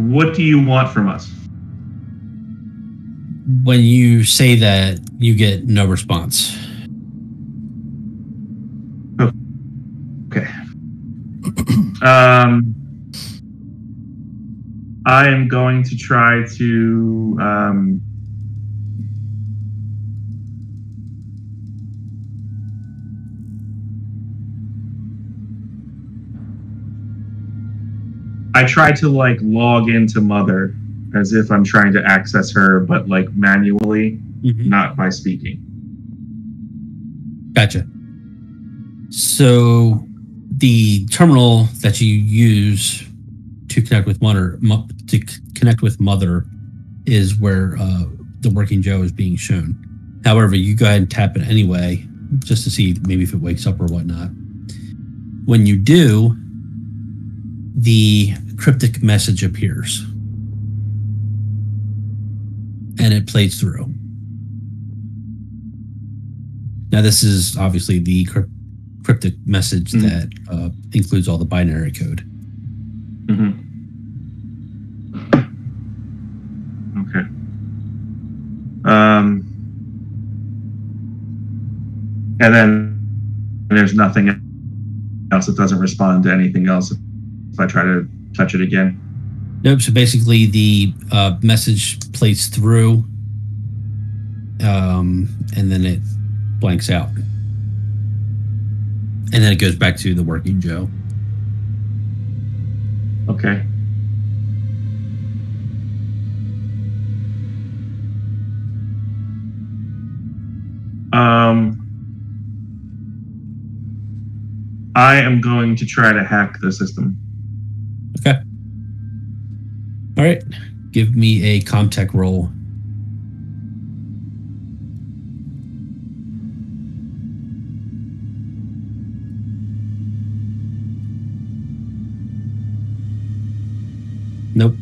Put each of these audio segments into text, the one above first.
What do you want from us? When you say that, you get no response. Okay. I am going to try to I try to like log into Mother as if I'm trying to access her, but like manually, not by speaking. Gotcha. So the terminal that you use to connect with Mother is where the working Joe is being shown. However, you go ahead and tap it anyway, just to see maybe if it wakes up or whatnot. When you do, the cryptic message appears and it plays through. Now, this is obviously the cryptic message that includes all the binary code. Okay. And then there's nothing else that doesn't respond to anything else if I try to touch it again. Nope. So basically, the message plays through, and then it blanks out, and then it goes back to the working Joe. Okay. I am going to try to hack the system. Okay. All right. Give me a CommTech roll. Nope.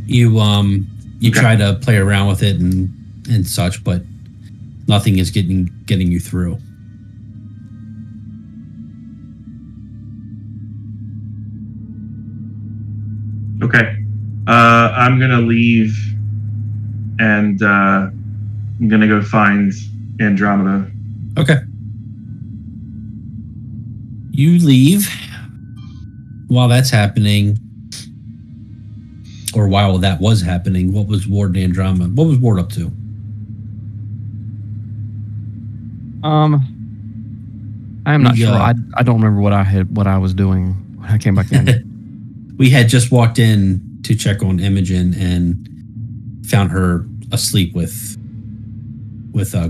You okay. Try to play around with it and such, but nothing is getting you through. Okay. I'm gonna leave and I'm gonna go find Andromeda. Okay. You leave. While that's happening, or while that was happening, what was Ward and Andromeda? What was Ward up to? I am not sure. I don't remember what I was doing when I came back in. We had just walked in to check on Imogen and found her asleep with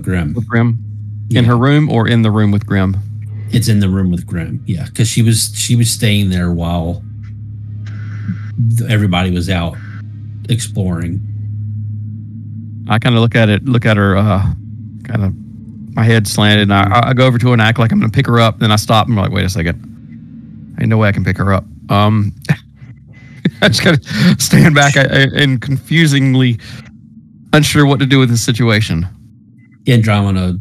Grim. With Grim? Yeah. In her room or in the room with Grim? It's in the room with Grim. Yeah, because she was staying there while everybody was out exploring. I kind of look at her, kind of my head slanted, and I go over to her and act like I'm going to pick her up. Then I stop and I'm like, wait a second, ain't no way I can pick her up. I just kind of stand back and confusingly unsure what to do with this situation. Andromeda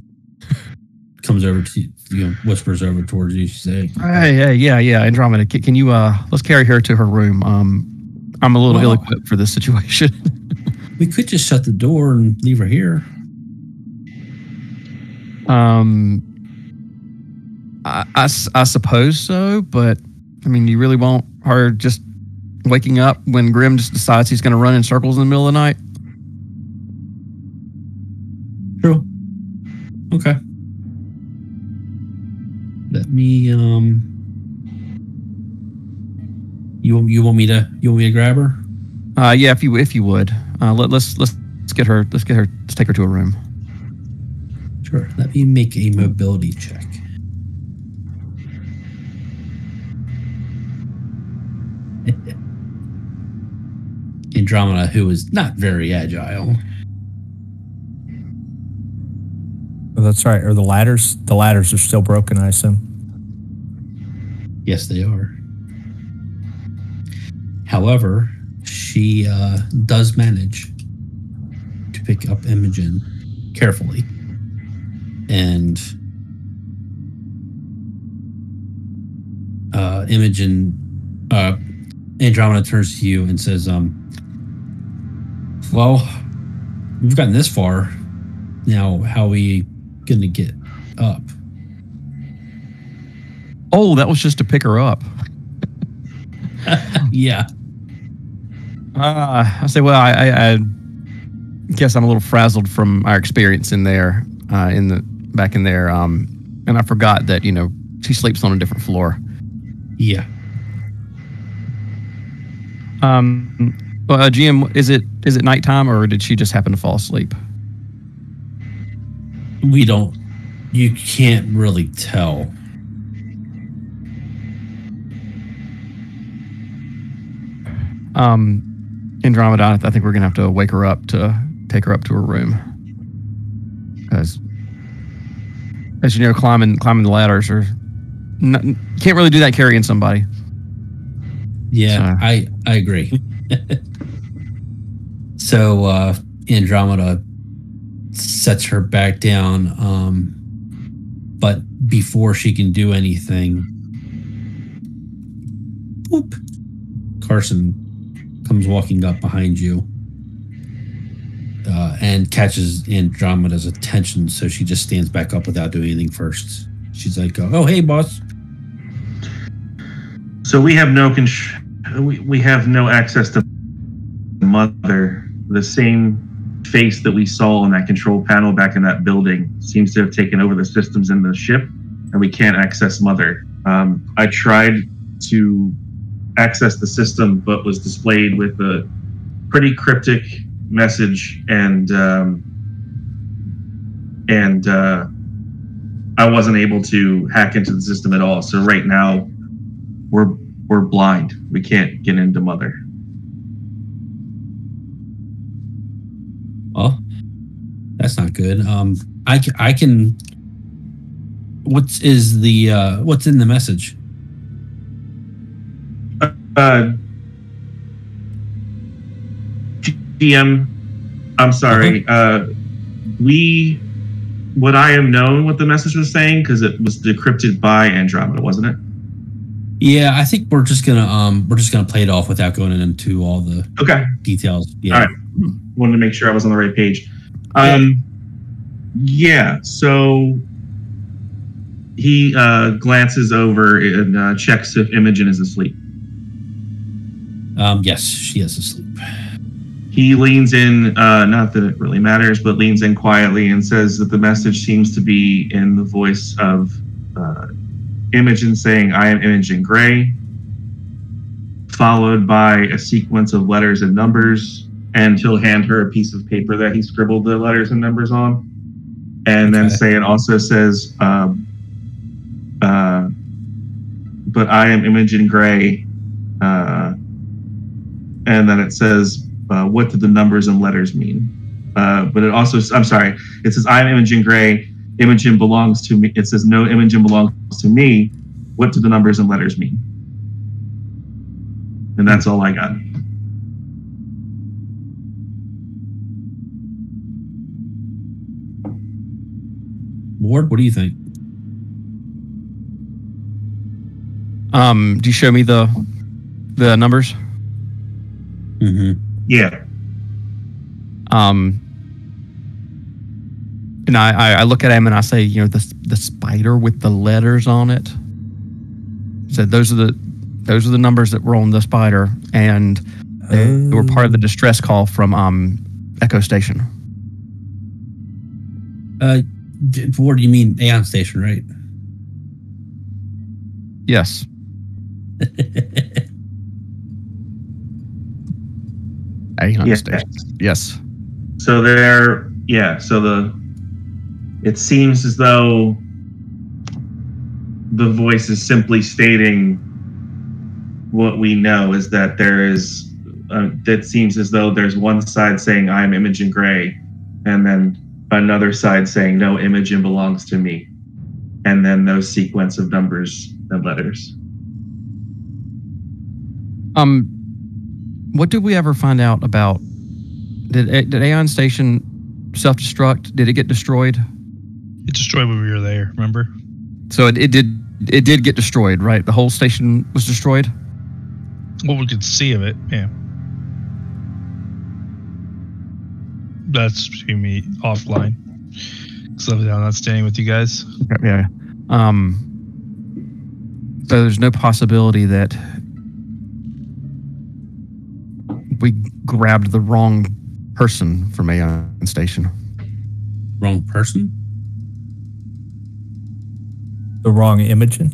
comes over to you, whispers over towards you. She says, "Hey, yeah, Andromeda, can you let's carry her to her room? I'm a little ill-equipped for this situation." We could just shut the door and leave her here. I suppose so, but I mean, you really want her just waking up when Grim just decides he's going to run in circles in the middle of the night? True. Okay. Let me you want me to grab her? Yeah, if you would. Let's take her to a room. Sure. Let me make a mobility check. Andromeda, who is not very agile. Oh, that's right. Or the ladders? The ladders are still broken, I assume. Yes, they are. However, she does manage to pick up Imogen carefully. And Andromeda turns to you and says, Well, we've gotten this far. Now, how are we going to get up? Oh, that was just to pick her up. Yeah. I say, well, I guess I'm a little frazzled from our experience in there, back in there, and I forgot that she sleeps on a different floor. Yeah. GM, is it nighttime or did she just happen to fall asleep? You can't really tell. Andromeda, I think we're gonna have to wake her up to take her up to her room, because, as you know, climbing the ladders can't really do that carrying somebody. Yeah, so. I agree. So Andromeda sets her back down, but before she can do anything, whoop, Carson comes walking up behind you and catches Andromeda's attention, so she just stands back up without doing anything first. She's like, "Oh, hey, boss." So we have we have no access to Mother. The same face that we saw on that control panel back in that building seems to have taken over the systems in the ship, and we can't access Mother. I tried to access the system, but was displayed with a pretty cryptic message, and I wasn't able to hack into the system at all. So right now, we're blind. We can't get into Mother. Well, that's not good. I can. What's in the message? GM, I'm sorry. Would I have known what the message was saying, because it was decrypted by Andromeda, wasn't it? Yeah, I think we're just gonna play it off without going into all the details. Yeah. All right. Wanted to make sure I was on the right page. Yeah. So he glances over and checks if Imogen is asleep. Yes, she is asleep. He leans in, not that it really matters, but leans in quietly and says that the message seems to be in the voice of Imogen saying, "I am Imogen Gray," followed by a sequence of letters and numbers, and he'll hand her a piece of paper that he scribbled the letters and numbers on, and then say it also says, "But I am Imogen Gray," and then it says, "What do the numbers and letters mean?" But it also, I'm sorry, it says, "I am Imogen Gray. Imogen belongs to me." It says, "No, Imogen belongs to me. What do the numbers and letters mean?" And that's all I got. Ward, what do you think? Do you show me the numbers? Mm-hmm. Yeah. And I look at him and I say, the spider with the letters on it. So those are the numbers that were on the spider, and they were part of the distress call from Echo Station. Ward, you mean Aeon Station, right? Yes. Aeon Station. Yes. So it seems as though the voice is simply stating what we know, is that there is, that seems as though there's one side saying, "I am Imogen Gray," and then another side saying, "No, Imogen belongs to me." And then those sequence of numbers and letters. What did we ever find out about? Did Aeon Station self-destruct? Did it get destroyed? It destroyed when we were there, remember? So it did get destroyed, right? The whole station was destroyed? What we could see of it, yeah. That's between me offline. So I'm not staying with you guys. Okay, yeah. So there's no possibility that we grabbed the wrong person from Aeon Station. Wrong person? The wrong Imogen?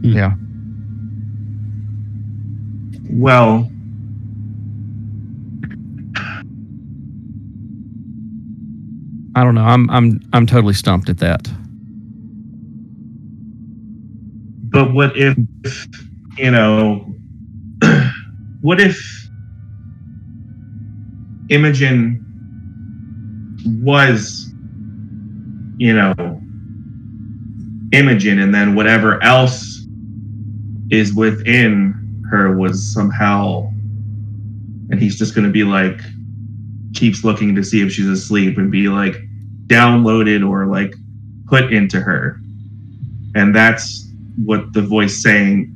Yeah. Well, I don't know. I'm totally stumped at that. but what if, what if Imogen was, Imogen, and then whatever else is within her was somehow, and he's just going to be like, keeps looking to see if she's asleep and be like downloaded or like put into her. And that's what the voice saying,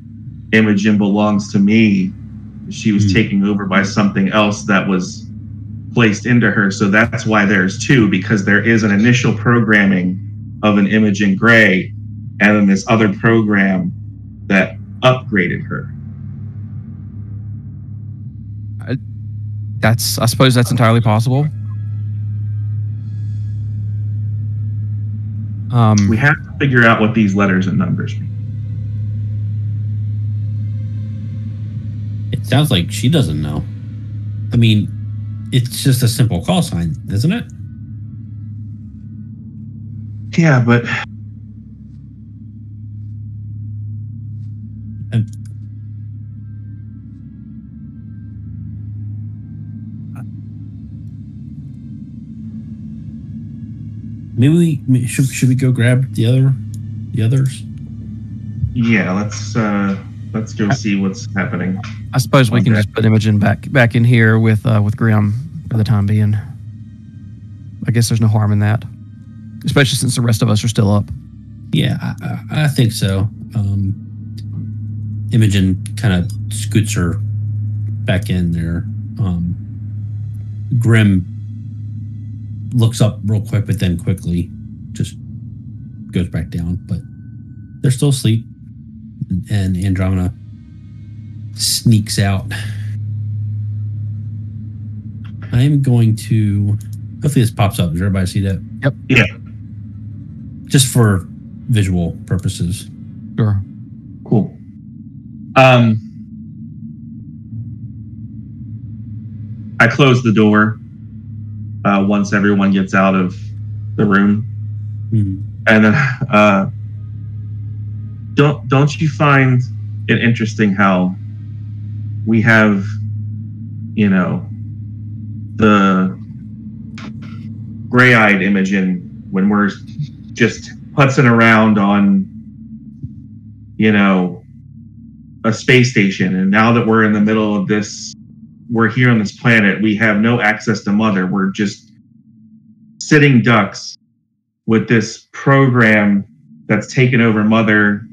Imogen belongs to me. She was taken over by something else that was placed into her. So that's why there's two, because there is an initial programming of an Imogen Gray and then this other program that upgraded her. I suppose that's entirely possible. We have to figure out what these letters and numbers mean. It sounds like she doesn't know. I mean, it's just a simple call sign, isn't it? Yeah, but maybe should we go grab the others? yeah, let's go see what's happening. I suppose we can just put Imogen back in here with Grimm for the time being. I guess there's no harm in that, especially since the rest of us are still up. Yeah, I think so. Imogen kind of scoots her back in there. Grimm looks up real quick, but then quickly just goes back down. But they're still asleep, and Andromeda sneaks out. I am going to. Hopefully, this pops up. Does everybody see that? Yep. Yeah. Just for visual purposes. Sure. Cool. I close the door once everyone gets out of the room, and then don't you find it interesting how we have, the gray-eyed Imogen when we're just putzing around on, a space station, and now that we're in the middle of this, we're here on this planet, we have no access to Mother. We're just sitting ducks with this program that's taken over Mother,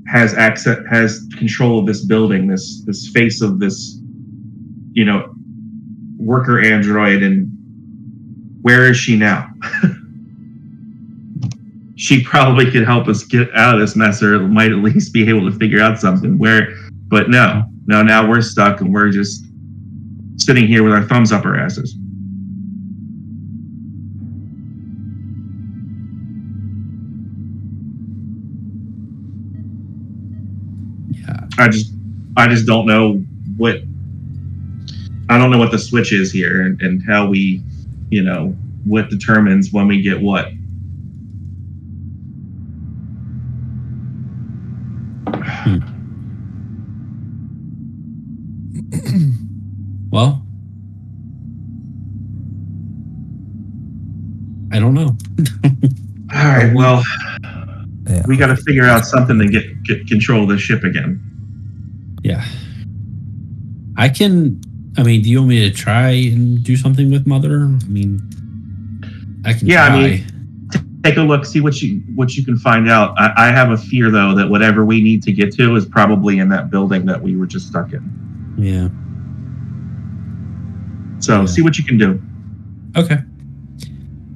has control of this building, this face of this, worker android, and where is she now? She probably could help us get out of this mess, or might at least be able to figure out something. But no, now we're stuck, and we're just sitting here with our thumbs up our asses. Yeah. I just don't know what the switch is here, and how we, what determines when we get what. Well, I don't know. All right, well, Yeah. we got to figure out something to get control of the ship again. Yeah. Do you want me to try and do something with Mother? I can try. Take a look, see what you can find out. I have a fear, though, that whatever we need to get to is probably in that building that we were just stuck in. Yeah. So see what you can do. Okay.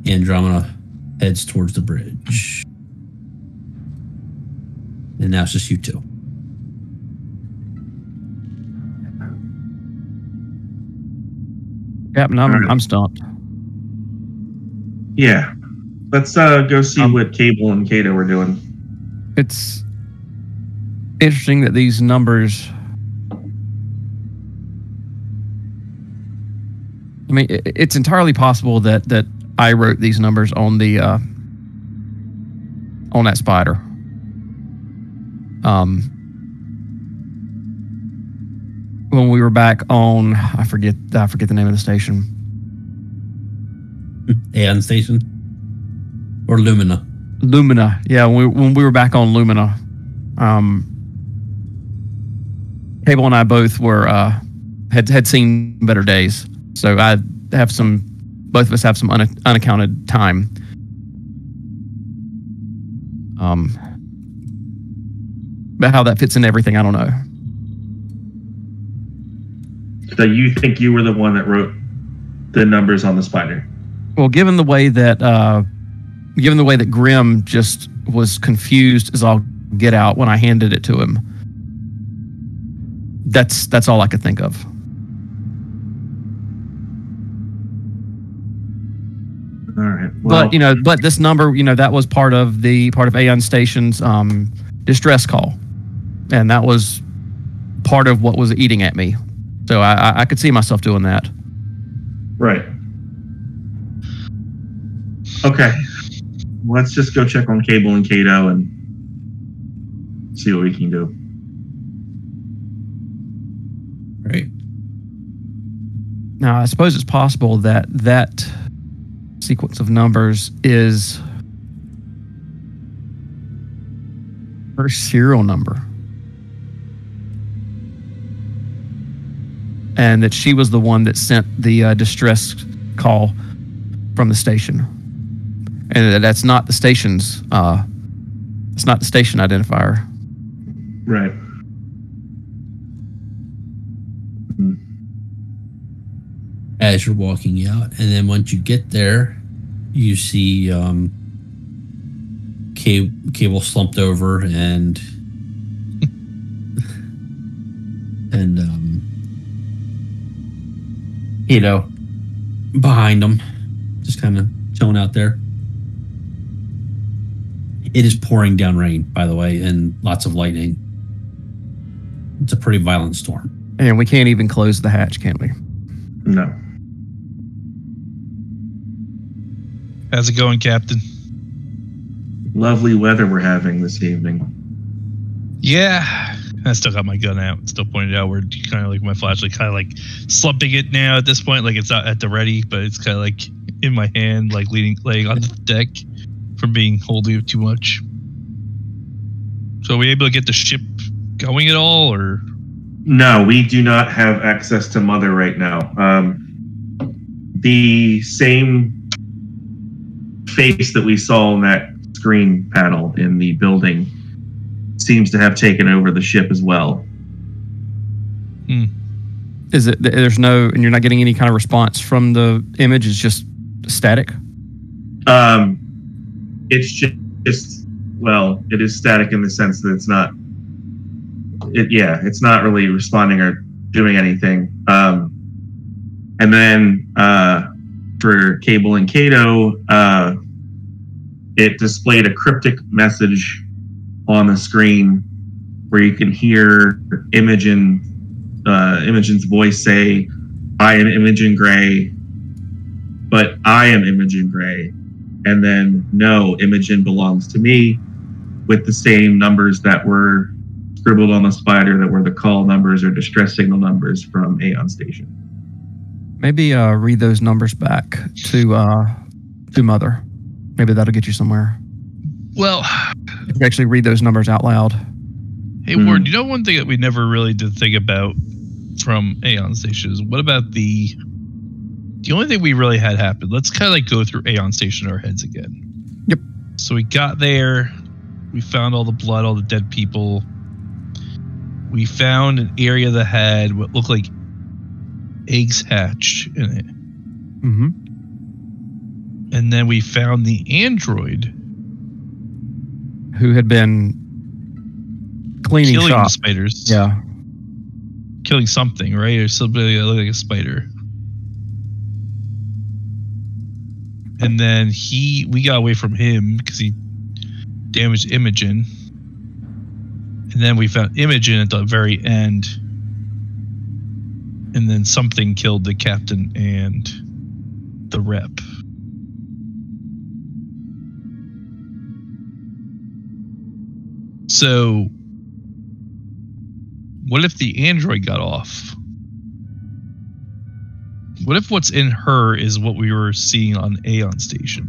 Andromeda heads towards the bridge. And now it's just you two. Captain, I'm stumped. Yeah. Let's go see what Cable and Kato are doing. It's interesting that these numbers... I mean, it's entirely possible that I wrote these numbers on the on that spider. When we were back on, I forget the name of the station. Aeon Station or Lumina. Lumina, yeah. When we were back on Lumina, Cable and I both were had seen better days. So I have both of us have some unaccounted time. But how that fits in everything, I don't know. So you think you were the one that wrote the numbers on the spider? Well, given the way that Grim just was confused as all get out when I handed it to him, that's all I could think of. All right. Well, But this number, that was part of Aeon Station's distress call, and that was part of what was eating at me. So I could see myself doing that. Right. Okay. Let's just go check on Cable and Kato and see what we can do. Right. Now, I suppose it's possible that sequence of numbers is her serial number. And that she was the one that sent the distress call from the station. And that's not the station's, it's not the station identifier. Right. As you're walking out, and then once you get there, you see Cable slumped over and behind him, just kind of chilling out there. It is pouring down rain, by the way, and lots of lightning. It's a pretty violent storm. And we can't even close the hatch, can we? No. How's it going, Captain? Lovely weather we're having this evening. Yeah. I still got my gun out, still pointed outward, kind of like my flashlight, kind of like slumping it now at this point, like it's not at the ready, but it's kind of like in my hand, like laying on the deck from being holding it too much. So are we able to get the ship going at all, or? No, we do not have access to Mother right now. The same face that we saw in that screen panel in the building seems to have taken over the ship as well. Is it, there's no, and you're not getting any kind of response from the image, it's just static? It's just, well, it is static in the sense that it's not, it's not really responding or doing anything. And then for Cable and Kato, it displayed a cryptic message on the screen where you can hear Imogen's voice say, "I am Imogen Gray, but I am Imogen Gray." And then, "No, Imogen belongs to me," with the same numbers that were scribbled on the spider that were the call numbers or distress signal numbers from Aeon Station. Maybe read those numbers back to Mother. Maybe that'll get you somewhere. Well, if you actually read those numbers out loud. Hey, Ward, one thing that we never really did think about from Aeon Station is what about the only thing we really had happen? Let's kind of like go through Aeon Station in our heads again. Yep. So we got there, we found all the blood, all the dead people. We found an area that had what looked like eggs hatched in it. Mm-hmm. And then we found the android Who had been cleaning killing shop. the spiders. Yeah. Killing something, right? Or something that looked like a spider. And then we got away from him because he damaged Imogen. And then we found Imogen at the very end. And then something killed the captain and the rep. So, what if the android got off? What if what's in her is what we were seeing on Aeon Station?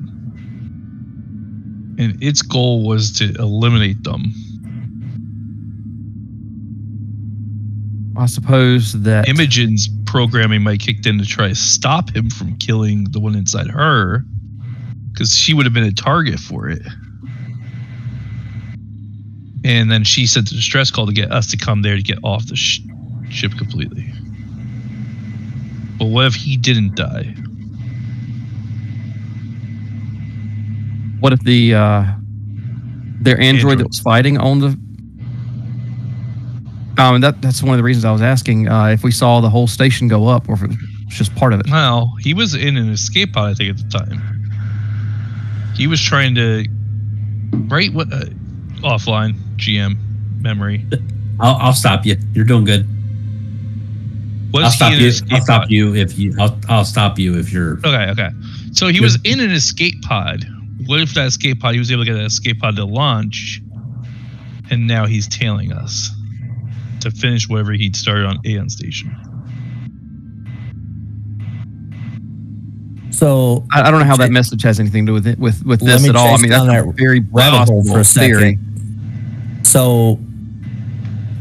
And its goal was to eliminate them. I suppose that Imogen's programming might kicked in to try to stop him from killing the one inside her, because she would have been a target for it. And then she sent the distress call to get us to come there to get off the ship completely. But what if he didn't die? What if their android that was fighting on the? That's one of the reasons I was asking if we saw the whole station go up, or if it was just part of it. Well, he was in an escape pod, I think, at the time. He was trying to, right? What? Offline GM memory. I'll stop you. You're doing good. I'll stop you if you're okay. So he was in an escape pod. What if that escape pod, he was able to get that escape pod to launch, and now he's tailing us to finish whatever he'd started on Aeon Station? So I don't know how that message has anything to do with this at all. I mean, that's a very rabbit hole for a theory. second. So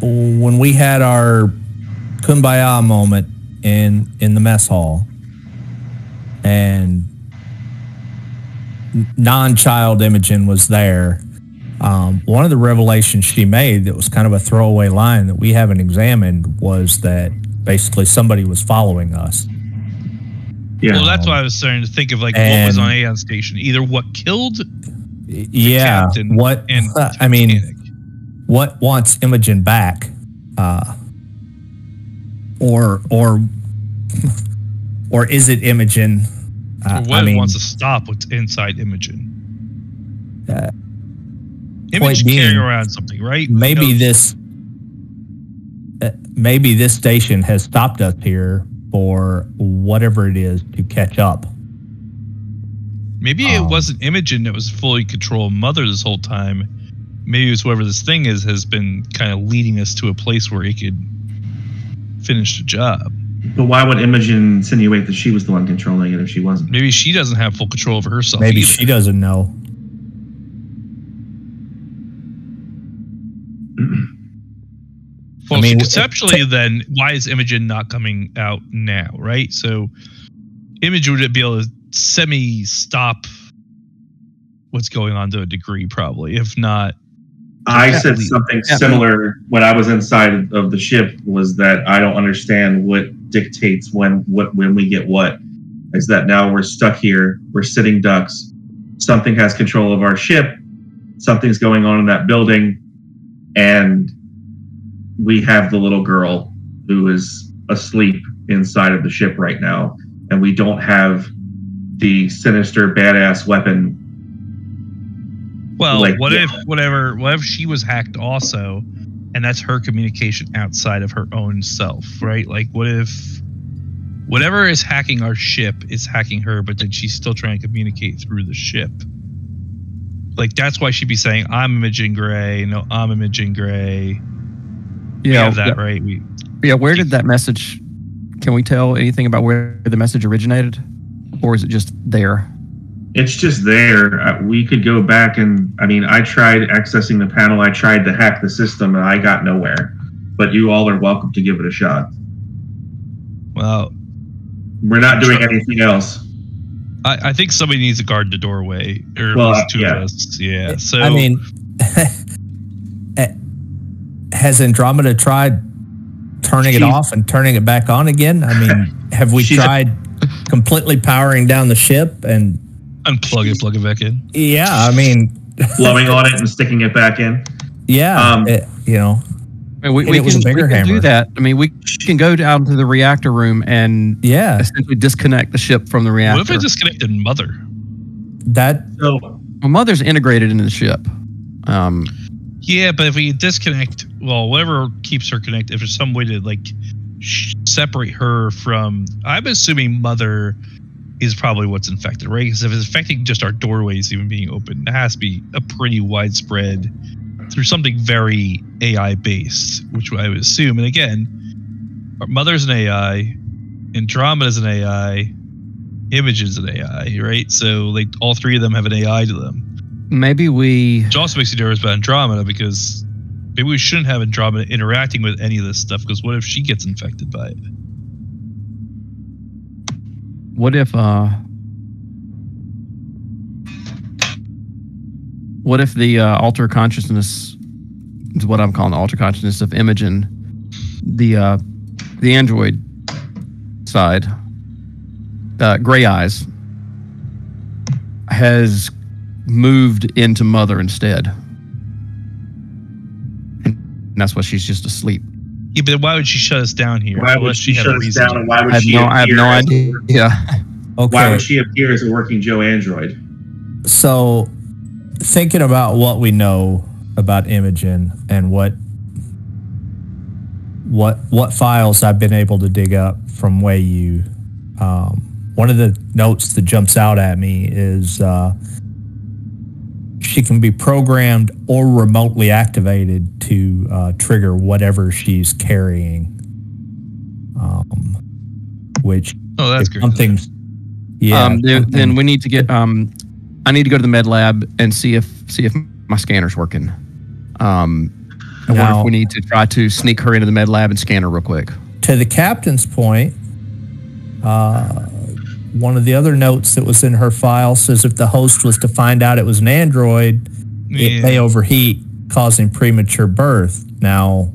when we had our kumbaya moment in the mess hall, and non-child Imogen was there, one of the revelations she made that was kind of a throwaway line that we haven't examined was that basically somebody was following us. Yeah. Well, that's why I was starting to think of like what was on Aeon Station. Either what killed the captain what and I mean, what wants Imogen back, or is it Imogen? Or what wants to stop what's inside Imogen? Imogen carrying around something, right? Maybe this station has stopped us here for whatever it is to catch up. Maybe it wasn't Imogen that was fully control Mother this whole time. Maybe it was whoever this thing is has been kind of leading us to a place where it could finish the job. But why would Imogen insinuate that she was the one controlling it if she wasn't? Maybe she doesn't have full control over herself. Maybe either. She doesn't know. Well, conceptually, then why is Imogen not coming out now, right? So Imogen would be able to semi-stop what's going on to a degree, probably, if not. I said something similar when I was inside of the ship, was that I don't understand what dictates when we get what. Is that now we're stuck here, we're sitting ducks, something has control of our ship, something's going on in that building, and we have the little girl who is asleep inside of the ship right now, and we don't have the sinister badass weapon. Well, what if she was hacked also, and that's her communication outside of her own self, right? Like, what if whatever is hacking our ship is hacking her, but then she's still trying to communicate through the ship? Like, that's why she'd be saying, I'm Imogen Gray. No, I'm Imogen Gray. Yeah, we have that, right? Where did that message, can we tell anything about where the message originated? Or is it just there? It's just there. We could go back and, I mean, I tried accessing the panel. I tried to hack the system and I got nowhere. But you all are welcome to give it a shot. Well, we're not doing anything else. I think somebody needs to guard the doorway, or at least two of us. Yeah. So I mean, has Andromeda tried turning it off and turning it back on again? I mean, have we tried completely powering down the ship and unplug it, plug it back in? Yeah, I mean, blowing on it and sticking it back in. Yeah, you know. We can do that. I mean, we can go down to the reactor room and essentially disconnect the ship from the reactor. What if I disconnected Mother? Well, Mother's integrated into the ship. Yeah, but if we disconnect, well, whatever keeps her connected, if there's some way to like separate her from, I'm assuming Mother is probably what's infected, right? Because if it's affecting just our doorways even being open, it has to be a pretty widespread through something very AI based, which I would assume. And again, our Mother's an AI, Andromeda's an AI, Imogen's an AI, right? So like all three of them have an AI to them. Maybe which also makes me nervous about Andromeda, because maybe we shouldn't have Andromeda interacting with any of this stuff, because what if she gets infected by it? What if the alter consciousness is what I'm calling the alter consciousness of Imogen, the android side, Gray Eyes, has moved into Mother instead, and that's why she's just asleep. Yeah, but why would she shut us down here? Why would she shut us down, and why would she I have no idea. Okay. Why would she appear as a working Joe android? So, thinking about what we know about Imogen and what files I've been able to dig up from Wey-Yu, one of the notes that jumps out at me is she can be programmed or remotely activated to trigger whatever she's carrying, which that's great. Something's then we need to get I need to go to the med lab and see if my scanner's working. I wonder if we need to try to sneak her into the med lab and scan her real quick. To the captain's point, one of the other notes that was in her file says if the host was to find out it was an android, it may overheat, causing premature birth. Now,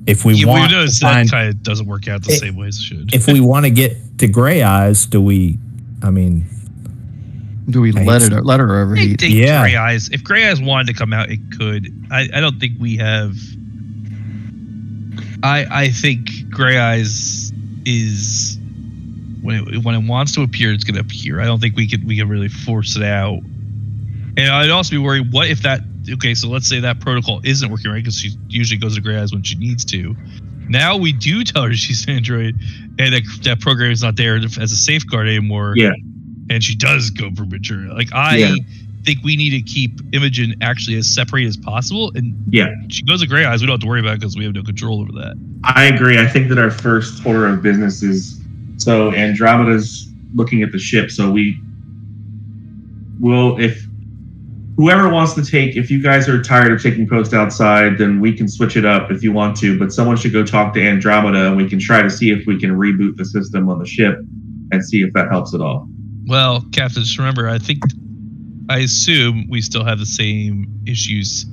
if we want to find, that kind of doesn't work out the same way as it should. If we want to get to Gray Eyes, do we let her overheat? Gray Eyes. If Gray Eyes wanted to come out, it could. I don't think we have. I think Gray Eyes is when it wants to appear, it's going to appear. I don't think we can really force it out. And I'd also be worried, what if that? Okay, so let's say that protocol isn't working right, because she usually goes to Gray Eyes when she needs to. Now we do tell her she's an android, and that program is not there as a safeguard anymore. Yeah. And she does go premature. Like, I think we need to keep Imogen actually as separated as possible. And she goes to Gray Eyes, we don't have to worry about it because we have no control over that. I agree. I think that our first order of business is, so Andromeda's looking at the ship. So we will, if whoever wants to take, if you guys are tired of taking post outside, then we can switch it up if you want to. But someone should go talk to Andromeda, and we can try to see if we can reboot the system on the ship and see if that helps at all. Well, Captain, just remember, I assume we still have the same issues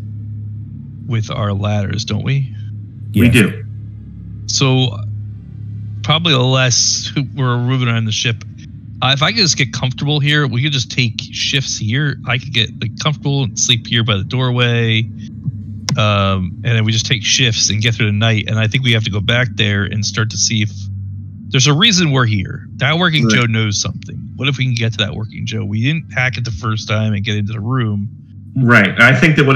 with our ladders, don't we? We do. So probably less we're moving on the ship. If I could just get comfortable here, we could just take shifts here. I could get comfortable and sleep here by the doorway. And then we just take shifts and get through the night. And I think we have to go back there and start to see if there's a reason we're here. That working Joe knows something. What if we can get to that working Joe? We didn't hack it the first time and get into the room. Right. I think that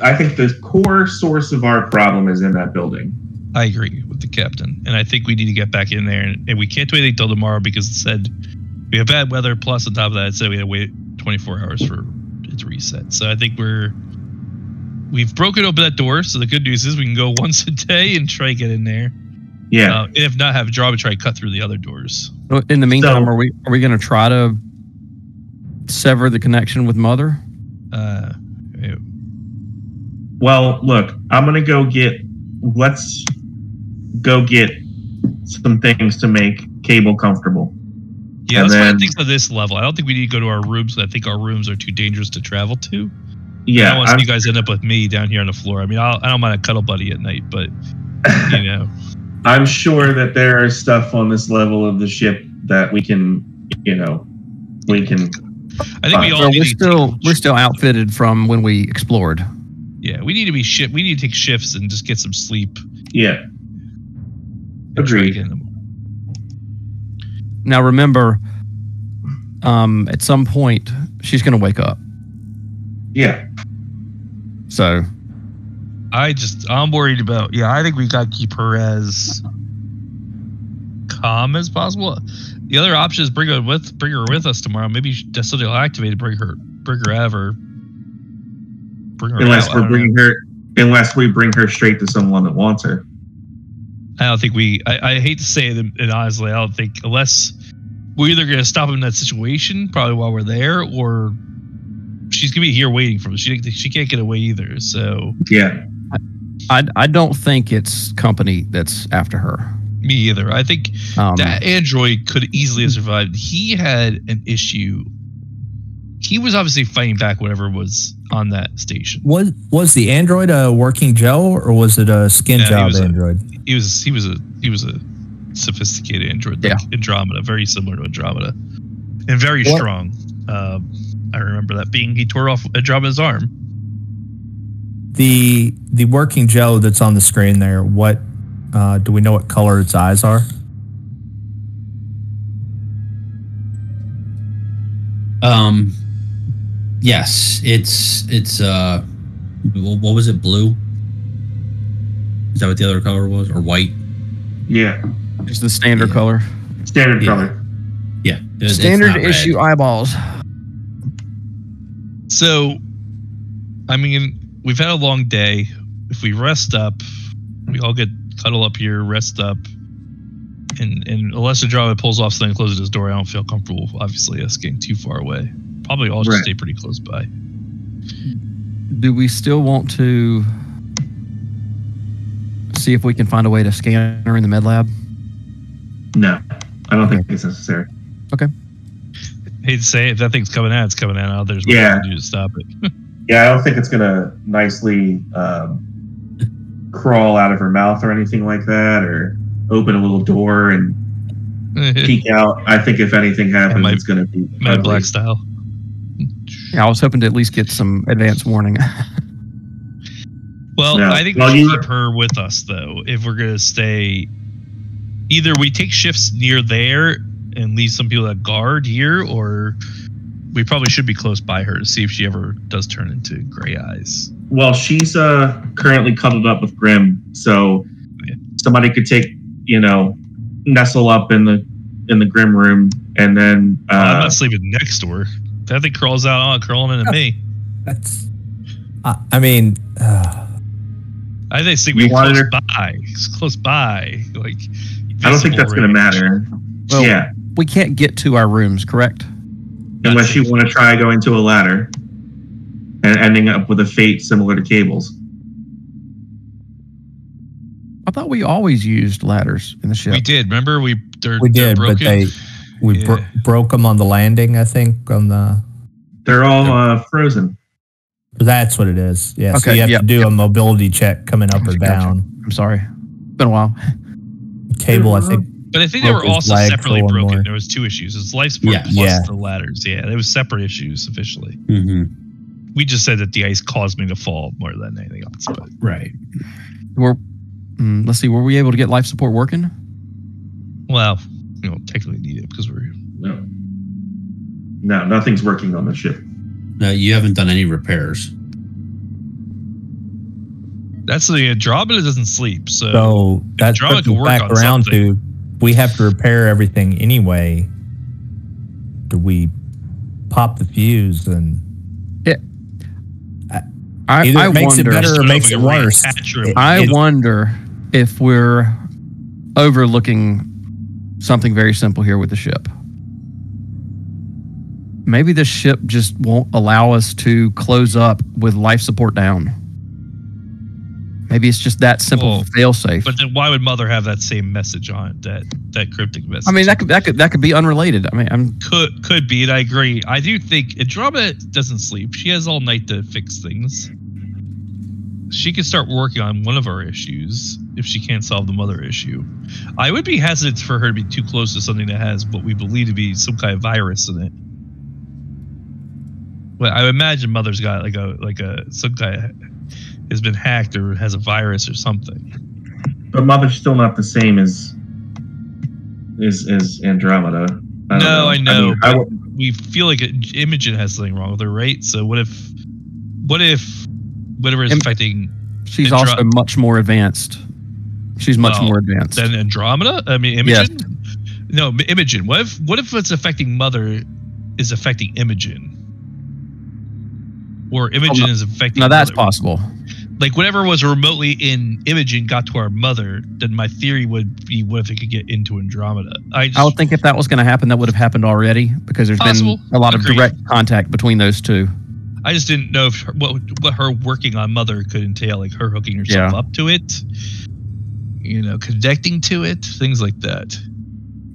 I think the core source of our problem is in that building. I agree with the captain. And I think we need to get back in there. And we can't do anything till tomorrow, because it said we have bad weather. Plus, on top of that, it said we had to wait 24 hours for it to reset. So I think we've broken open that door. So the good news is we can go once a day and try to get in there. Yeah. And if not, have Java try to cut through the other doors. In the meantime, are we going to try to sever the connection with Mother? Well, look, I'm going to let's go get some things to make Cable comfortable. Yeah, let's find things on this level. I don't think we need to go to our rooms. I think our rooms are too dangerous to travel to. Yeah. I don't want to see you guys end up with me down here on the floor. I mean, I don't mind a cuddle buddy at night, but You know, I'm sure that there is stuff on this level of the ship that we can, we can. I think we all So need we're still outfitted from when we explored. Yeah, we need to be We need to take shifts and just get some sleep. Yeah. And try Agreed. again in the morning. Now remember, at some point she's going to wake up. Yeah. So I'm worried about. Yeah, I think we got to keep her as calm as possible. The other option is bring her with us tomorrow. Maybe Destiny will activate it, bring her out of her. Unless we bring her straight to someone that wants her. I don't think I hate to say it, and honestly, I don't think, unless we're either going to stop him in that situation, probably while we're there, or she's going to be here waiting for us. She can't get away either. So yeah, I don't think it's company that's after her. Me either. I think that android could easily have survived. He had an issue. He was obviously fighting back whatever was on that station. Was the android a working Joe, or was it a skin job android? He was a sophisticated android, like Andromeda, very similar to Andromeda, and very strong. I remember that he tore off Andromeda's arm. The working Joe that's on the screen there. What do we know? What color its eyes are? Yes, it's what was it, blue? Is that what the other color was, or white? Yeah, just the standard color. Standard color. Yeah, standard issue eyeballs. So, I mean, we've had a long day. If we rest up, we all cuddle up here, rest up, and unless the driver pulls off something and closes his door, I don't feel comfortable. Obviously, us getting too far away. Probably all just stay pretty close by. Do we still want to see if we can find a way to scan her in the med lab? No, I don't think it's necessary. Okay. Hate to say it, if that thing's coming out, it's coming out. There's nothing to do to stop it. Yeah, I don't think it's gonna nicely crawl out of her mouth or anything like that, or open a little door and peek out. I think if anything happens, it's gonna be Mad Black style. Yeah, I was hoping to at least get some advance warning. Well, I think we should keep her with us, though. If we're going to stay, either we take shifts near there and leave some people that guard here, or we probably should be close by her to see if she ever does turn into gray eyes. Well, she's currently cuddled up with Grim, so somebody could take, nestle up in the Grim room, and then I'm not sleeping next to her. That thing crawls out, crawling into me. That's. I mean. I think we're close by. It's close by. Like, I don't think that's going to matter. Well, we can't get to our rooms, correct? Unless you want to try going to a ladder and ending up with a fate similar to Cable's. I thought we always used ladders in the ship. We did. Remember, we did, broken. But we broke them on the landing. I think they're all frozen. That's what it is. Yeah. Okay, so you have to do a mobility check coming up or down. I'm sorry. Been a while. Cable, I think. But I think they were also separately broken. There was two issues. It was life support plus the ladders. Yeah, there was separate issues officially. Mm-hmm. We just said that the ice caused me to fall more than anything else. But. Right. Let's see. Were we able to get life support working? Well, technically need it because we're no, nothing's working on the ship. No, you haven't done any repairs. That's the Andromeda doesn't sleep, so that's Andromeda can work back around to. We have to repair everything anyway. Do we pop the fuse and? Yeah. Either it makes it better or makes it worse. I wonder if we're overlooking something very simple here with the ship. Maybe the ship just won't allow us to close up with life support down. Maybe it's just that simple fail-safe. But then why would Mother have that same message on it, that cryptic message? I mean, that could be unrelated. I mean, could be, and I agree. I do think Andromeda doesn't sleep. She has all night to fix things. She could start working on one of our issues. if she can't solve the mother issue. I would be hesitant for her to be too close to something that has what we believe to be some kind of virus in it. But I imagine mother's got some kind of has been hacked or has a virus or something. But mother's still not the same as Andromeda. I know. But we feel like Imogen has something wrong with her, right? So what if whatever is affecting? She's also much more advanced. She's much more advanced than Andromeda. I mean, Imogen. Yes. No, Imogen. What if what's affecting Mother is affecting Imogen, or Imogen is affecting? No, that's possible. Like whatever was remotely in Imogen got to our Mother, then my theory would be, what if it could get into Andromeda? I would think if that was going to happen, that would have happened already, because there's been a lot of direct contact between those two. I just didn't know if what her working on Mother could entail, like her hooking herself up to it, connecting to it, things like that.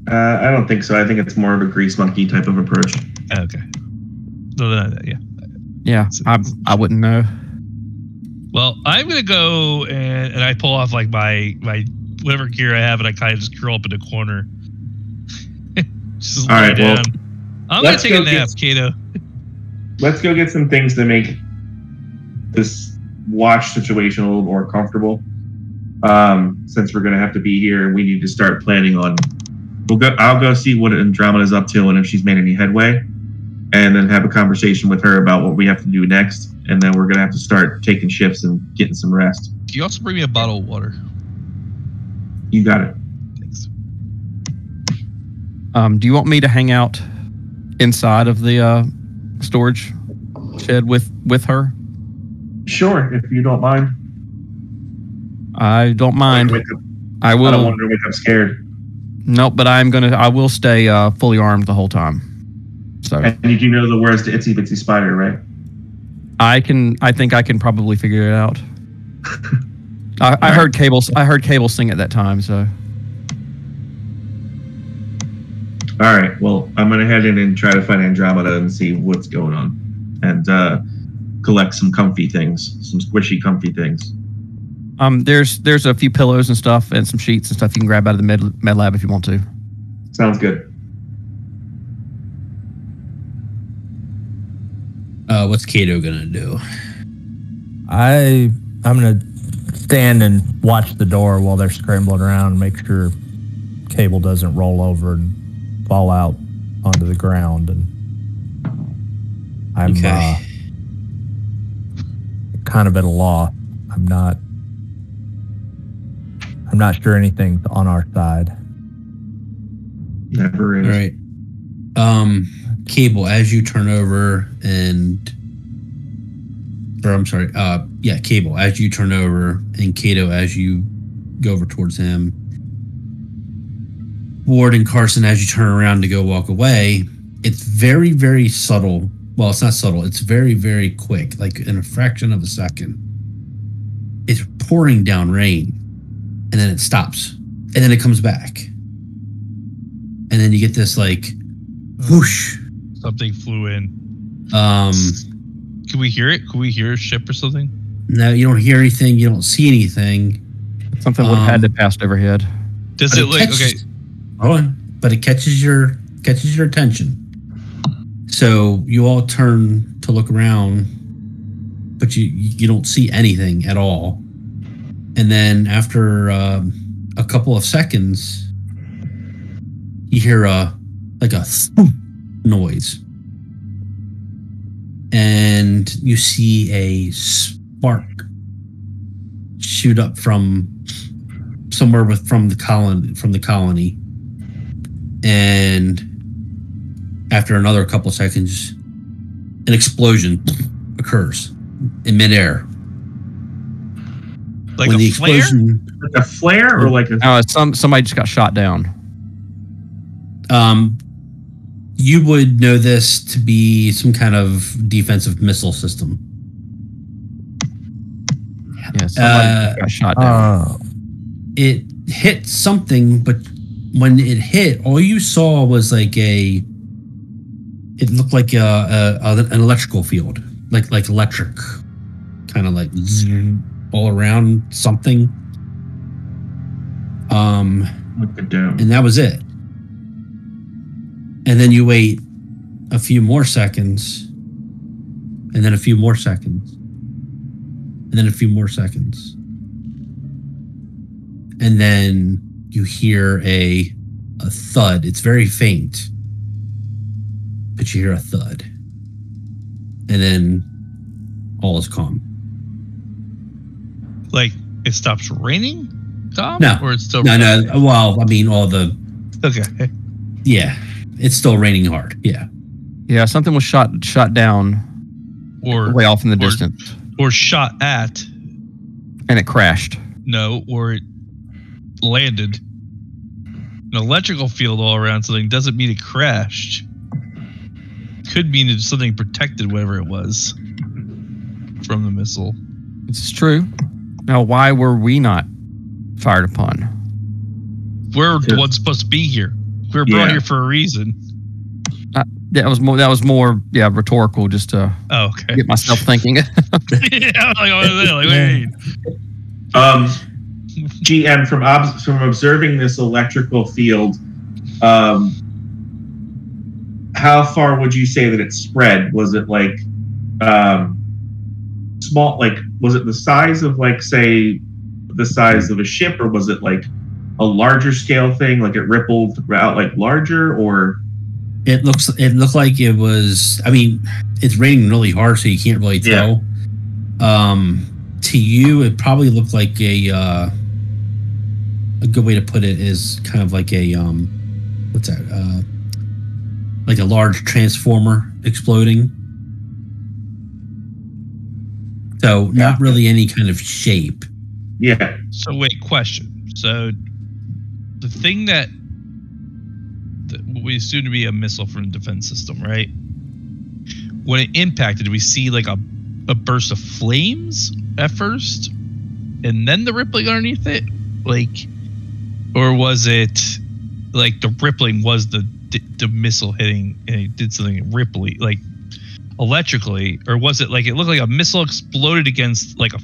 I don't think so. I think it's more of a grease monkey type of approach. Okay. Yeah. Yeah, I wouldn't know. Well, I'm gonna go and I pull off like my whatever gear I have, and I kind of just curl up in a corner. Just lie down. I'm gonna take a nap, Kato. Let's go get some things to make this watch situation a little more comfortable. Since we're gonna have to be here, and we need to start planning on. I'll go see what Andromeda's up to and if she's made any headway, and then have a conversation with her about what we have to do next. And then we're going to have to start taking shifts and getting some rest. Can you also bring me a bottle of water? You got it. Thanks. Do you want me to hang out inside of the storage shed with her? Sure, if you don't mind. I don't mind. I will. I don't want her to wake up scared. Nope, but I will stay fully armed the whole time. So. And you do know the words to Itsy Bitsy Spider, right? I think I can probably figure it out. I heard Cable sing at that time, so. All right. Well, I'm gonna head in and try to find Andromeda and see what's going on, and collect some comfy things, some squishy, comfy things. There's a few pillows and stuff, and some sheets and stuff you can grab out of the med lab if you want to. Sounds good. What's Kato gonna do? I'm gonna stand and watch the door while they're scrambling around and make sure Cable doesn't roll over and fall out onto the ground. And I'm kind of at a loss. I'm not sure anything's on our side. Never is. All right. Cable, as you turn over Cable, as you turn over, and Kato, as you go over towards him, Ward and Carson, as you turn around to go walk away, it's very, very subtle. Well, it's not subtle. It's very, very quick, like in a fraction of a second. It's pouring down rain, and then it stops, and then it comes back. And then you get this like whoosh. Something flew in. Can we hear it? Can we hear a ship or something? No, you don't hear anything. You don't see anything. Something would have had to pass overhead. Does it like okay? Hold on, but it catches your attention. So you all turn to look around, but you don't see anything at all. And then after a couple of seconds, you hear a thump noise, and you see a spark shoot up from somewhere from the colony, and after another couple of seconds, an explosion occurs in midair. Like a flare? Like a flare, or like a? No, somebody just got shot down. You would know this to be some kind of defensive missile system. Yeah, somebody got shot down. It hit something, but when it hit, all you saw was it looked like an electrical field, like electric, kind of like all around something. With the dome. And that was it. And then you wait a few more seconds, and then a few more seconds, and then a few more seconds. And then you hear a thud. It's very faint, but you hear a thud. And then all is calm. Like, it stops raining? Calm? No. Or it's still No. Well, I mean, all the... Okay. Yeah. It's still raining hard. Yeah. Yeah, something was shot down Or way off in the distance. Or shot at. And it crashed. No, or it landed. An electrical field all around something doesn't mean it crashed. Could mean it's something protected, whatever it was, from the missile. This is true. Now, why were we not fired upon? We're the ones supposed to be here. We were brought here for a reason. That was more rhetorical, just to get myself thinking. Yeah, wait. GM, from observing this electrical field, how far would you say that it spread? Was it like small? Like, was it the size of, like, say, the size of a ship, or was it like a larger scale thing? Like, it rippled out like larger, or? It looked like it was. I mean, it's raining really hard, so you can't really tell. Yeah. To you, it probably looked like a good way to put it is kind of like a what's that? Like a large transformer exploding. So not really any kind of shape. Yeah. So wait, question. So the thing that we assume to be a missile from the defense system, right? When it impacted, did we see like a burst of flames at first, and then the rippling underneath it, like, or was it like the rippling was the missile hitting and it did something rippling, like electrically, or was it like it looked like a missile exploded against like a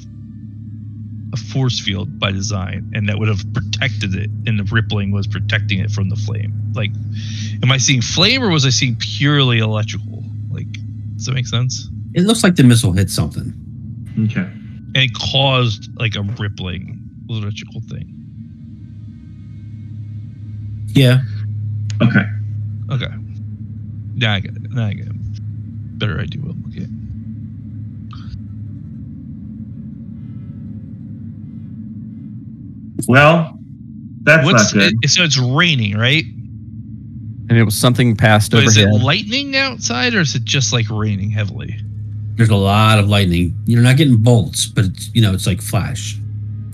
force field by design, and that would have protected it, and the rippling was protecting it from the flame? Like, am I seeing flame, or was I seeing purely electrical? Like, does that make sense? It looks like the missile hit something. Okay. And it caused like a rippling electrical thing. Yeah. Okay. Now I get it. Better idea. Will. Okay. Well, that's not good. So it's raining, right? And it was something passed But overhead. is it lightning outside, or is it just like raining heavily? There's a lot of lightning. You're not getting bolts, but it's, it's like flash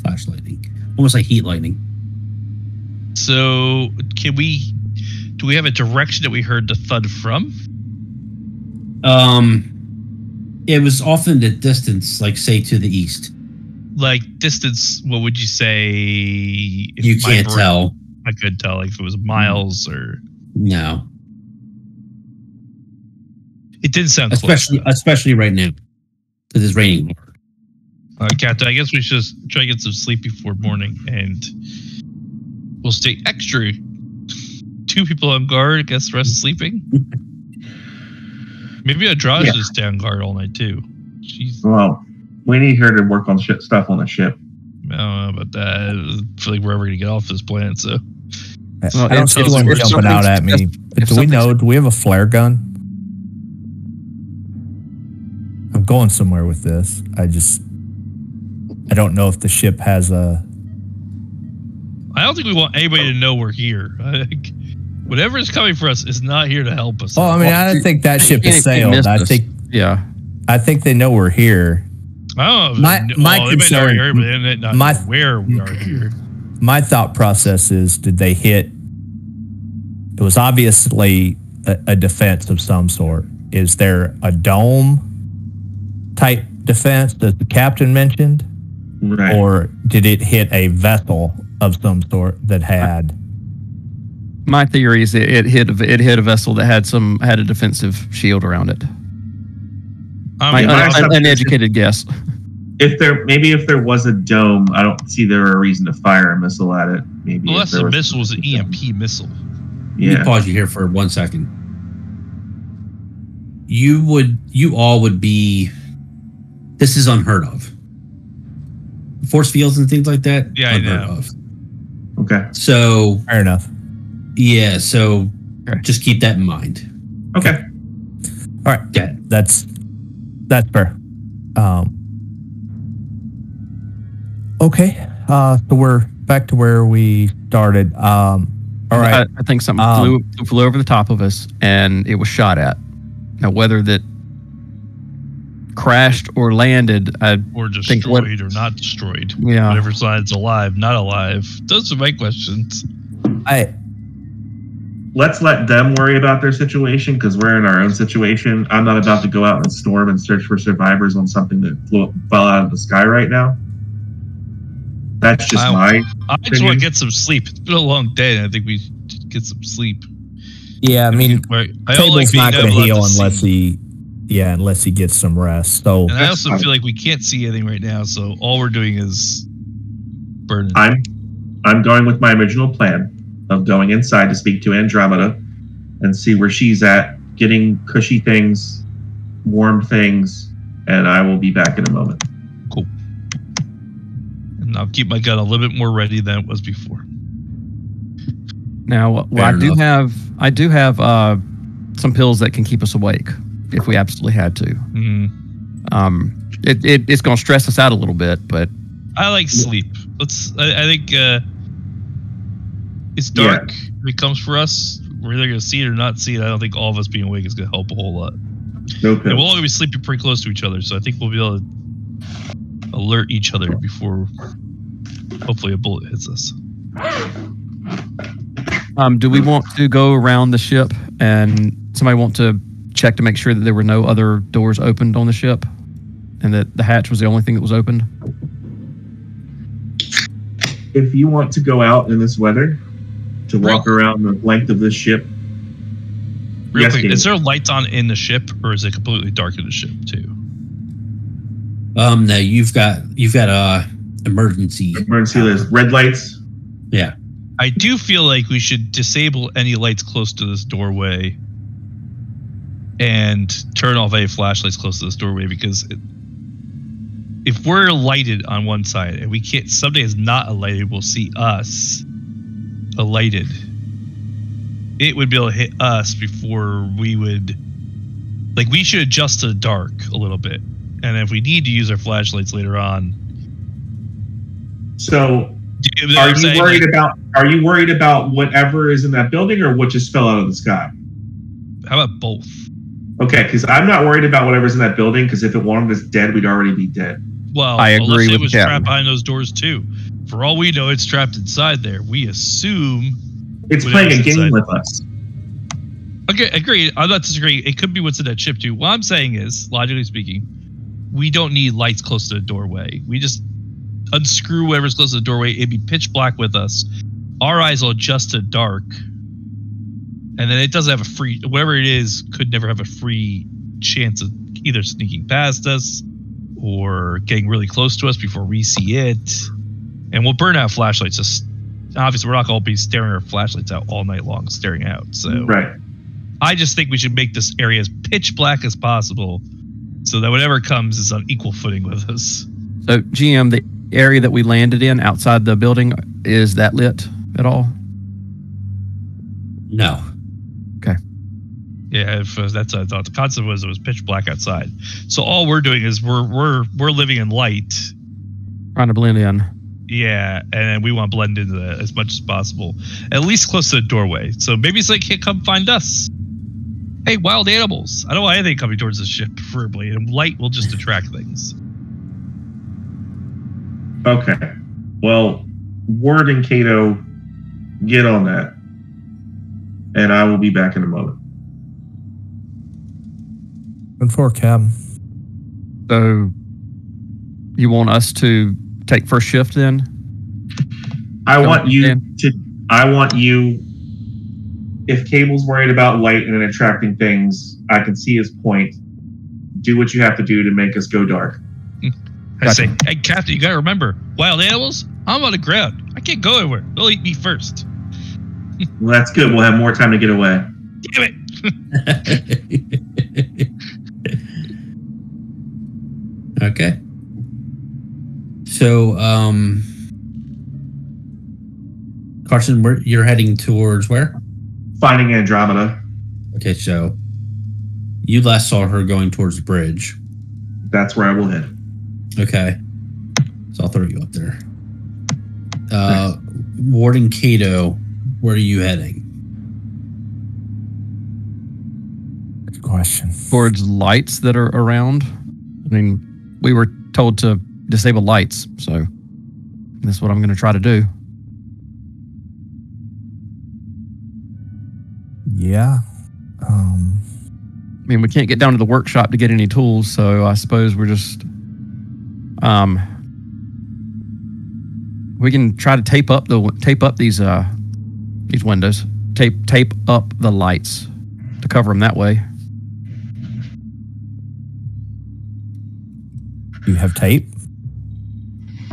lightning, almost like heat lightning. So do we have a direction that we heard the thud from? It was off in the distance, like say to the east. Like distance, what would you say? You can't tell. I could tell, like if it was miles or no. It did sound especially right now because it's raining hard. All right, Captain, I guess we should just try to get some sleep before morning, and we'll stay extra. 2 people on guard, I guess the rest sleeping. Maybe Adraj should stay on guard all night too. Jeez. Well, we need her to work on stuff on the ship. I don't know about that. I feel like we're ever going to get off this planet, so. Well, I don't see anyone jumping out at me. Do we have a flare gun? I'm going somewhere with this. I don't know if the ship has a... I don't think we want anybody to know we're here. Whatever is coming for us is not here to help us. Oh, I mean, I think that ship has sailed. I think they know we're here. I don't know. My concern, where we are here. My thought process is, did they hit? It was obviously a defense of some sort. Is there a dome type defense that the captain mentioned? Right. Or did it hit a vessel of some sort that had? My theory is it hit a vessel that had a defensive shield around it. An educated guess. If there was a dome, I don't see there a reason to fire a missile at it. maybe. Unless the missile was an EMP missile. Yeah. Let me pause you here for 1 second. You all would be. This is unheard of. Force fields and things like that. Yeah, unheard I know. of. Okay. So Fair enough. yeah, so just keep that in mind. Okay. All right. Yeah. That's fair. Okay. So we're back to where we started. All right. I think something flew over the top of us, and it was shot at. Now, whether that crashed or landed, Or destroyed or not destroyed. Yeah. Whatever side's alive, not alive. Those are my questions. Let's let them worry about their situation because we're in our own situation. I'm not about to go out and storm and search for survivors on something that fell out of the sky right now. That's just I just want to get some sleep. It's been a long day, and I think we should get some sleep. Yeah, I mean, I don't Table's like being not going to able heal see. unless he gets some rest. So And I also feel like we can't see anything right now, so all we're doing is burning. I'm going with my original plan of going inside to speak to Andromeda and see where she's at, getting cushy things, warm things, and I will be back in a moment. Cool. And I'll keep my gun a little bit more ready than it was before. Now, I do have some pills that can keep us awake if we absolutely had to. It's going to stress us out a little bit, but I like sleep. I think it's dark. If it comes for us, we're either going to see it or not see it. I don't think all of us being awake is going to help a whole lot. No And pills. we'll all be sleeping pretty close to each other, so I think we'll be able to alert each other before hopefully a bullet hits us. do we want to go around the ship and somebody want to check to make sure that there were no other doors opened on the ship and that the hatch was the only thing that was opened? If you want to go out in this weather to walk around the length of this ship, Real yes, quick, Gabe. is there lights on in the ship, or is it completely dark in the ship too? No, you've got emergency. there's red lights. Yeah. I do feel like we should disable any lights close to this doorway and turn off any flashlights close to this doorway, because if we're lighted on one side and we can't, somebody is not lighted, will see us lighted. It would be able to hit us before we would, like, we should adjust to the dark a little bit. And if we need to use our flashlights later on. So You know are what I'm you saying? worried Like, about whatever is in that building or what just fell out of the sky? how about both? Okay, because I'm not worried about whatever's in that building, because if it wanted us dead, we'd already be dead. Well, I agree unless with it was Captain. trapped behind those doors too. For all we know, it's trapped inside there. We assume It's whatever's playing a game inside. with us. Okay, agreed. I'm not disagreeing. It could be what's in that ship too. What I'm saying is, logically speaking, we don't need lights close to the doorway. We just unscrew whatever's close to the doorway. It'd be pitch black with us. Our eyes will adjust to dark, and then it doesn't have a free. Whatever it is, could never have a free chance of either sneaking past us or getting really close to us before we see it. And we'll burn out flashlights. Just obviously, we're not going to be staring our flashlights out all night long, staring out. So, Right. I just think we should make this area as pitch black as possible, so that whatever comes is on equal footing with us. So, GM, the area that we landed in outside the building, is that lit at all? No. Yeah, if that's what I thought. The concept was it was pitch black outside. So all we're doing is we're living in light. Trying to blend in. Yeah, and we want to blend into that as much as possible, at least close to the doorway. So maybe it's like, hey, come find us. Hey, wild animals! I don't want anything coming towards the ship, preferably, and light will just attract things. Okay. Well, Ward and Kato, get on that. And I will be back in a moment. And for Cab. So, you want us to take first shift then? I want you, if Cable's worried about light and attracting things, I can see his point. Do what you have to do to make us go dark. I say, hey, Captain, you gotta remember, wild animals, I'm on the ground. I can't go anywhere. They'll eat me first. Well, that's good. We'll have more time to get away. Damn it. Okay. So, Carson, you're heading towards where? Finding Andromeda. Okay, so you last saw her going towards the bridge. That's where I will head. Okay. So I'll throw you up there. Warden Cato, where are you heading? Good question. Towards lights that are around. I mean, we were told to disable lights, so that's what I'm going to try to do. Yeah. I mean, we can't get down to the workshop to get any tools, so I suppose we're just we can try to tape up these windows, tape up the lights to cover them that way. You have tape?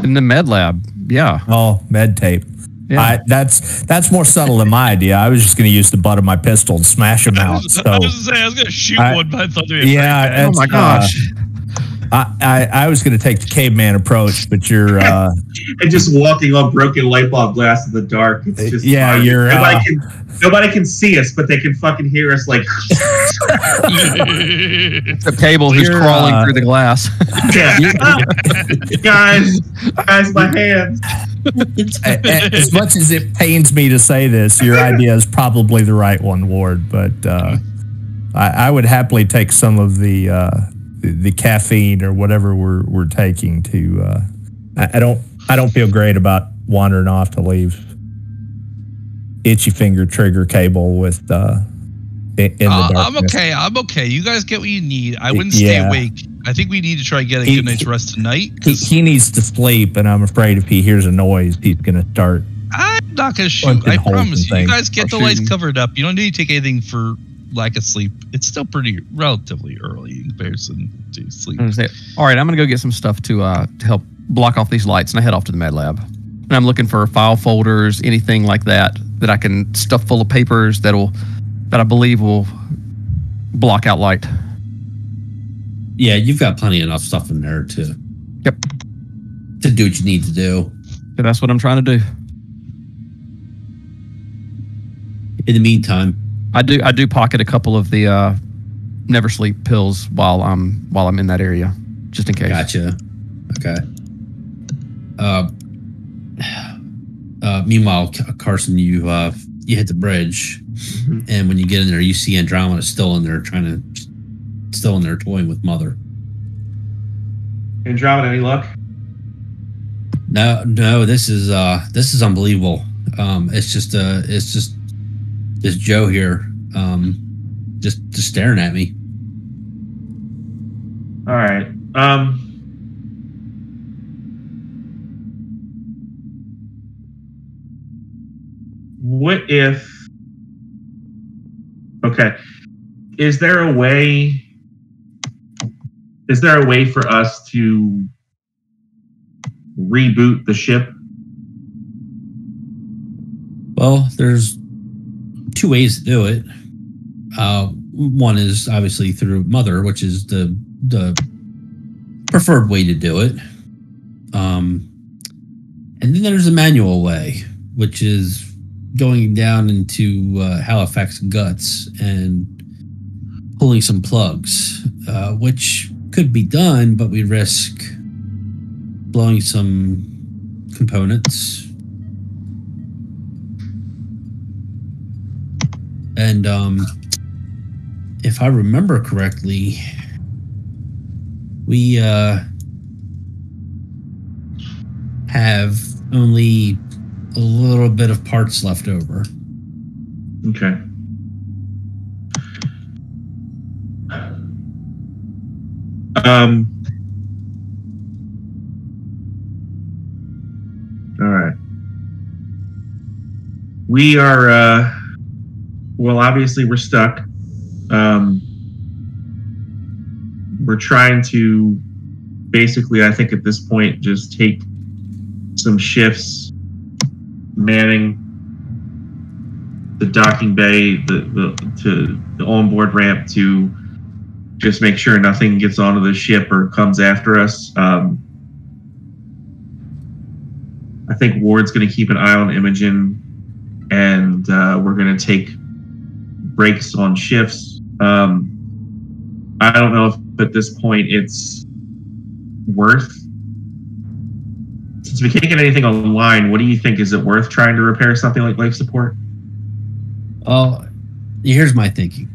In the med lab, yeah. Oh, med tape. Yeah. That's more subtle than my idea. I was just going to use the butt of my pistol and smash them out. I was going to shoot one, but I thought they yeah. Oh my gosh. I was going to take the caveman approach, but you're and just walking on broken light bulb glass in the dark. It's just you're nobody can see us, but they can fucking hear us like the cable who's crawling through the glass. guys, my hands. As much as it pains me to say this, your idea is probably the right one, Ward. But I would happily take some of the caffeine or whatever we're taking to. I don't feel great about wandering off to leave itchy finger trigger cable with in the darkness. I'm okay. You guys get what you need. I wouldn't stay awake. I think we need to try to get a good night's rest tonight. He needs to sleep, and I'm afraid if he hears a noise, he's going to start. I'm not going to shoot. I promise you. You guys get the lights covered up. You don't need to take anything for lack of sleep. It's still relatively early in comparison to sleep. All right, I'm going to go get some stuff to help block off these lights, and I head off to the med lab. And I'm looking for file folders, anything like that I can stuff full of papers that I believe will block out light. Yeah, you've got plenty enough stuff in there to do what you need to do. So that's what I'm trying to do. In the meantime, I do pocket a couple of the never sleep pills while I'm in that area, just in case. Gotcha. Okay. Meanwhile, Carson, you hit the bridge, and when you get in there, you see Andromeda still in there toying with Mother. Andromeda, any luck? No, this is unbelievable. It's just this Joe here, just staring at me. All right. What if? Okay. Is there a way for us to reboot the ship? Well, there's two ways to do it. One is obviously through Mother, which is the preferred way to do it. And then there's a manual way, which is going down into Halifax guts and pulling some plugs, which could be done, but we risk blowing some components. And if I remember correctly, we have only a little bit of parts left over. Okay. All right. We are, well, obviously we're stuck. We're trying to basically, I think at this point, just take some shifts, manning the docking bay, the onboard ramp to just make sure nothing gets onto the ship or comes after us. I think Ward's going to keep an eye on Imogen, and we're going to take breaks on shifts. I don't know if at this point it's worth, since we can't get anything online, what do you think? Is it worth trying to repair something like life support? Here's my thinking.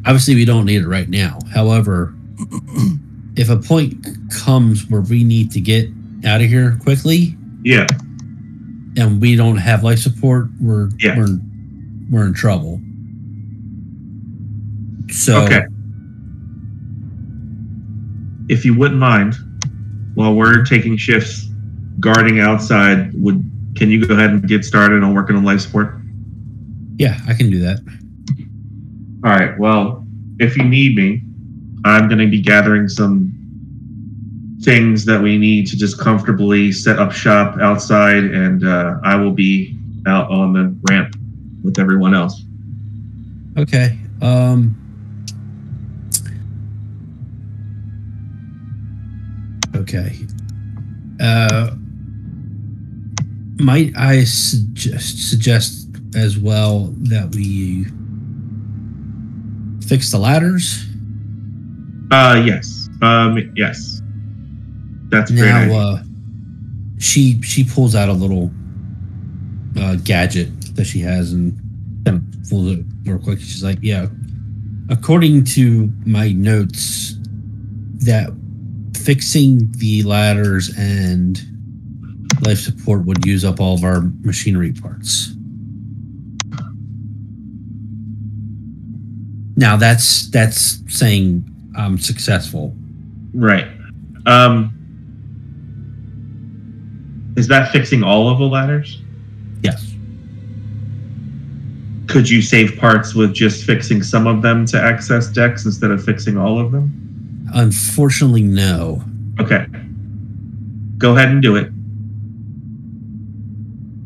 Obviously, we don't need it right now. However, if a point comes where we need to get out of here quickly, yeah, and we don't have life support, we're in trouble. So, okay. If you wouldn't mind, while we're taking shifts guarding outside, can you go ahead and get started on working on life support? Yeah, I can do that. All right. Well, if you need me, I'm going to be gathering some things that we need to just comfortably set up shop outside, and I will be out on the ramp with everyone else. Okay. Okay. Might I suggest as well that we fix the ladders? Yes. Yes. That's great. Now, she pulls out a little gadget that she has and kind of pulls it real quick. She's like, yeah, according to my notes, that fixing the ladders and life support would use up all of our machinery parts. Now that's saying I'm successful. Right. Is that fixing all of the ladders? Yes. Could you save parts with just fixing some of them to access decks instead of fixing all of them? Unfortunately, no. Okay. Go ahead and do it.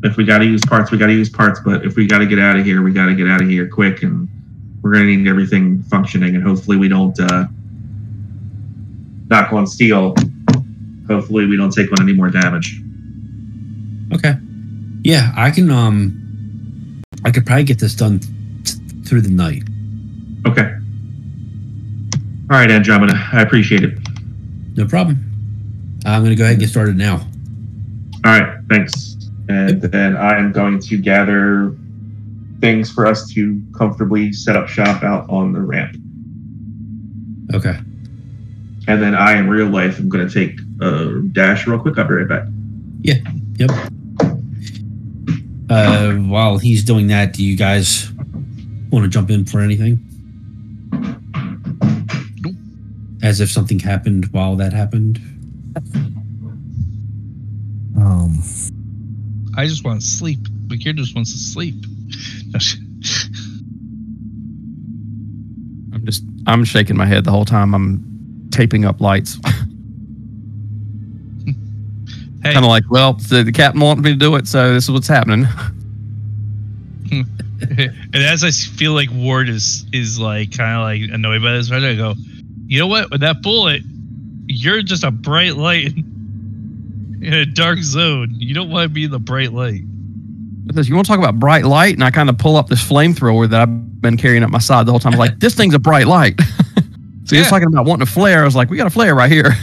If we got to use parts, we got to use parts. But if we got to get out of here, we got to get out of here quick. And we're going to need everything functioning. And hopefully we don't knock on steel. Hopefully we don't take on any more damage. Okay. Yeah, I can. I could probably get this done through the night. Okay. All right, Andromeda. I appreciate it. No problem. I'm going to go ahead and get started now. All right. Thanks. And then I am going to gather things for us to comfortably set up shop out on the ramp. Okay. And then I, in real life, am going to take a dash real quick. I'll be right back. Yeah. Yep. While he's doing that, do you guys want to jump in for anything? As if something happened while that happened? I just want to sleep. Bakir just wants to sleep. I'm shaking my head the whole time. I'm taping up lights. Hey. Kind of like, well, the captain wanted me to do it, so this is what's happening. And as I feel like Ward is like kind of like annoyed by this, I go, you know what? With that bullet, you're just a bright light in a dark zone. You don't want to be in the bright light. Because you want to talk about bright light, and I kind of pull up this flamethrower that I've been carrying up my side the whole time. I'm like, this thing's a bright light. So you're talking about wanting a flare. I was like, we got a flare right here.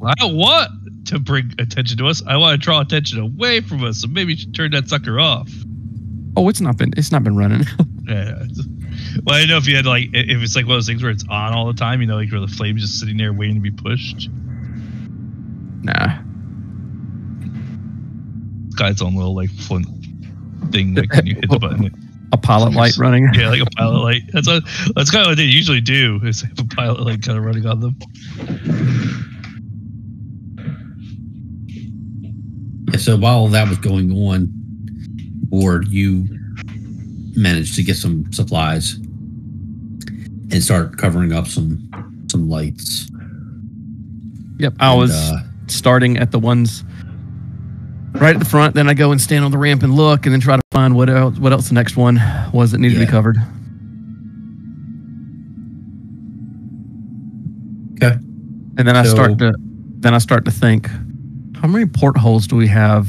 I don't want to bring attention to us. I want to draw attention away from us. So maybe you should turn that sucker off. Oh, it's not been running. Yeah. Well, I don't know if you had like, if it's like one of those things where it's on all the time, you know, like where the flame's just sitting there waiting to be pushed. Nah. It's got its own little like flint thing, like when you hit the button. A pilot light running. Yeah, like a pilot light. That's kind of what they usually do, is have a pilot light kind of running on them. Yeah, so while that was going on, Ward, you managed to get some supplies and start covering up some lights. Yep, I was starting at the ones right at the front. Then I go and stand on the ramp and look, and then try to find what else the next one was that needed to be covered. Okay. And then I start to think, how many portholes do we have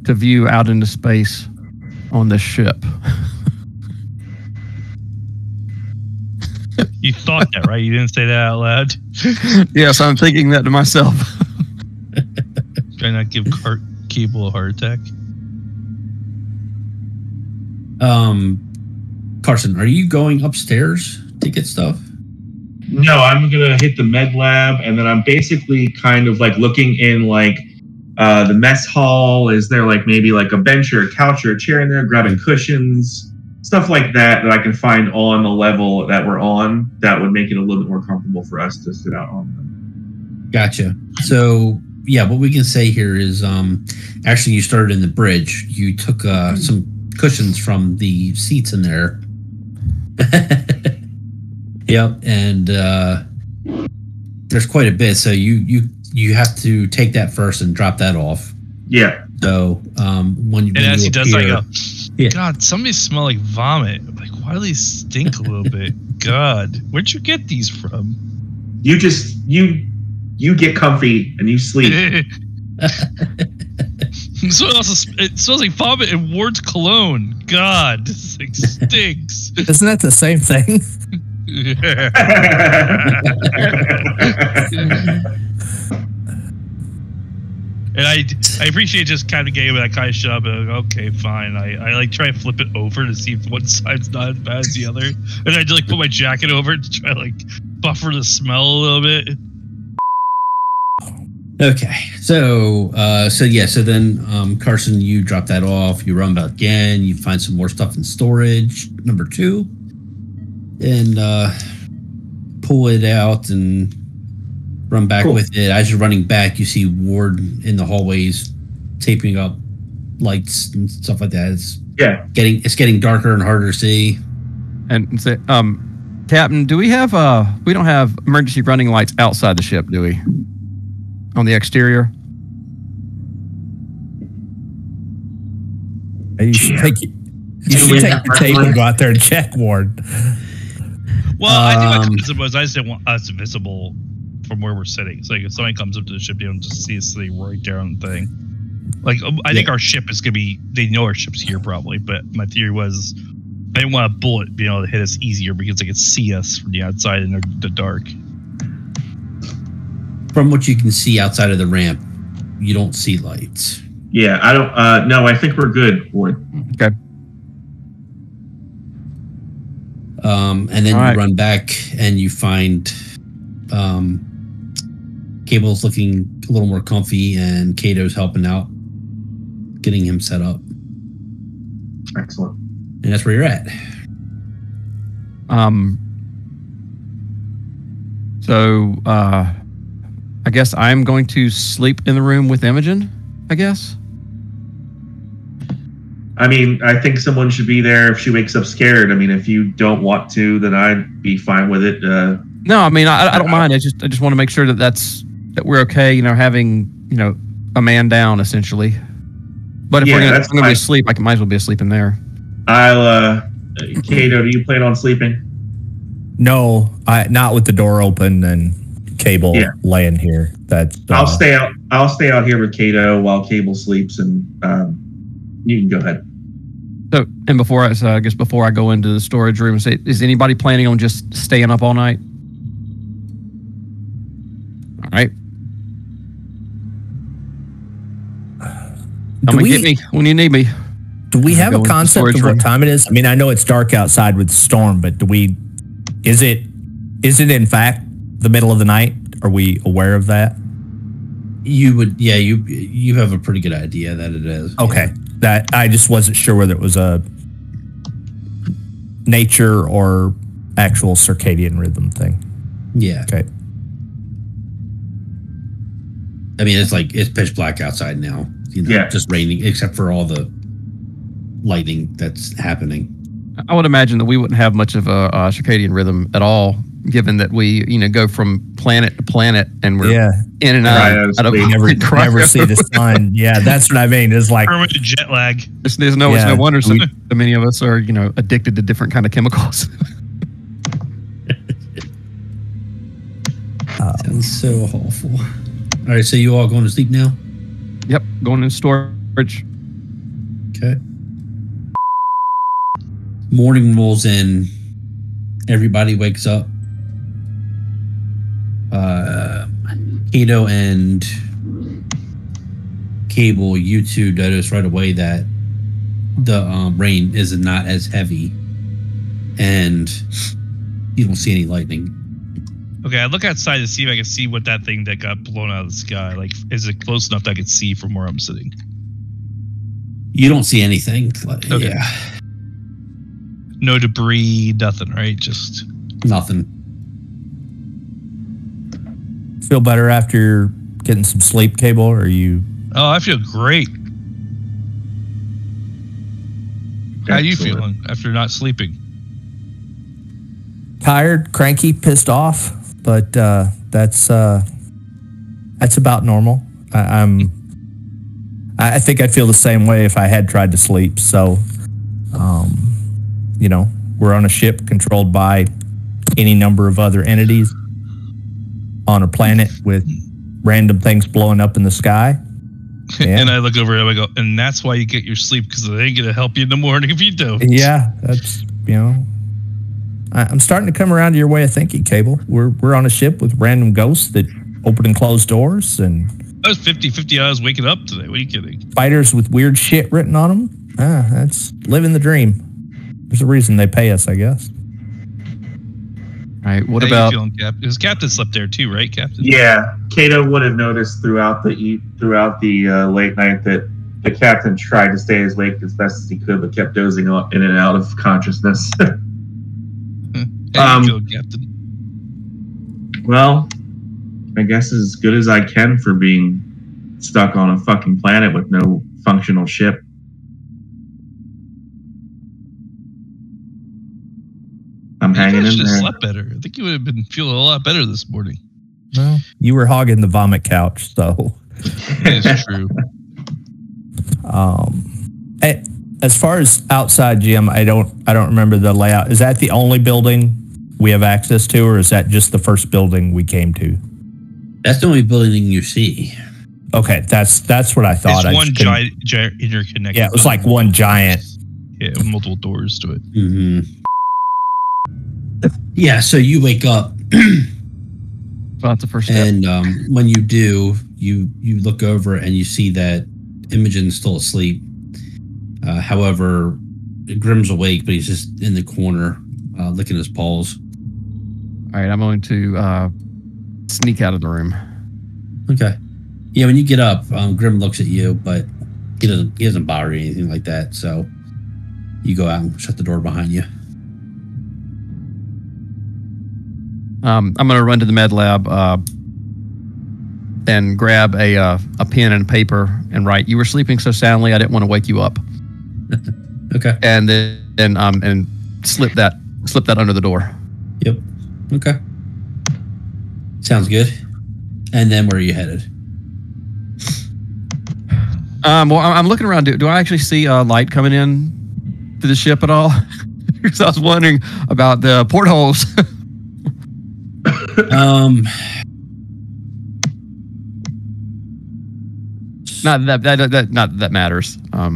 to view out into space on this ship? You thought that, right? You didn't say that out loud. Yes, I'm thinking that to myself. Try not to give Cable a heart attack. Carson, are you going upstairs to get stuff? No, I'm gonna hit the med lab, and then I'm basically kind of like looking in like the mess hall. Is there like maybe like a bench or a couch or a chair in there? Grabbing cushions, stuff like that I can find on the level that we're on. That would make it a little bit more comfortable for us to sit out on them. Gotcha. So yeah, what we can say here is actually you started in the bridge. You took some cushions from the seats in there. Yep, and there's quite a bit, so you have to take that first and drop that off. Yeah. So when and as he does, I go, yeah. God, some of these smell like vomit. I'm like, why do these stink a little bit? God, where'd you get these from? You just you get comfy and you sleep. It smells like vomit and Ward's cologne. God, this thing stinks. Isn't that the same thing? And I appreciate just kind of getting that kind of shut up and like, okay, fine. I like try to flip it over to see if one side's not as bad as the other. And I just like put my jacket over it to try to like buffer the smell a little bit. Okay, so then Carson, you drop that off. You run back again. You find some more stuff in storage, number 2, and pull it out and run back with it. As you're running back, you see Ward in the hallways taping up lights and stuff like that. It's getting darker and harder to see. And say, Captain, do we have we don't have emergency running lights outside the ship, do we? On the exterior? You should take your tape and go out there and check, Ward. Well, I think my concept was I just didn't want us visible from where we're sitting. So like if somebody comes up to the ship, they don't just see us sitting right there on the thing. Like I think our ship is gonna be. They know our ship's here probably, but my theory was I didn't want a bullet being able to hit us easier because they could see us from the outside in the dark. From what you can see outside of the ramp, you don't see lights. Yeah, I don't. No, I think we're good, Ward. Okay. And then you run back and you find Cable's looking a little more comfy and Kato's helping out, getting him set up. Excellent. And that's where you're at. So I guess I'm going to sleep in the room with Imogen, I guess. I mean, I think someone should be there if she wakes up scared. I mean, if you don't want to, then I'd be fine with it. No, I mean, I don't mind. I just want to make sure that we're okay, you know, having, you know, a man down essentially. But if we're going to be asleep, I might as well be asleep in there. Kato, do you plan on sleeping? No, not with the door open and Cable laying here. I'll stay out. I'll stay out here with Kato while Cable sleeps, and you can go ahead. So, and before I go into the storage room, say, is anybody planning on just staying up all night? All right. Get me when you need me. Do we have a concept of what time it is? I mean, I know it's dark outside with the storm, but is it in fact the middle of the night? Are we aware of that? You would, you have a pretty good idea that it is. Okay. That I just wasn't sure whether it was a nature or actual circadian rhythm thing. Yeah. Okay. I mean, it's pitch black outside now. You know, just raining, except for all the lightning that's happening. I would imagine that we wouldn't have much of a circadian rhythm at all given that we, go from planet to planet and we're Yeah. in and out of Never see the sun. Yeah, that's what I mean. It's like permanent jet lag. It's no wonder so many of us are, addicted to different kind of chemicals. Sounds so awful. All right, so you all going to sleep now? Yep, going in storage. Okay. Morning rolls in. Everybody wakes up. Kato and Cable, you two notice right away that the rain is not as heavy, and you don't see any lightning. Okay, I look outside to see if I can see what that thing that got blown out of the sky. Like, is it close enough that I can see from where I'm sitting? You don't see anything. Okay. Yeah. No debris, nothing, right? Just Nothing. feel better after getting some sleep, Cable, or are you? Oh, I feel great. How you feeling after not sleeping? Tired, cranky, pissed off, but that's about normal. I think I'd feel the same way if I had tried to sleep. So, we're on a ship controlled by any number of other entities on a planet with random things blowing up in the sky. Yeah. And I look over and I go, and that's why you get your sleep, because it ain't going to help you in the morning if you don't. Yeah, that's, I'm starting to come around to your way of thinking, Cable. We're on a ship with random ghosts that open and close doors, and I was 50-50 hours waking up today. What are you kidding? Fighters with weird shit written on them. That's living the dream. There's a reason they pay us, I guess. All right, what How about... you feeling, Captain? Because Captain slept there too, right, Captain? Yeah, Kato would have noticed throughout the late night that the captain tried to stay awake as best as he could, but kept dozing in and out of consciousness. How you feeling, Captain? Well, I guess as good as I can for being stuck on a fucking planet with no functional ship. I'm hanging in should have there. slept better. I think you would have been feeling a lot better this morning. Well, you were hogging the vomit couch, so. It's true. As far as outside, Jim, I don't remember the layout. Is that the only building we have access to, or is that just the first building we came to? That's the only building you see. Okay, that's what I thought. It's one giant interconnected. Yeah, it was like one giant. Yeah, with multiple doors to it. Mm-hmm. Yeah, so you wake up, Well, that's the first step. and when you do, you look over and you see that Imogen's still asleep. However, Grim's awake, but he's just in the corner, licking his paws. All right, I'm going to sneak out of the room. Okay. Yeah, when you get up, Grim looks at you, but he doesn't bother you or anything like that. So you go out and shut the door behind you. I'm going to run to the med lab and grab a pen and paper and write. You were sleeping so soundly, I didn't want to wake you up. Okay. And then and slip that under the door. Yep. Okay. Sounds good. And then where are you headed? Well, I'm looking around. Do I actually see light coming in to the ship at all? Because I was wondering about the portholes. Not that matters. But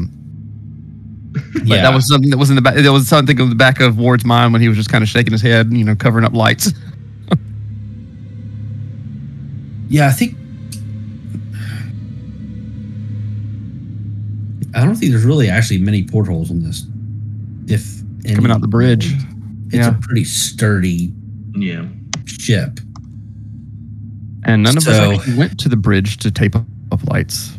Yeah. that was something that was in the back. There was something in the back of Ward's mind when he was just kind of shaking his head, covering up lights. Yeah, I think. I don't think there's really actually many portholes on this. If any. Coming out the bridge. It's a pretty sturdy ship. And none of us actually went to the bridge to tape up lights.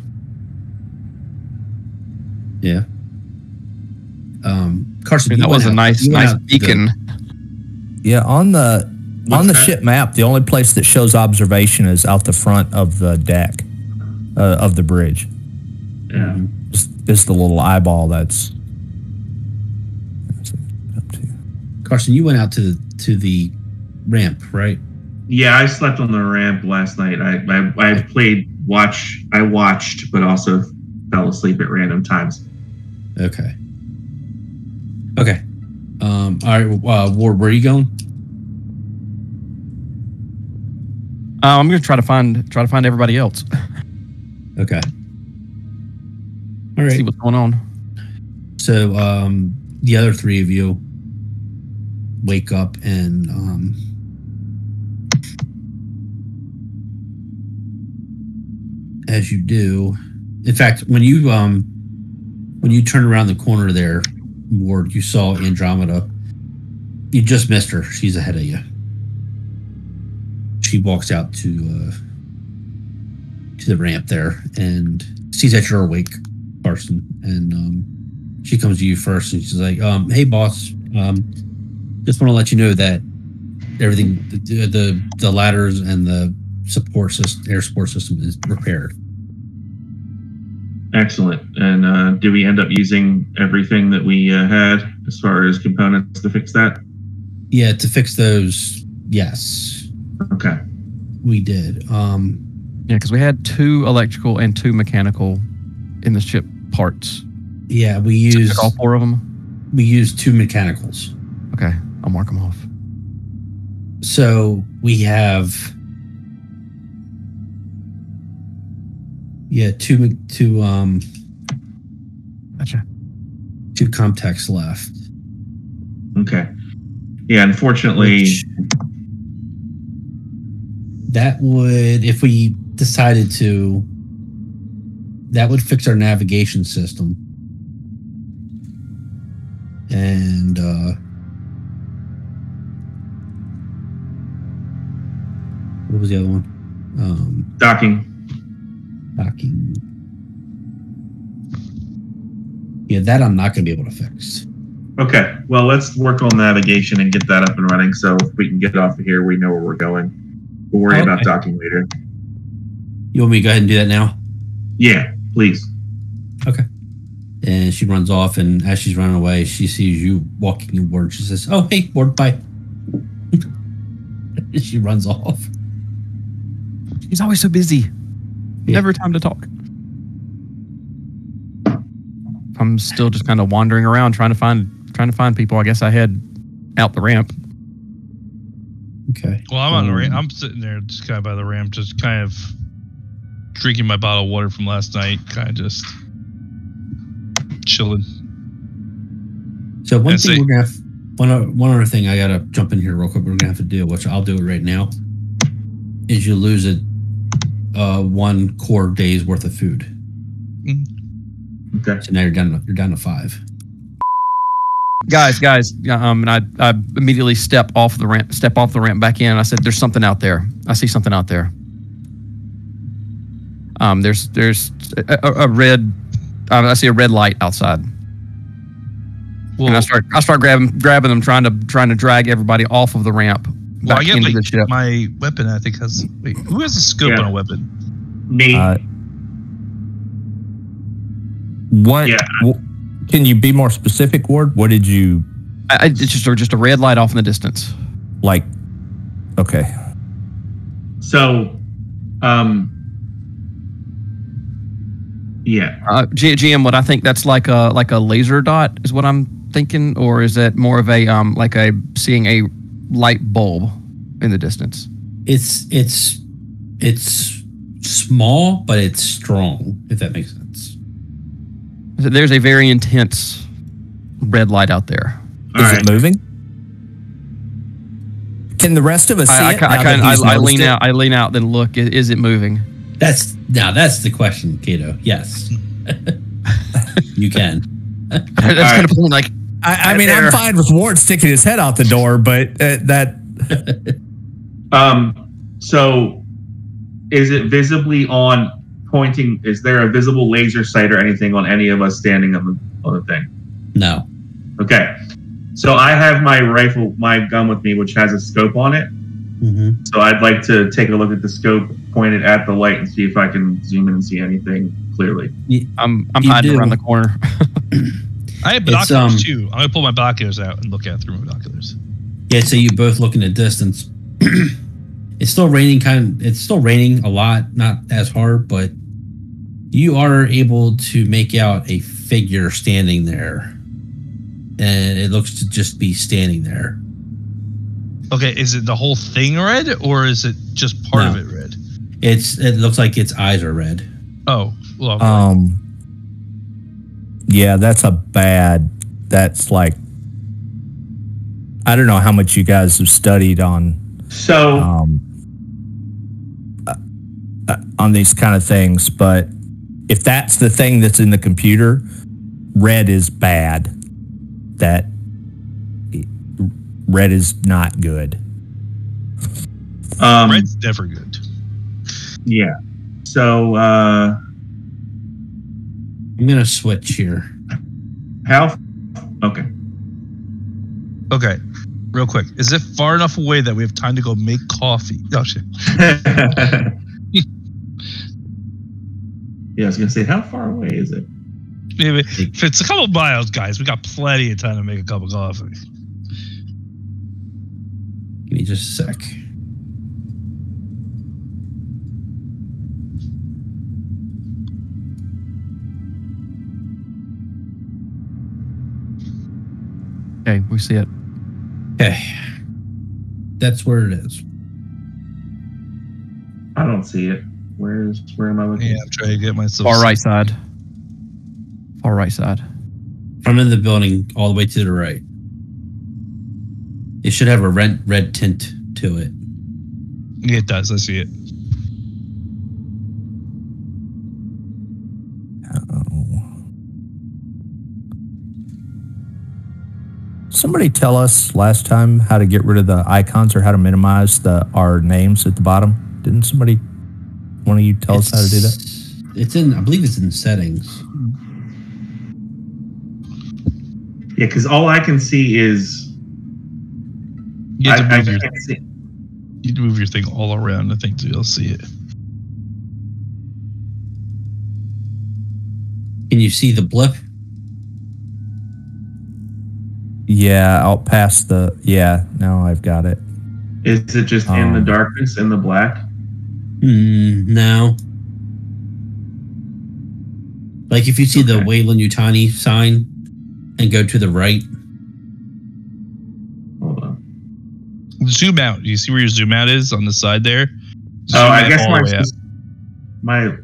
Yeah. Carson, that was a nice beacon. Yeah, on the ship map, the only place that shows observation is out the front of the deck of the bridge. Yeah. Just the little eyeball that's Carson, you went out to the ramp, right? Yeah, I slept on the ramp last night. I watched, but also fell asleep at random times. Okay. All right, Ward, where are you going? I'm gonna try to find everybody else. Okay. All right. See what's going on. So, the other three of you wake up and as you do, in fact, when you turn around the corner there, Ward, you saw Andromeda. You just missed her. She's ahead of you. She walks out to the ramp there and sees that you're awake, Carson, and she comes to you first and she's like, "Hey, boss, just want to let you know that everything, the ladders and the support system, air support system is repaired." Excellent. And did we end up using everything that we had as far as components to fix that? Yeah, to fix those, yes. Okay. We did. Yeah, because we had 2 electrical and 2 mechanical in the ship parts. Yeah, we used all 4 of them. We used 2 mechanicals. Okay, I'll mark them off. So we have, two Gotcha. 2 Comtex left. Okay. Yeah, unfortunately. That would, if we decided to, that would fix our navigation system. And what was the other one? Docking. Yeah, that I'm not going to be able to fix. Okay. Well, let's work on navigation and get that up and running. So if we can get off of here, we know where we're going. We'll worry about docking later. You want me to go ahead and do that now? Yeah, please. Okay. And she runs off, and as she's running away, she sees you walking inward. She says, "Oh, hey, Ward, bye." She runs off. He's always so busy. Yeah. Never time to talk. I'm still just kind of wandering around trying to find people. I guess I head out the ramp. Okay. Well, I'm on the ramp. I'm sitting there just kind of by the ramp, just kind of drinking my bottle of water from last night, kind of just chilling. So one thing we're gonna have, one other thing I gotta jump in here real quick. We're gonna have to do, which I'll do it right now, is you lose 1 core day's worth of food. Okay. So now you're down to 5. Guys, and I immediately step off the ramp back in. I said, "There's something out there. I see something out there." There's a red. I see a red light outside. Well, and I start grabbing them, trying to drag everybody off of the ramp. Well, I get into the ship. my weapon. I think has. Wait, who has a scope on a weapon? Me. What? Yeah. Can you be more specific, Ward? What did you? It's just a red light off in the distance. Like, okay. So, yeah. GM, what I think that's like a laser dot is what I'm thinking, or is that more of a like a seeing a light bulb in the distance? It's small, but it's strong, if that makes sense. There's a very intense red light out there. Is it moving? Can the rest of us see it? I lean out, then look. Is it moving? That's the question, Kato. Yes, you can. That's kind of like. I mean, I'm fine with Ward sticking his head out the door, but that. So, is it visibly on pointing? Is there a visible laser sight or anything on any of us standing on the thing? No. Okay. So I have my gun with me, which has a scope on it. Mm-hmm. So I'd like to take a look at the scope, point it at the light, and see if I can zoom in and see anything clearly. I'm hiding around the corner. I have binoculars too. I'm gonna pull my binoculars out and look at it through my binoculars. Yeah, so you both look in the distance. It's still raining it's still raining a lot, not as hard, but you are able to make out a figure standing there. And it looks to just be standing there. Okay, is it the whole thing red, or is it just part of it red? It looks like its eyes are red. Oh, lovely. Yeah, that's that's like, I don't know how much you guys have studied on on these kind of things, but if that's the thing that's in the computer, red is bad. That red is not good. Red's never good. Yeah. So I'm gonna switch here. how? Okay. Okay, real quick. Is it far enough away that we have time to go make coffee? Oh shit. Yeah, I was gonna say, how far away is it? Maybe if it's a couple miles, guys, we got plenty of time to make a cup of coffee. Give me just a sec. Okay, we see it. Okay. That's where it is. I don't see it. Where am I looking? Yeah, I'm trying to get myself. Far right side. Far right side. Front of the building, all the way to the right. It should have a red tint to it. Yeah, it does. I see it. Somebody tell us last time how to get rid of the icons or how to minimize our names at the bottom. Didn't one of you tell us how to do that? It's in, I believe it's in settings. Yeah, because all I can see is. You have to move I can't see. You have to move your thing all around, I think, so you'll see it. Can you see the blip? Yeah, out past now I've got it. Is it just in the darkness, in the black? No. Like if you see the Weyland-Yutani sign and go to the right. Hold on. Zoom out. You see where your zoom out is on the side there? Zoom I guess mine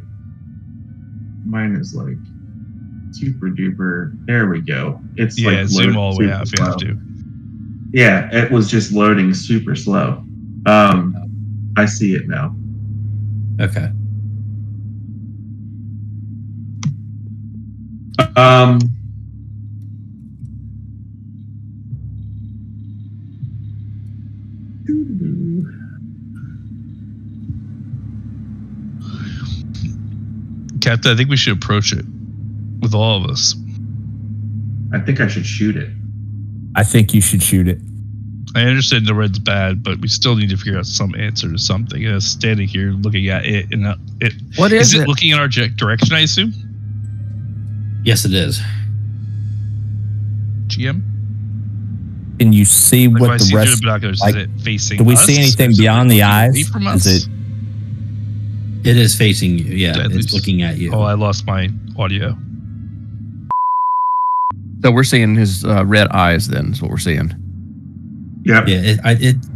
is like super duper. There we go. It's zoom all the way out if you have to. Yeah, it was just loading super slow. I see it now. Okay. Captain, I think we should approach it with all of us. I think I should shoot it. I think you should shoot it. I understand the red's bad, but we still need to figure out some answer to something. Standing here looking at it, and what is it? Looking in our direction, I assume? Yes, it is. GM? Can you see Like what if I the see rest? through the binoculars, like, is it facing do we us? see anything Is it beyond the looking eyes? away from Is us? It is facing you. Yeah, Did I it's lose- looking at you. Oh, I lost my audio. So we're seeing his red eyes. Then is what we're seeing. Yeah. Yeah,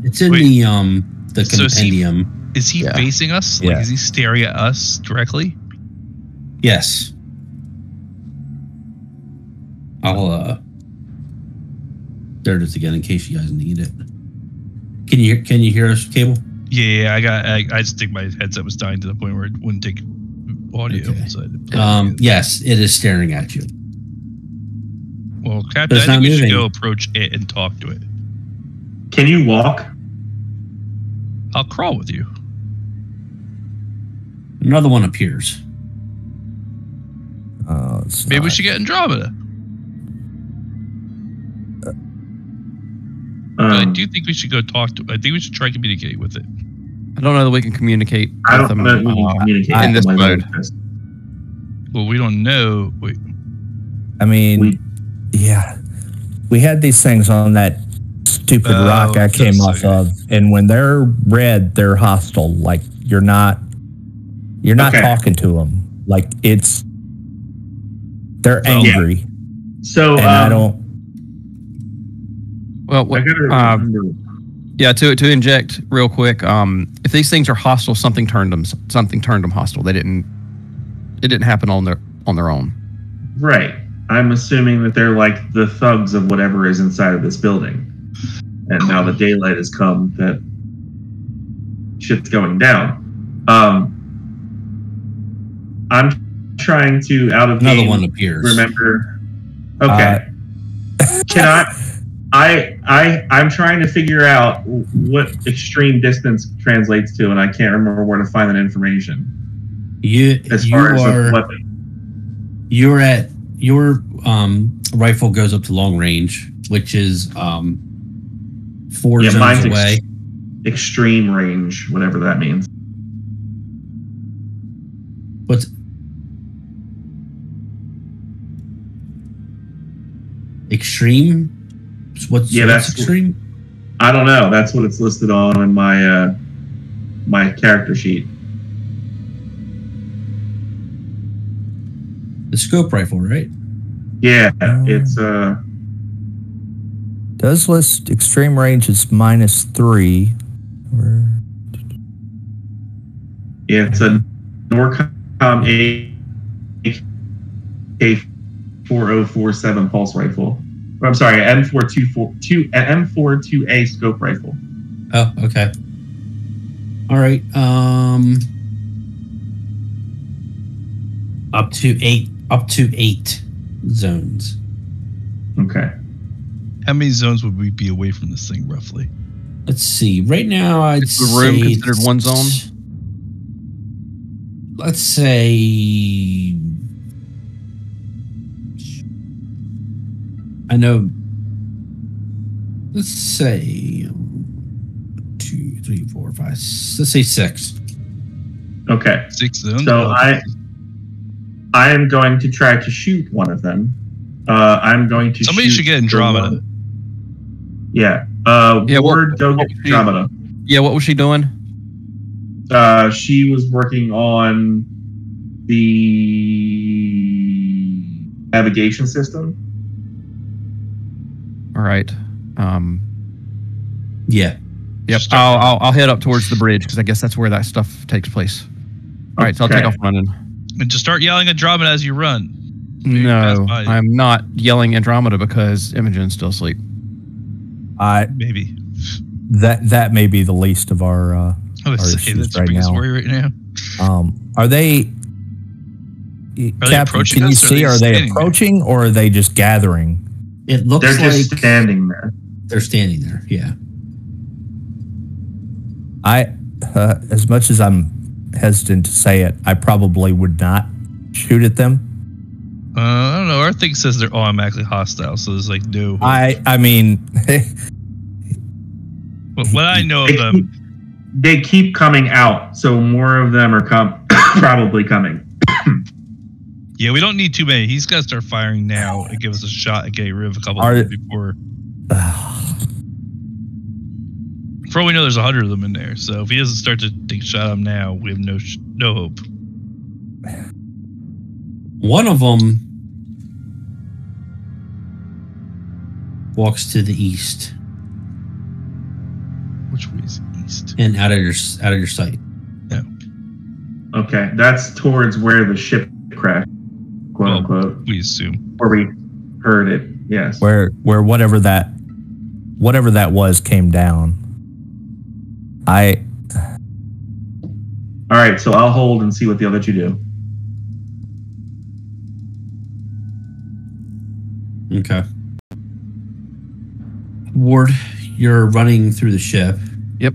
it's in Wait. the So compendium. Is he facing us? Like, Yeah. is he staring at us directly? Yes. I'll there it is again in case you guys need it. Can you hear us, Cable? Yeah, I just think my headset was dying to the point where it wouldn't take audio. Okay. So I Yes, it is staring at you. well, Captain, I it's think not we should moving. go approach it and talk to it. Can you walk? I'll crawl with you. Another one appears. Maybe we should get Andromeda. But I do think we should go talk to it. I think we should try communicating with it. I don't know that we can communicate. I with don't him, know if we can communicate in this with mode. this. Well, we don't know. Wait, I mean, we had these things on that stupid rock I came off of. And when they're red, they're hostile. Like you're not talking to them. Like they're angry. Yeah. So and I don't. Well, to inject real quick, if these things are hostile, something turned them hostile. It didn't happen on their own. Right. I'm assuming that they're like the thugs of whatever is inside of this building. And now the daylight has come that shit's going down. I'm trying to out of another game one appears. Remember. Okay. I'm trying to figure out what extreme distance translates to, and I can't remember where to find that information. Your rifle goes up to long range, which is 4 zones away. Extreme range, whatever that means. What's extreme? What's extreme? I don't know. That's what it's listed on in my my character sheet. The scope rifle, right? Yeah, it's does list extreme range is -3. Yeah, it's a Norcom AK4047 pulse rifle. I'm sorry, M42A scope rifle. Oh, okay. All right. Up to eight zones. Okay. How many zones would we be away from this thing roughly? Let's see. Right now, I'd say the room considered one zone. Let's say. I know. Let's say 2, 3, 4, 5. Let's say 6. Okay. 6 zones. So I am going to try to shoot one of them. I'm going to. Somebody should get Andromeda. Yeah. Ward, go get Andromeda. Yeah. What was she doing? She was working on the navigation system. All right. Yeah. Yep. I'll head up towards the bridge because I guess that's where that stuff takes place. All right. So I'll take off running. And just start yelling Andromeda as you run. No, I'm not yelling Andromeda because Imogen's still asleep. Maybe that may be the least of our issues right now. Worry right now. Are they? Captain, can you see? Are they approaching or are they just gathering? It looks they're just standing there. They're standing there. Yeah. As much as I'm hesitant to say it, I probably would not shoot at them. I don't know. Our thing says they're automatically hostile, so there's like no. I mean, what I know of them, they keep coming out, so more of them are probably coming. Yeah, we don't need too many. He's got to start firing now and give us a shot at getting rid of a couple of them before. For all we know, there's 100 of them in there. So if he doesn't start to take a shot at them now, we have no hope. One of them walks to the east. Which way is east? And out of your sight. Yeah. Okay, that's towards where the ship crashed, quote unquote. We assume. Where we heard it. Yes. Where whatever that was came down. All right, so I'll hold and see what the other two do. Okay. Ward, you're running through the ship. Yep.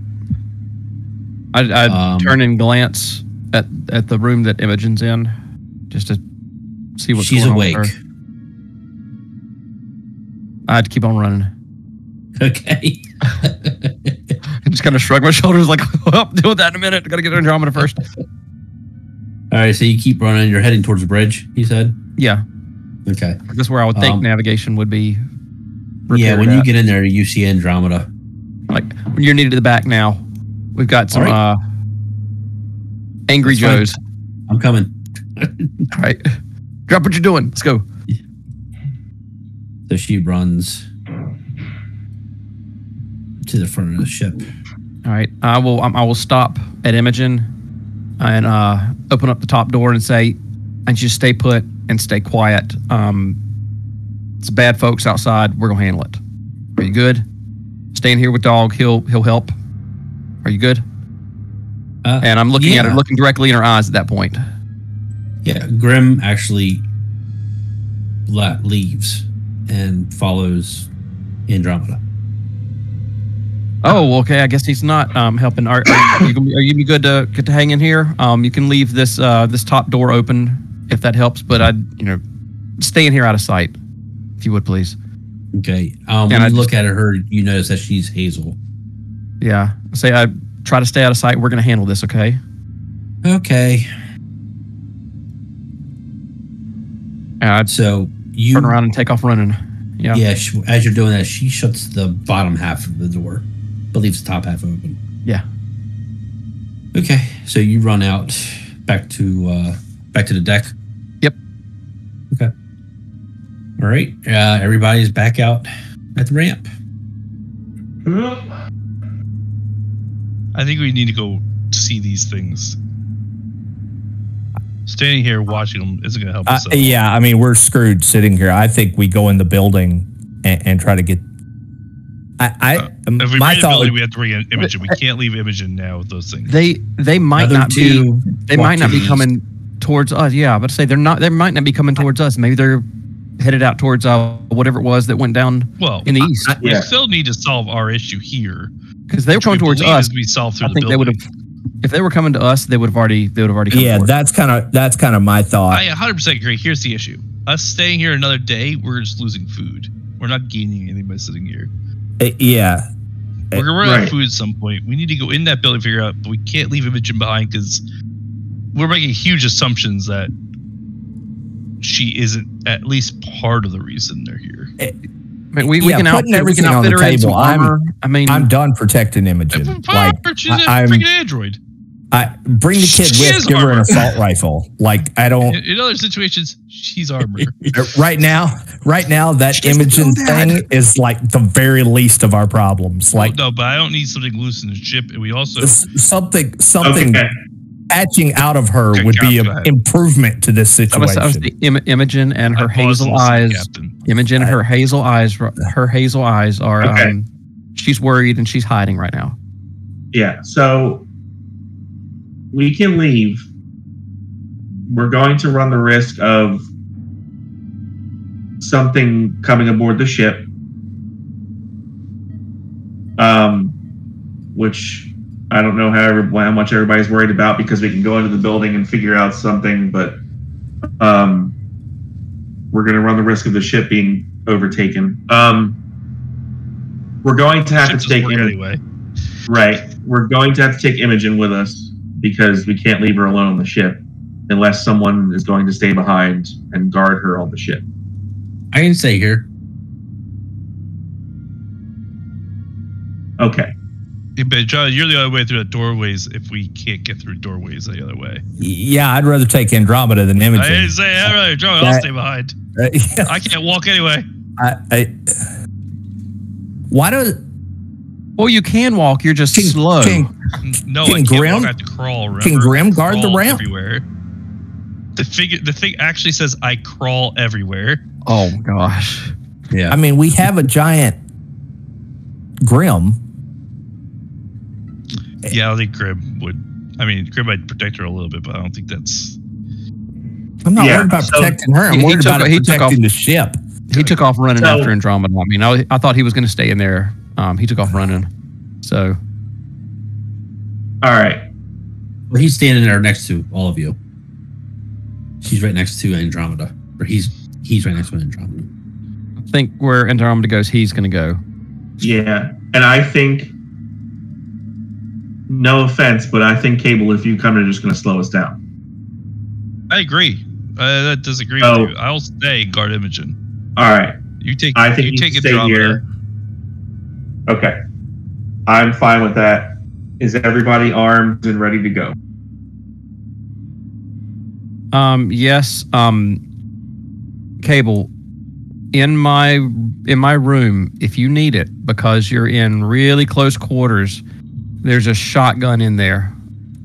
I'd turn and glance at the room that Imogen's in, just to see what's going on. She's awake. I'd keep on running. Okay. I just kind of shrug my shoulders like, I'll deal with that in a minute. I gotta get Andromeda first. All right, so you keep running. You're heading towards the bridge, you said? Yeah. Okay. That's where I would think navigation would be. Yeah, when you get in there, you see Andromeda. Like, when you're needed at the back now, we've got some angry That's Joes. fine. I'm coming. All right. Drop what you're doing. Let's go. So she runs to the front of the ship. All right. I will stop at Imogen and open up the top door and say, and just stay put and stay quiet. It's bad folks outside. We're gonna handle it. Are you good? Staying here with Dog. He'll help. Are you good? And I'm looking at her, looking directly in her eyes at that point. Yeah, Grim actually leaves and follows Andromeda. Oh, okay. I guess he's not helping. Are you good to hang in here? You can leave this this top door open if that helps, but I'd stay in here out of sight, if you would please. Okay. When you look at her, you notice that she's Hazel. Yeah. Say I try to stay out of sight. We're gonna handle this, okay? Okay. So you turn around and take off running. Yeah. Yeah. As you're doing that, she shuts the bottom half of the door, but leaves the top half open. Yeah. Okay. So you run out back to the deck. Yep. Okay. All right. Everybody's back out at the ramp. I think we need to go see these things. Standing here watching them isn't going to help us. Yeah, I mean, we're screwed sitting here. I think we go in the building and try to get. If we my bring thought building, we have to bring in Imogen. We can't leave Imogen now with those things. They might not be. They might not be coming towards us. Yeah, but say they're not. They might not be coming towards us. Maybe they're headed out towards whatever it was that went down in the east. We still need to solve our issue here because they were coming towards us. We solved through I think they would have. If they were coming to us, they would have already come Yeah, forward. that's kind of my thought. I 100% agree. Here's the issue: us staying here another day, we're just losing food. We're not gaining anything by sitting here. Yeah, we're gonna run out of food at some point. We need to go in that building, figure out, but we can't leave Imogen behind because we're making huge assumptions that she isn't at least part of the reason they're here. We can outfit her in some armor. I'm done protecting Imogen. She's a freaking android. Bring the kid with, give her an assault rifle. I don't. In other situations, she's armor. Right now, that Imogen thing is like the very least of our problems. No, but I don't need something loose in the ship, and we also something. Hatching out of her would be an improvement to this situation. I was Imogen and her hazel eyes. Imogen and her hazel eyes. Her hazel eyes are. She's worried and she's hiding right now. Yeah. So we can leave. We're going to run the risk of something coming aboard the ship, which. I don't know how much everybody's worried about because we can go into the building and figure out something, but we're going to run the risk of the ship being overtaken. We're going to have to take Imogen. Right. We're going to have to take Imogen with us because we can't leave her alone on the ship unless someone is going to stay behind and guard her on the ship. I can stay here. Okay. Yeah, but John, you're the other way through the doorways if we can't get through doorways the other way. Yeah, I'd rather take Andromeda than Imogen. I didn't say I'd rather John. I'll stay behind. Yeah. I can't walk anyway. Why do? Well, you can walk. You're just slow. I can't Grim, walk. I have to crawl. Remember? Can Grim guard the ramp? Everywhere. The thing actually says I crawl everywhere. Oh gosh. Yeah. I mean, we have a giant Grim. Yeah, I think Grim would. I mean, Grim might protect her a little bit, but I don't think that's. I'm not worried about protecting her. I'm worried about protecting the ship. He took off running after Andromeda. I mean, I thought he was going to stay in there. He took off running. So. All right. Well, he's standing there next to all of you. She's right next to Andromeda, or he's right next to Andromeda. I think where Andromeda goes, he's going to go. Yeah, and I think. No offense, but I think Cable, if you come in, are just going to slow us down. I agree. That disagree with you. I'll stay and guard Imogen. All right. I think you take stay here. Okay. I'm fine with that. Is everybody armed and ready to go? Yes. Cable, in my room, if you need it, because you're in really close quarters, there's a shotgun in there.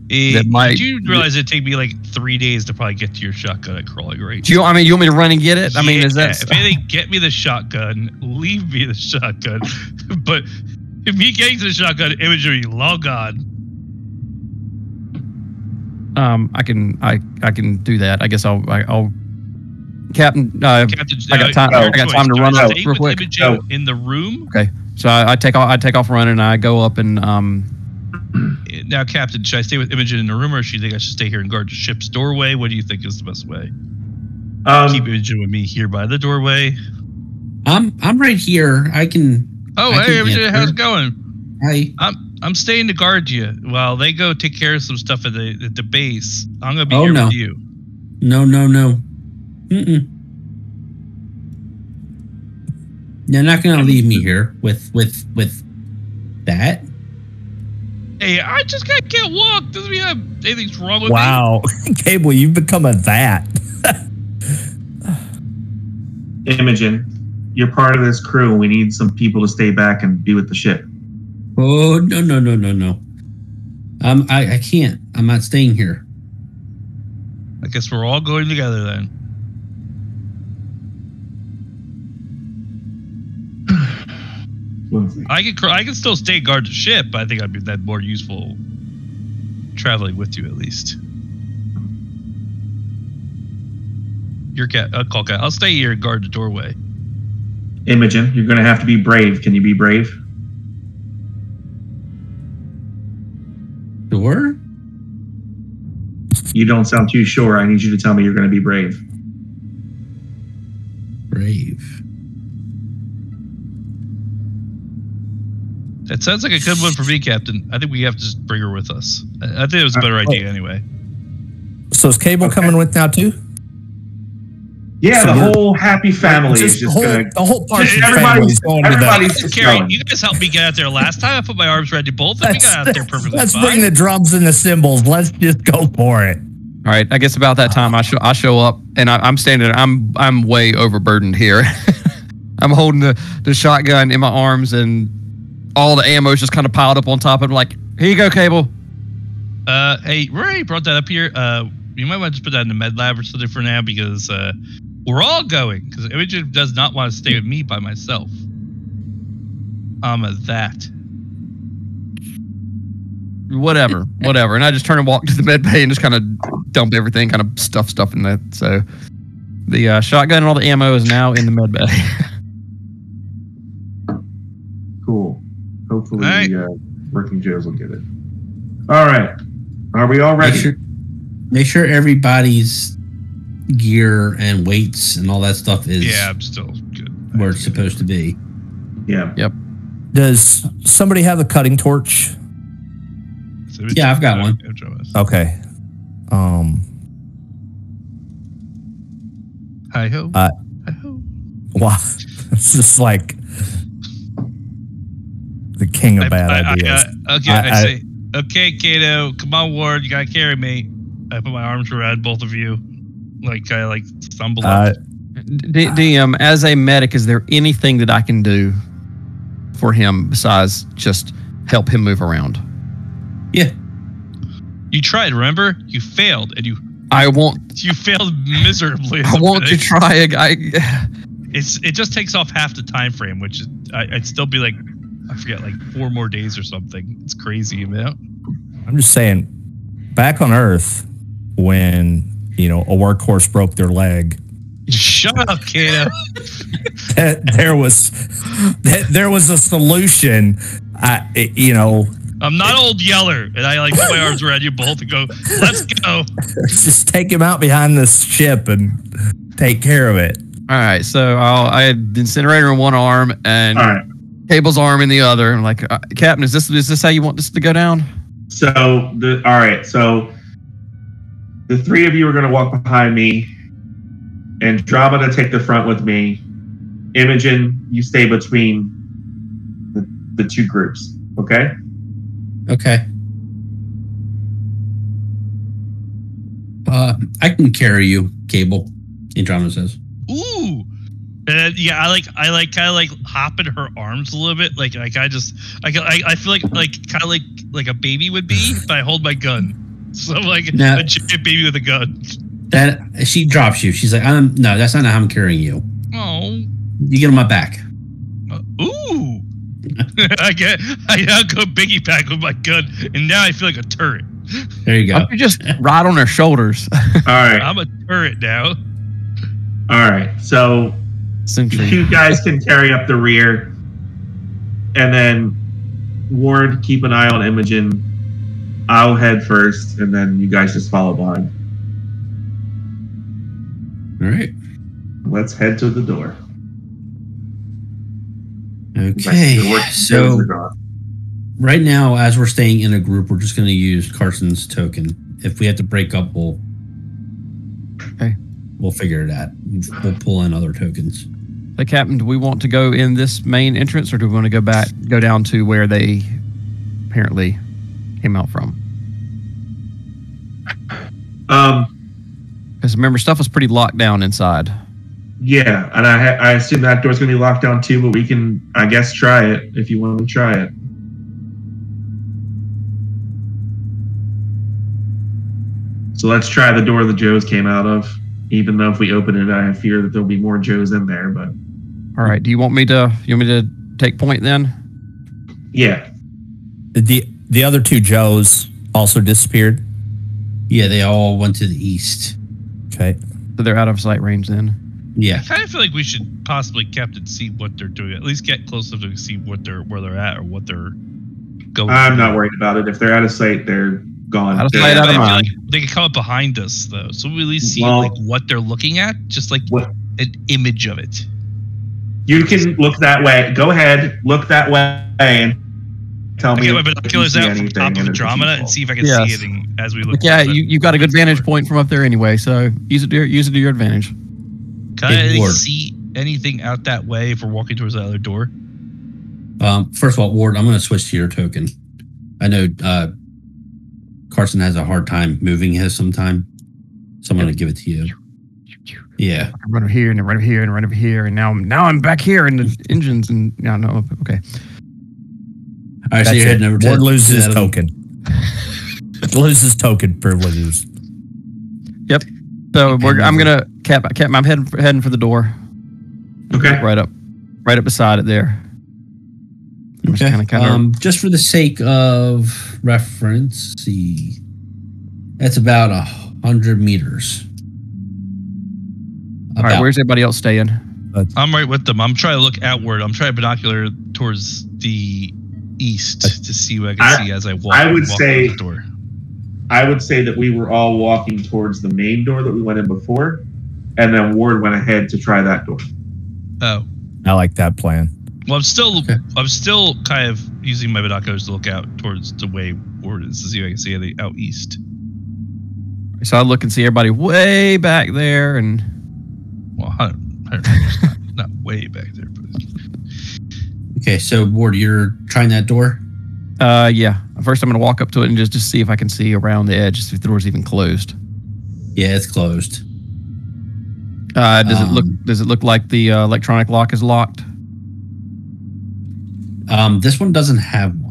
Did you realize it'd take me like 3 days to probably get to your shotgun at crawling rate? You want me to run and get it? I mean, is that... If anything, get me the shotgun, leave me the shotgun. But if me getting to the shotgun, imagery, long gone. I can do that. I guess I'll Captain, I got time to run out real quick. In the room. Okay, so I take off running. And I go up and Now, Captain, should I stay with Imogen in the room, or should you think I should stay here and guard the ship's doorway? What do you think is the best way? Keep Imogen with me here by the doorway. I'm right here. I can. Oh, hey, Imogen, how's it going? Hi. I'm staying to guard you while they go take care of some stuff at the base. I'm gonna be here with you. No. Mm-mm. You're not gonna leave me here with that. Hey, I just can't walk. Doesn't mean anything's wrong with me. Wow, Cable, you've become a that. Imogen, you're part of this crew. We need some people to stay back and be with the ship. Oh, no. I can't. I'm not staying here. I guess we're all going together then. I can still stay and guard the ship, but I think I'd be that more useful traveling with you at least. I'll stay here and guard the doorway. Imogen, you're going to have to be brave. Can you be brave? Sure. You don't sound too sure. I need you to tell me you're going to be brave. Brave. That sounds like a good one for me, Captain. I think we have to just bring her with us. I think it was a better idea anyway. So is Cable coming with now too? Yeah, so the whole happy family is just going to... The whole Parsons family is going to that. Carrie, you guys helped me get out there last time. I put my arms around you both, and we got out there perfectly Let's fine. bring the drums and the cymbals. Let's just go for it. All right, I guess about that time I show up, and I'm standing there. I'm way overburdened here. I'm holding the shotgun in my arms, and all the ammo is just kind of piled up on top of it. Like, here you go, Cable. Hey, Ray brought that up here. You might want to just put that in the med lab or something for now, because we're all going. Because Imogen does not want to stay with me by myself. I'm a that. Whatever. And I just turn and walk to the med bay and just kind of dump everything, kind of stuff in that. So the shotgun and all the ammo is now in the med bay. Cool. Hopefully, Working Joes will get it. All right. Are we all ready? Make sure everybody's gear and weights and all that stuff is I'm still good. Where it's supposed to be. Yeah. Yep. Does somebody have a cutting torch? Yeah, I've got one. Okay. Hi-ho. Hi-ho. Wow. It's just like the king of bad ideas. I say, okay, Kato, come on, Ward, you gotta carry me. I put my arms around both of you, like I stumble up. DM, as a medic, is there anything that I can do for him besides just help him move around? Yeah. You tried, remember? You failed, and you failed miserably. I want to try again. It just takes off half the time frame, which is, I'd still be like, I forget, like 4 more days or something. It's crazy, you know? I'm just saying, back on Earth, when a workhorse broke their leg, shut up, Kato. there was a solution. I'm not old Yeller, and I put my arms around you both and go, let's go. Just take him out behind this ship and take care of it. All right, so I had the incinerator in one arm and Cable's arm in the other. I'm like, Captain, is this how you want this to go down? So the 3 of you are going to walk behind me, and Andromeda take the front with me, Imogen, you stay between the two groups. Okay. Okay. I can carry you, Cable. Andromeda says. Ooh. Yeah, I kind of like hop in her arms a little bit, like I feel like kind of like a baby would be, but I hold my gun, so like a giant baby with a gun. That she drops you. She's like, no, that's not how I'm carrying you. Oh, you get on my back. Ooh, I now go biggie back with my gun, and now I feel like a turret. There you go. You just ride on their shoulders. All right, I'm a turret now. All right, so. You guys can carry up the rear, and then Ward, keep an eye on Imogen. I'll head first, and then you guys just follow behind. All right. Let's head to the door. Okay. So right now, as we're staying in a group, we're just going to use Carson's token. If we have to break up, we'll figure it out. We'll pull in other tokens. Hey, Captain, do we want to go in this main entrance, or do we want to go down to where they apparently came out from? Because remember, stuff was pretty locked down inside. Yeah, and I assume that door's going to be locked down too, but we can, I guess, try it if you want to try it. So let's try the door the Joes came out of. Even though if we open it, I fear that there'll be more Joes in there. But all right, do you want me to take point then? Yeah. The other two Joes also disappeared. Yeah, they all went to the east. Okay, so they're out of sight range then. Yeah, I kind of feel like we should possibly, Captain, see what they're doing. At least get close enough to see where they're at or what they're going. I'm not worried about it. If they're out of sight, they're gone. Out of sight, out of mind. Like they can come up behind us though, so we at least see like what they're looking at, just like an image of it. You can look that way. Go ahead, look that way, and tell me. I get my binoculars out from top of Andromeda and see if I can see anything as we look. Yeah, you've got a good vantage point from up there anyway, so use it to your advantage. Can I see anything out that way if we're walking towards the other door? First of all, Ward, I'm going to switch to your token. I know Carson has a hard time moving his sometime, so I'm going to give it to you. Yeah, I run over here and I run over here and I run over here, and now I'm back here in the engines and no, okay. All right, so you're heading over to Ward loses his token. Loses token privileges. Yep. So I'm gonna cap. I'm heading for the door. Okay. Right up beside it there. Okay. Just for the sake of reference, see, that's about 100 meters. All right, where's everybody else staying? I'm right with them. I'm trying to look outward. I'm trying to binocular towards the east to see what I can see as I walk. I would say the door. I would say that we were all walking towards the main door that we went in before, and then Ward went ahead to try that door. Oh, I like that plan. well, I'm still kind of using my binoculars to look out towards the way Ward is to see if I can see anything out east. So I look and see everybody way back there, and well, 100 not way back there, but okay. So Ward, you're trying that door. yeah. First, I'm going to walk up to it and just see if I can see around the edge, see if the door's even closed. Yeah, it's closed. Does it look like the electronic lock is locked? This one doesn't have one.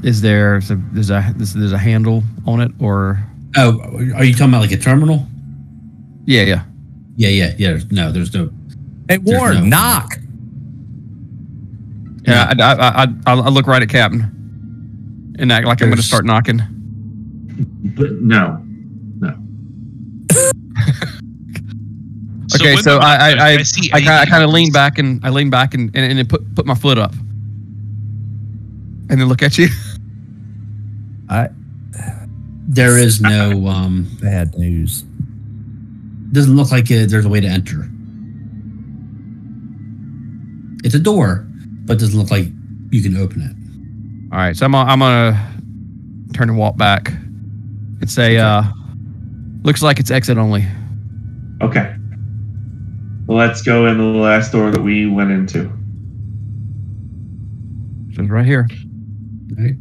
There's a handle on it, or? Oh, are you talking about like a terminal? Yeah. No, there's no. Hey, Ward, knock. Yeah, I look right at Captain and act like I'm going to start knocking. But no. Okay, so I kind of lean back and put my foot up, and then look at you. There is no bad news. Doesn't look like there's a way to enter. It's a door, but doesn't look like you can open it. All right, so I'm gonna turn and walk back and say, looks like it's exit only. let's go in the last door that we went into. Just right here. All right.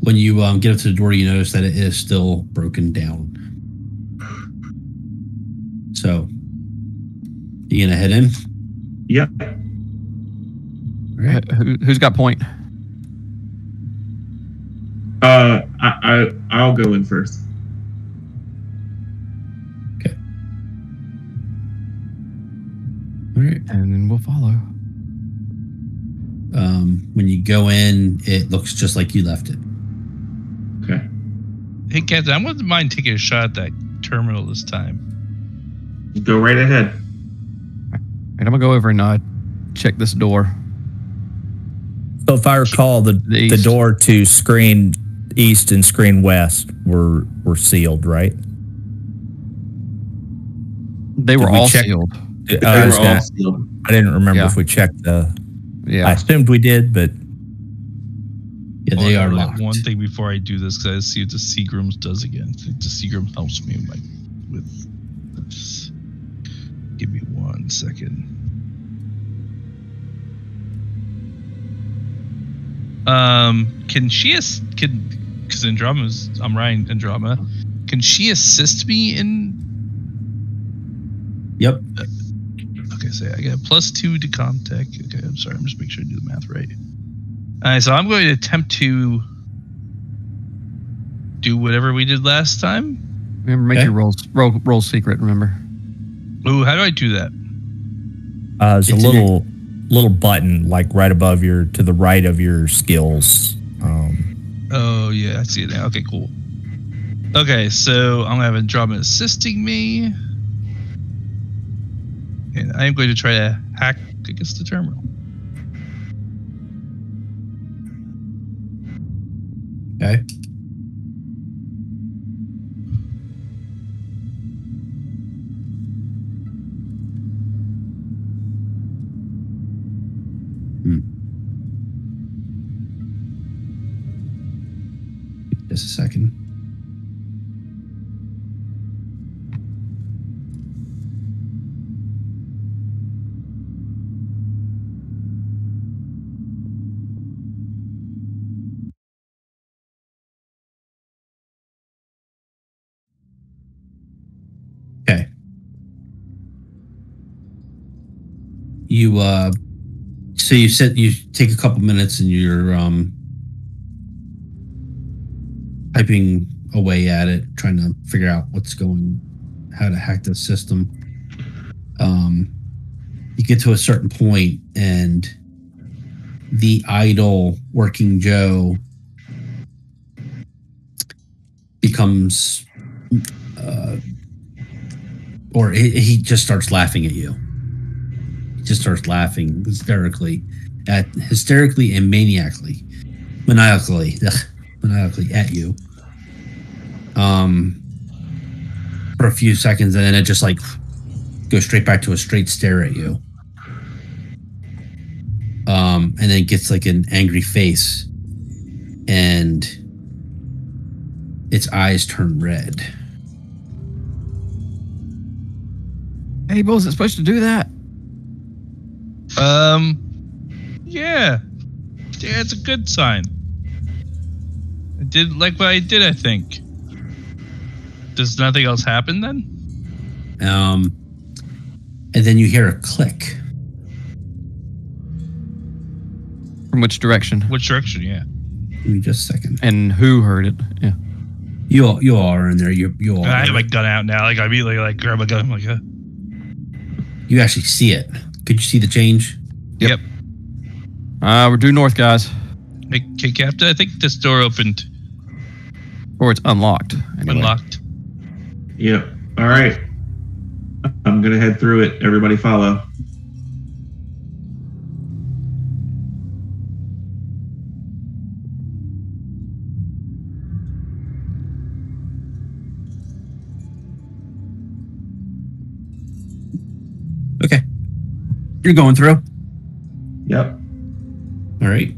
When you get up to the door, you notice that it is still broken down. So, you gonna head in? Yep. All right. Who's got point? I'll go in first. Okay. All right. And then we'll follow. When you go in, it looks just like you left it. Okay. Hey, Captain, I wouldn't mind taking a shot at that terminal this time. Go right ahead. And I'm gonna go over and check this door. So if I recall, the east. door to screen east and screen west were sealed, right? They were Did we all check- sealed. They were all sealed. I didn't remember Yeah. if we checked the. I Yeah. assumed we did, but Yeah, they Hold are on, locked. One thing before I do this, because I see what the Seagrams does again. I think the Seagram helps me with this. Give me 1 second. Can she because Andromeda's, I'm Ryan Andromeda. Can she assist me in? Yep. Okay, so I got a +2 to contact. Okay, I'm sorry. I'm just making sure I do the math right. All right, so I'm going to attempt to do whatever we did last time. Remember, make Okay. your roll secret. Remember. Ooh, how do I do that? there's a It's in little button like right above to the right of your skills. Oh yeah, I see it now. Okay, cool. Okay, so I'm gonna have Andromeda assisting me, and I'm going to try to hack against the terminal. Okay. Just a second. Okay. You so you take a couple minutes and you're typing away at it, trying to figure out how to hack the system. You get to a certain point and the idle working Joe becomes or he just starts laughing at you. He just starts laughing hysterically and maniacally at you. For a few seconds, and then it just like goes straight back to a straight stare at you. And then gets like an angry face, and its eyes turn red. Hey, was it supposed to do that? Yeah, it's a good sign. I did like what I did, I think. Does nothing else happen then? And then you hear a click. From which direction? Which direction? Yeah. Give me just a second. And who heard it? Yeah. You all are in there. You all. I have my gun out now. Like I immediately like grab my gun. I'm like, You actually see it. Could you see the change? Yep. We're due north, guys. Okay, Captain. I think this door opened. Or it's unlocked. Anyway. Unlocked. Yep. All right. I'm gonna head through it. Everybody follow. Okay. You're going through. Yep. All right.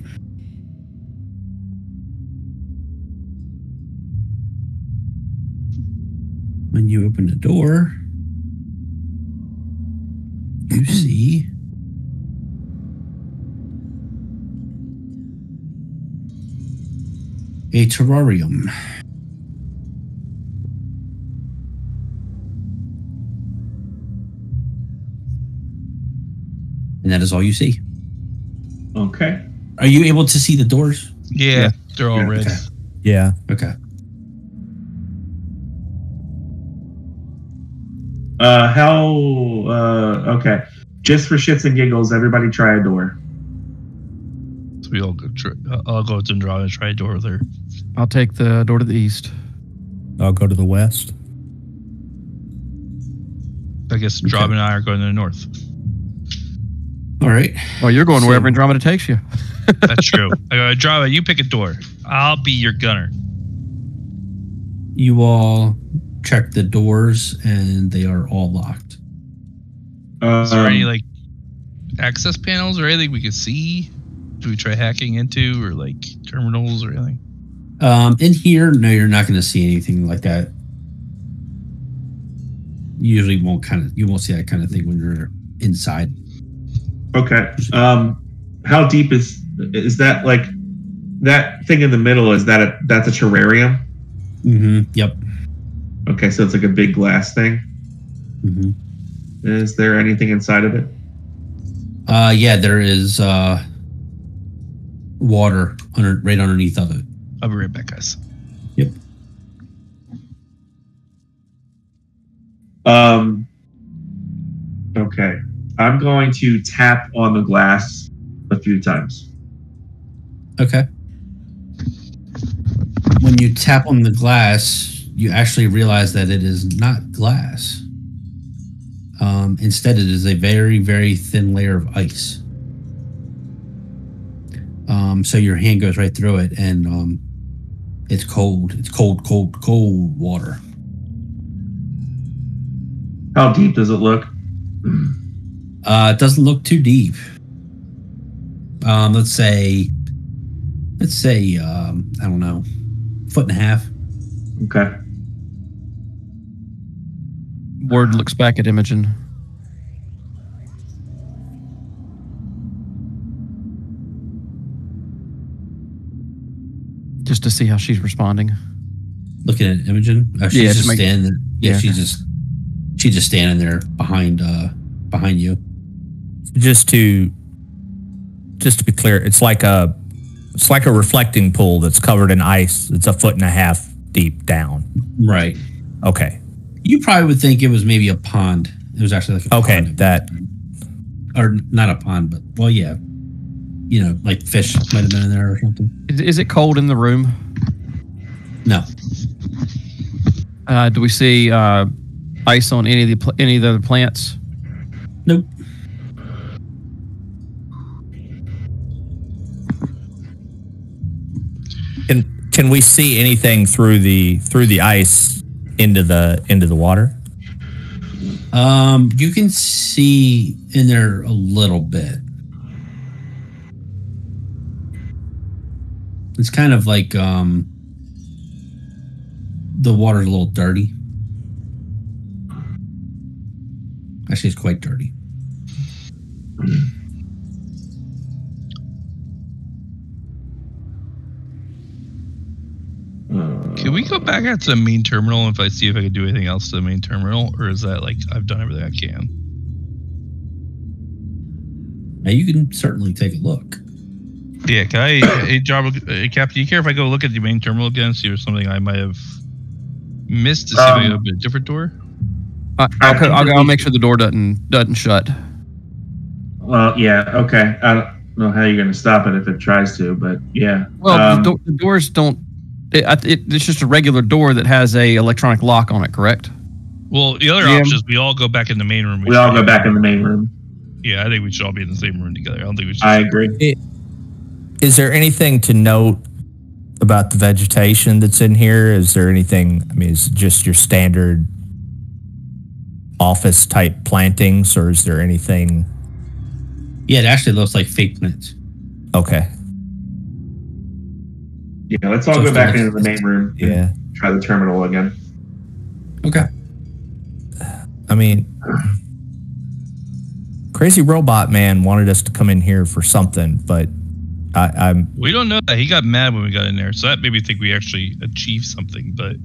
When you open the door, a terrarium. And that is all you see. Okay. Are you able to see the doors? Yeah, they're all Yeah, red. okay. Yeah. Okay. Okay. Just for shits and giggles, everybody try a door. So we all go. I'll go to draw and try a door there. I'll take the door to the east. I'll go to the west. I guess Draw and I are going to the north. All right. Well, you're going wherever Andromeda takes you. That's true. I go, Draw, you pick a door. I'll be your gunner. You all check the doors, and they are all locked. Is there any like access panels or anything we could see? Do we try hacking into or like terminals or anything? In here, no, you're not going to see anything like that. You usually you won't see that kind of thing when you're inside. Okay. How deep is that? Like that thing in the middle? That's a terrarium? Mm-hmm. Yep. Okay, so it's like a big glass thing. Mm-hmm. Is there anything inside of it? Yeah, there is water right underneath of it. I'll be right back, guys. Yep. Okay. I'm going to tap on the glass a few times. Okay. When you tap on the glass, you actually realize that it is not glass. Instead, it is a very, very thin layer of ice. So your hand goes right through it, and it's cold. It's cold, cold, cold water. How deep does it look? It doesn't look too deep. Let's say, I don't know, 1.5 feet. Okay. Ward looks back at Imogen. Just to see how she's responding. Looking at Imogen. She's Yeah, just standing there. Yeah, yeah. she's just standing there behind you. Just to be clear, it's like a reflecting pool that's covered in ice. It's 1.5 feet deep down. Right. Okay. You probably would think it was maybe a pond. It was actually like a pond. Or not a pond, but well, yeah. You know, like fish might have been in there or something. Is it cold in the room? No. Do we see ice on any of the other plants? Nope. Can we see anything through the ice into the water? You can see in there a little bit. It's kind of like the water's a little dirty. Actually, it's quite dirty. Can we go back out to the main terminal if I see if I can do anything else to the main terminal, or is that like I've done everything I can? Now you can certainly take a look. Yeah, can I, Captain, do you care if I go look at the main terminal again, see if there's something I might have missed to see if I can open a different door? I'll make sure the door doesn't shut. Well, yeah, okay. I don't know how you're going to stop it if it tries to, but yeah. Well, the doors don't. It's just a regular door that has a electronic lock on it, correct? Well, the other option is we all go back in the main room. We all go back in the main room. Yeah, I think we should all be in the same room together. I don't think we should. I agree. Is there anything to note about the vegetation that's in here? Is there anything? I mean, is it just your standard office type plantings, or is there anything? Yeah, it actually looks like fake plants. Okay. Yeah, let's all go back into the main room. Yeah. Try the terminal again. Okay. I mean, Crazy Robot Man wanted us to come in here for something, but I'm We don't know that. He got mad when we got in there, so that made me think we actually achieved something. But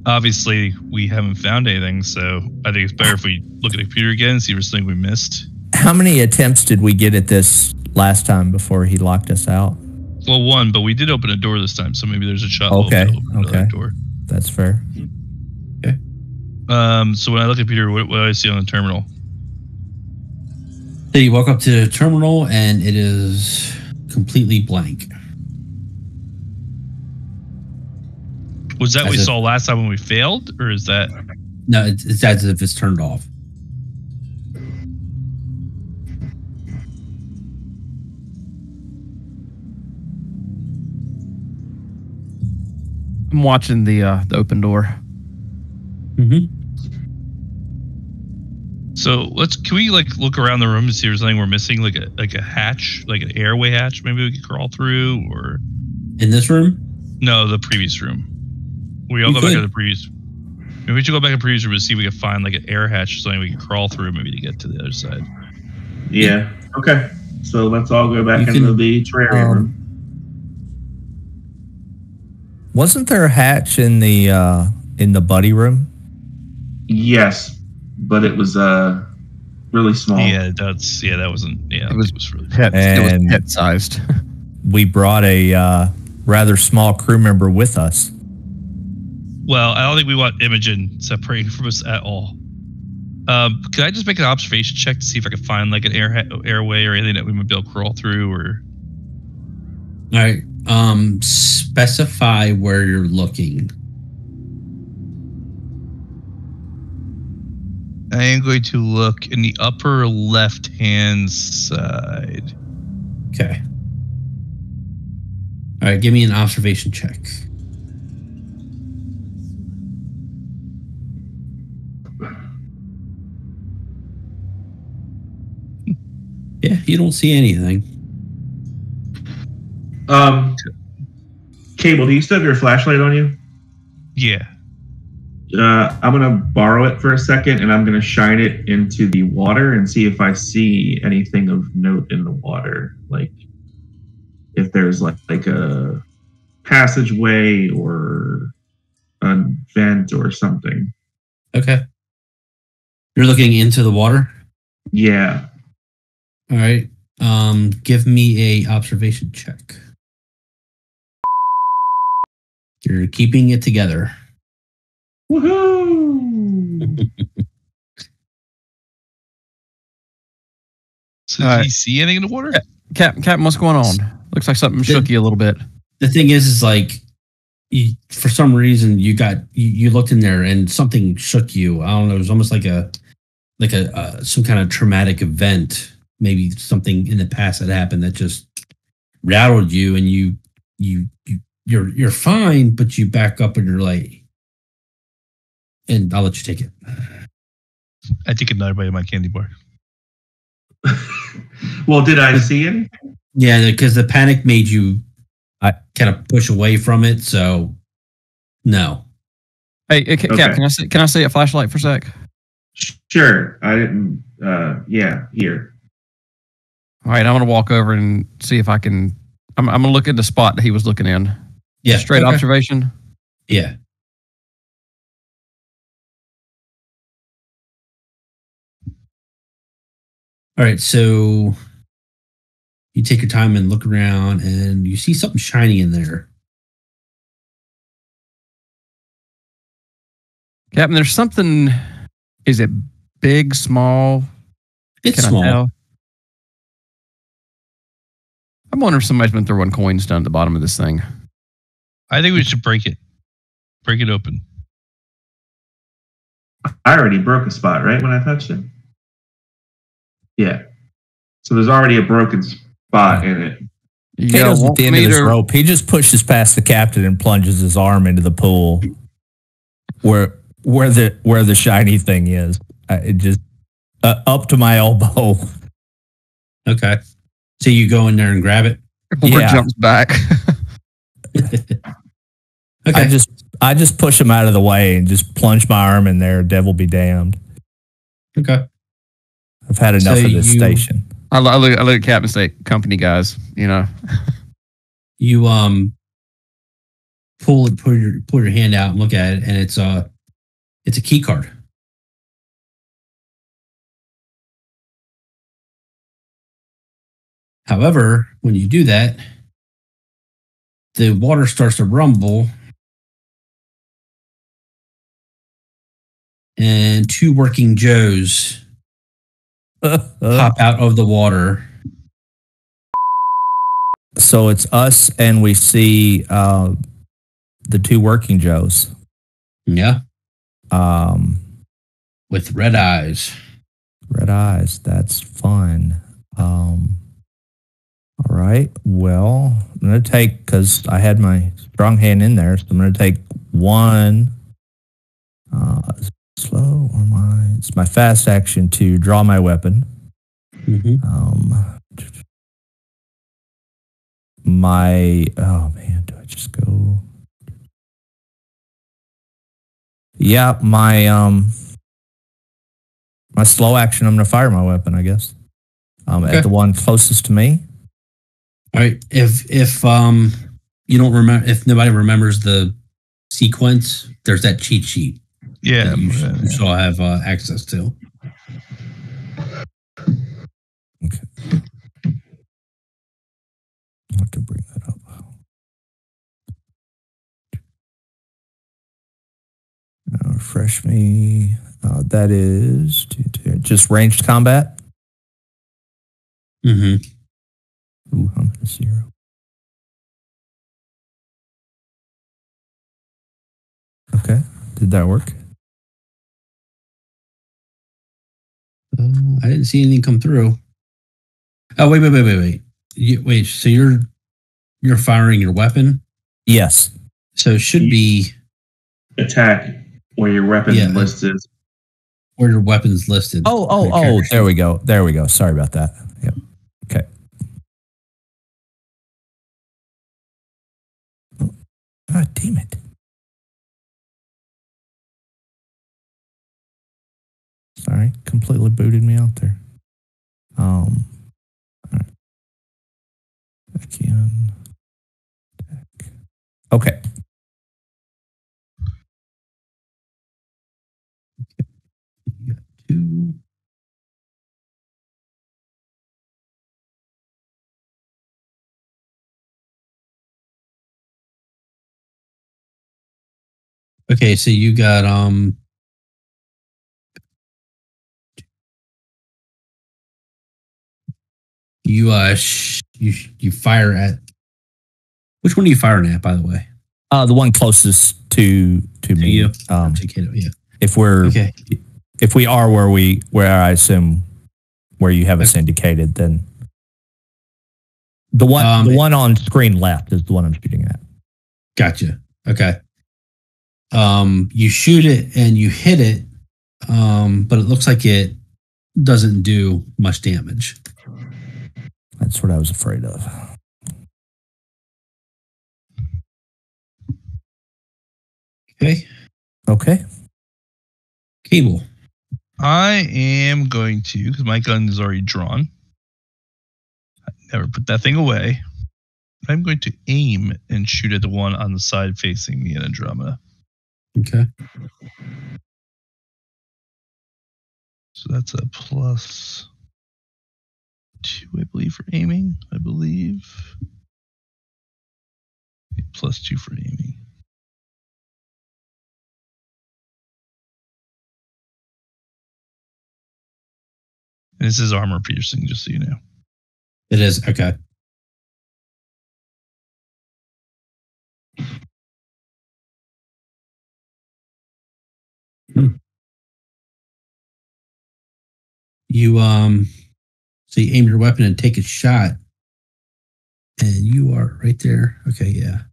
obviously, we haven't found anything. So I think it's better if we look at the computer again and see if there's something we missed. How many attempts did we get at this last time before he locked us out? Well, one, but we did open a door this time, so maybe there's a shot. Okay. To open another door. That's fair. Okay. So when I look at the computer, what do I see on the terminal? So you walk up to the terminal and it is completely blank. Was that what we saw last time when we failed, or is that? No, it's as if it's turned off. I'm watching the open door. Mm-hmm. So can we look around the room and see if there's anything we're missing, like a hatch, like an airway hatch, maybe we could crawl through, or In this room? no, the previous room. We all go back to the previous. Maybe we should go back to the previous room and see if we can find like an air hatch or something we can crawl through, maybe to get to the other side. Yeah. Okay. So let's all go back into the terrarium room. Wasn't there a hatch in the buddy room? Yes, but it was really small. Yeah, that wasn't. Yeah, it was really. It was pet sized. We brought a rather small crew member with us. Well, I don't think we want Imogen separating from us at all. Could I just make an observation check to see if I can find like an airway or anything that we might be able to crawl through? Or All right. Specify where you're looking. I am going to look in the upper left-hand side. Okay. All right. Give me an observation check. Yeah, you don't see anything. Cable, do you still have your flashlight on you? Yeah. I'm going to borrow it for a second, and I'm going to shine it into the water and see if I see anything of note in the water. Like, if there's like a passageway or a vent or something. Okay. You're looking into the water? Yeah. All right. Give me a observation check. You're keeping it together. Woohoo! So did you see anything in the water? Captain, what's going on? Looks like something shook you a little bit. The thing is like, for some reason, you looked in there and something shook you. I don't know. It was almost like some kind of traumatic event. Maybe something in the past that happened that just rattled you, and you're fine, but you back up and you're like, and I'll let you take it. I take another bite of my candy bar. Well, did I see anything? Yeah, because the panic made you kind of push away from it. So, no. Hey, Cap, Okay. can I see a flashlight for a sec? Sure. I didn't. Yeah, here. All right, I'm gonna walk over and see if I can. I'm gonna look at the spot that he was looking in. Yeah. Straight okay. observation. Yeah. All right, so you take your time and look around, and you see something shiny in there. Captain, there's something. Is it big, small? It's Can I small. tell? I'm wondering if somebody's been throwing coins down at the bottom of this thing. I think we should break it. Break it open. I already broke a spot, right, when I touched it? Yeah. So there's already a broken spot in it. Kato's at the end of this rope. He just pushes past the captain and plunges his arm into the pool where the shiny thing is. It just up to my elbow. Okay. So you go in there and grab it? Or jumps back. Okay. I just push him out of the way and just plunge my arm in there. Devil be damned. Okay. I've had enough of this station. I look at Cap and say, "Company guys," you know. You pull your hand out and look at it, and it's a key card. However, when you do that, the water starts to rumble, and 2 working Joes pop out of the water. So it's us, and we see the 2 working Joes. Yeah. With red eyes. Red eyes. That's fun. All right. Well, I'm going to take, because I had my strong hand in there, so I'm going to take 1 slow on it's my fast action to draw my weapon. Mm-hmm. Oh man, do I just go? Yeah, my slow action, I'm going to fire my weapon, I guess. Okay. At the one closest to me. All right. If you don't remember, if nobody remembers the sequence, there's that cheat sheet. Yeah, that you should all have access to. Okay. I'll have to bring that up. Refresh me. That is just ranged combat. Mm-hmm. Ooh, I'm at 0. Okay. Did that work? I didn't see anything come through. Oh, wait. Wait, so you're firing your weapon? Yes. So it should be attack where your weapon list is. Where your weapon's listed. Oh, there we go. There we go. Sorry about that. Yep. Okay. God damn it. Sorry, completely booted me out there. All right. Back in. Okay. You got 2. Okay, so you got you fire at, which one are you firing at, by the way? The one closest to me. You? Yeah. If we are where I assume where you have us indicated, then the one on screen left is the one I'm shooting at. Gotcha. Okay. You shoot it and you hit it, but it looks like it doesn't do much damage. That's what I was afraid of. Okay. Cable. I am going to, because my gun is already drawn. I never put that thing away. I'm going to aim and shoot at the one on the side facing me in Andromeda. Okay. So that's a +2, I believe, for aiming. I believe. +2 for aiming. And this is armor piercing, just so you know. It is. Okay. You so you aim your weapon and take a shot, and you are right there. Okay, yeah.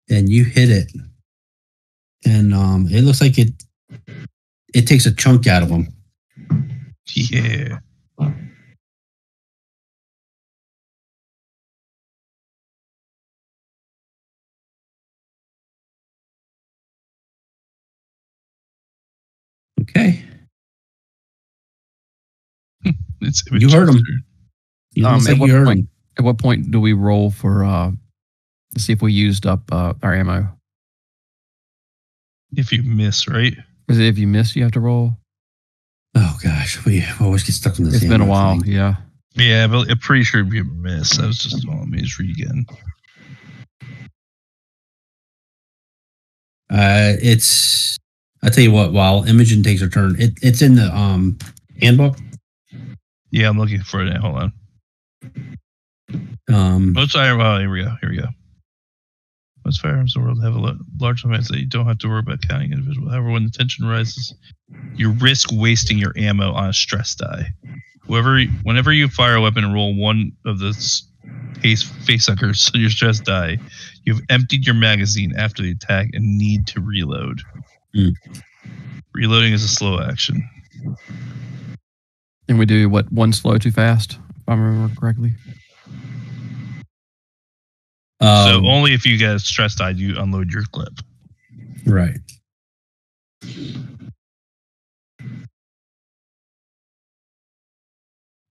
And you hit it, and it looks like it takes a chunk out of him. Yeah. Okay. It's You heard him. Looks like you heard him. At what point do we roll for to see if we used up our ammo? If you miss, right? Is it if you miss, you have to roll? Oh gosh, we always get stuck in this. It's been a while, thing. yeah. Yeah, but I'm pretty sure if you miss, I was just let me just read again. It's. I tell you what. While Imogen takes her turn, it's in the handbook. Yeah, I'm looking for it now. Hold Um. on. Most firearms. Here we go. Most firearms in the world have a large amounts that you don't have to worry about counting individual. However, when the tension rises, you risk wasting your ammo on a stress die. Whenever you fire a weapon and roll one of the face suckers on your stress die, you've emptied your magazine after the attack and need to reload. Reloading is a slow action. And we do what? One slow too fast, if I remember correctly. So only if you get a stress die, do you unload your clip. Right.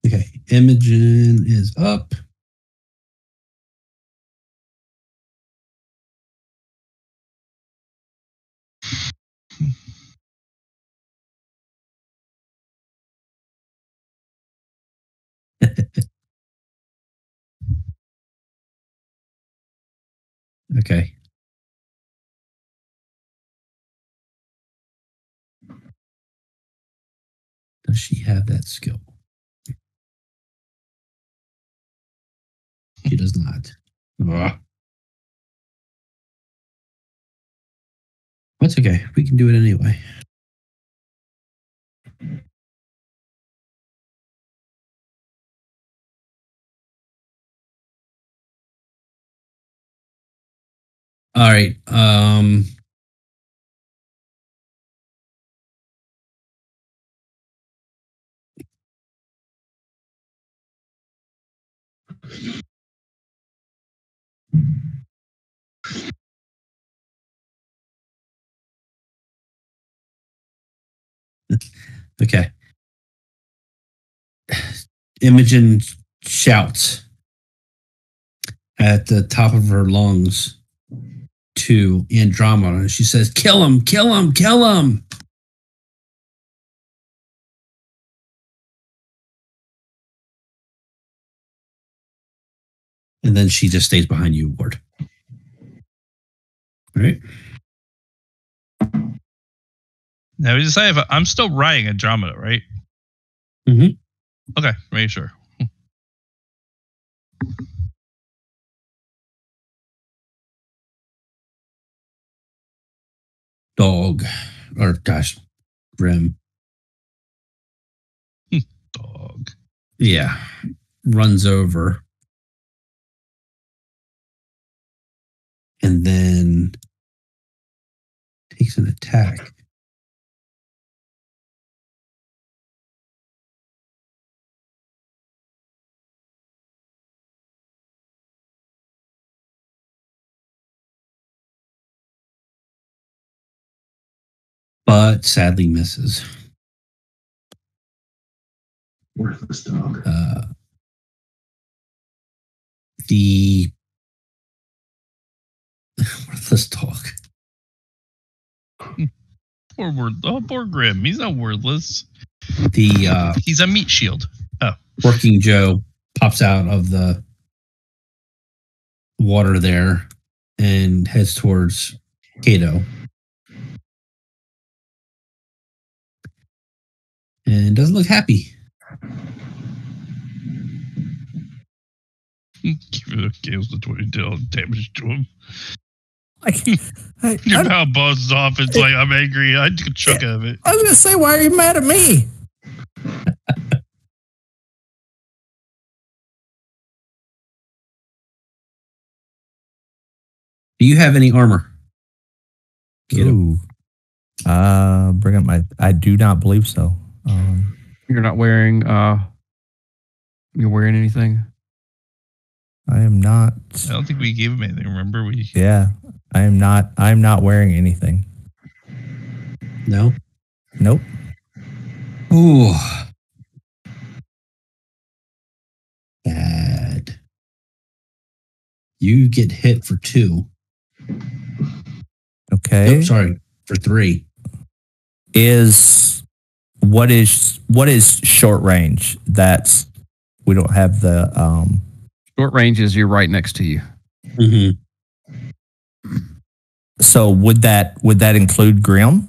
Okay, Imogen is up. Okay. Does she have that skill? She does not. Ugh. That's okay. We can do it anyway. All right. Okay. Imogen shouts at the top of her lungs to Andromeda. She says, "Kill him, kill him, kill him." And then she just stays behind you, Ward. All right. Now we decide if I'm still riding Andromeda, right? Mm-hmm. Okay, make sure. Dog. Or gosh, Grim. Dog. Yeah. Runs over. And then takes an attack. But sadly misses. Worthless dog. The worthless dog. Poor Grim. He's not worthless. The He's a meat shield. Oh. Working Joe pops out of the water there and heads towards Kato. And doesn't look happy. Give it a kills the 20 damage to him. I Your mouth buzzes off. It's like, I'm angry. I took a chunk out of it. was going to say, why are you mad at me? Do you have any armor? Ooh. Bring up I do not believe so. You're not wearing you're wearing anything? I am not. I don't think we gave him anything. Remember, Yeah, I am not. I'm not wearing anything. No. Nope. Ooh. Bad. You get hit for 2. Okay. Oh, sorry, for 3. What is short range? That's we don't have the Short range is you're right next to you. Mm-hmm. So would that include Grim,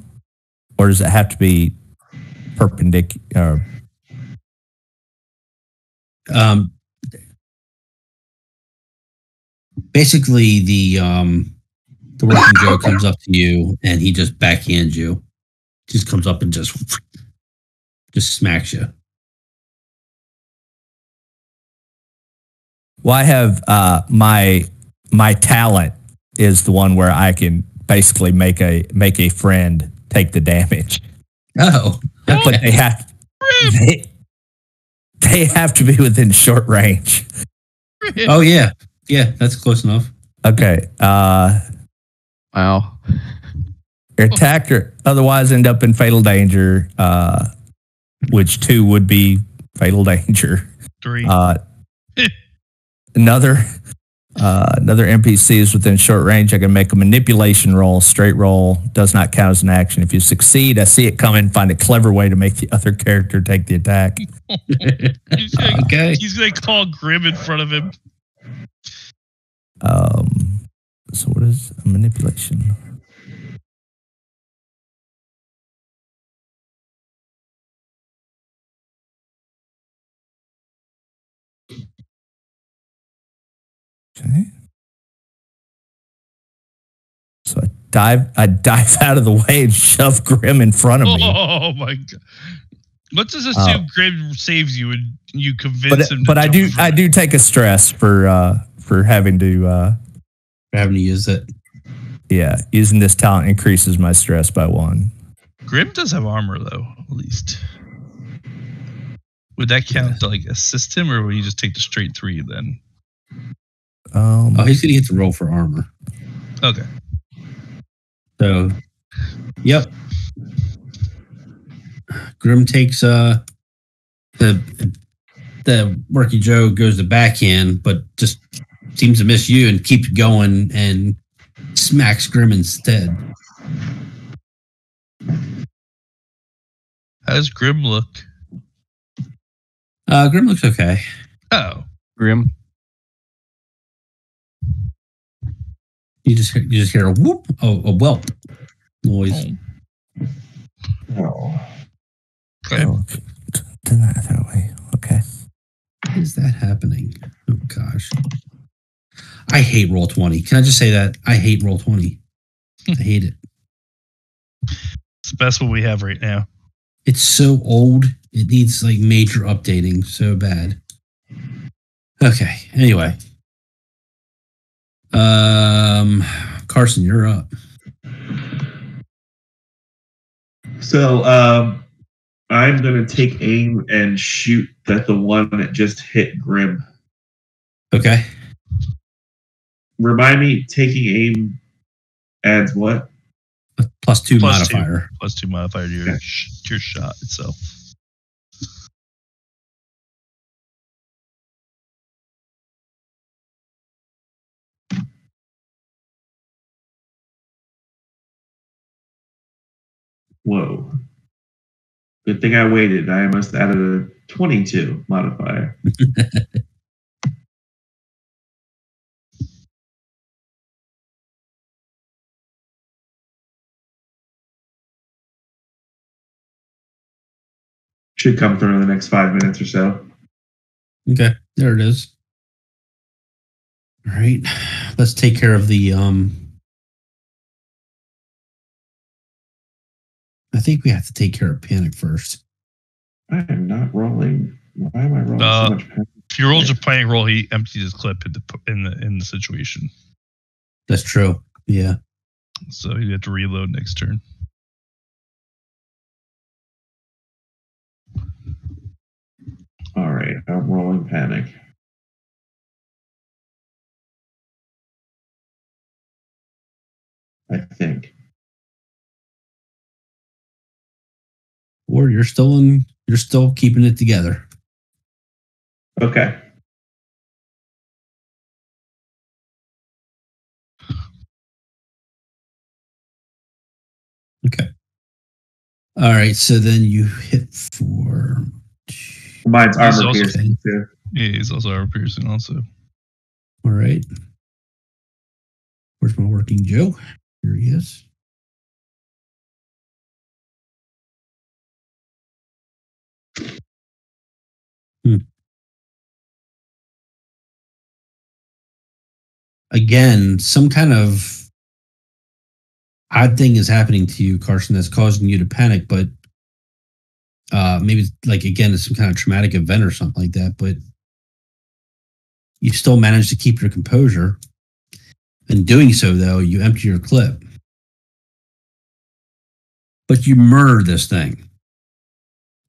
or does it have to be perpendicular? Basically, the working Joe comes up to you and he just backhands you. Just comes up and just smacks you. Well, I have my talent is the one where I can basically make a friend take the damage. Oh, But they have to be within short range. Oh yeah, that's close enough. Okay. Wow. Your attacked or otherwise end up in fatal danger, which 2 would be fatal danger. 3. Another NPC is within short range. I can make a manipulation roll. Straight roll does not count as an action. If you succeed, I see it coming. Find a clever way to make the other character take the attack. Okay. He's gonna call Grim in front of him. So what is a manipulation? Okay. So I dive out of the way and shove Grim in front of me. Oh my god! Let's just assume Grim saves you and you convince him. But I do take a stress for having to use it. Yeah, using this talent increases my stress by 1. Grim does have armor though, at least. Would that count to like assist him, or would you just take the straight 3 then? He's gonna get the roll for armor. Okay. So, yep. Grim takes the Worky Joe goes to backhand, but just seems to miss you and keeps going and smacks Grim instead. How does Grim look? Grim looks okay. Oh, Grim. You just hear a whoop, a whelp noise. Oh. Okay. Turn that way. Okay. Why is that happening? Oh gosh. I hate Roll20. Can I just say that? I hate Roll20. I hate it. It's the best one we have right now. It's so old. It needs like major updating so bad. Okay. Anyway. Carson, you're up. So I'm gonna take aim and shoot at the one that just hit Grim. Okay. Remind me, taking aim adds what? +2 modifier. +2 modifier to your shot itself. Whoa. Good thing I waited. I must have added a 22 modifier. Should come through in the next 5 minutes or so. Okay, there it is. All right, let's take care of the. I think we have to take care of panic first. I am not rolling. Why am I rolling so much panic? If you rolls a panic roll, he empties his clip in the situation. That's true. Yeah. So you have to reload next turn. All right, I'm rolling panic. I think. Or you're still keeping it together. Okay. Okay. All right. So then you hit for. Mine's He's armor also- piercing too. Yeah, he's also armor piercing also. All right. Where's my working Joe? Here he is. Again, some kind of odd thing is happening to you, Carson, that's causing you to panic, but maybe it's like, again, it's some kind of traumatic event or something like that, but you still manage to keep your composure. In doing so, though, you empty your clip. But you murder this thing.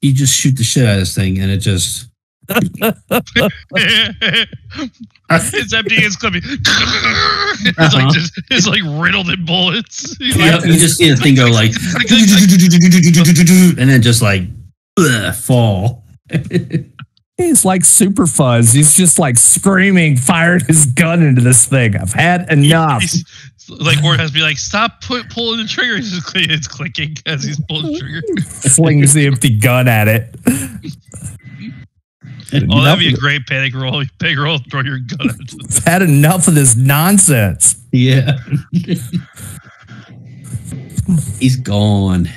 You just shoot the shit out of this thing, and it just... It's empty. It's clipping. It's like riddled in bullets. He's Yep, you just see the thing go like... and then just like... fall. He's like Super Fuzz. He's just like screaming, fired his gun into this thing. I've had enough. Like Ward has to be like, stop pulling the trigger. It's clicking as he's pulling the trigger. Slings the empty gun at it. Oh, that'd be a great panic roll. Panic roll, throw your gun at it. I've had enough of this nonsense. Yeah. He's gone.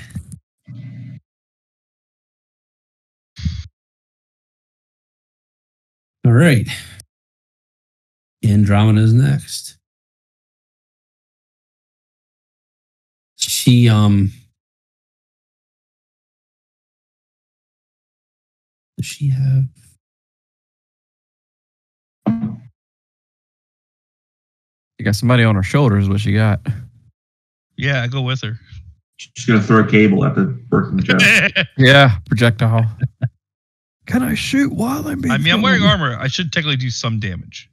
All right. Andromeda's next. She does she have You got somebody on her shoulders. What you got? Yeah, I go with her. She's gonna throw a cable at the working Joe. Yeah, projectile. Can I shoot while I'm being? I mean, I'm wearing armor. I should technically do some damage.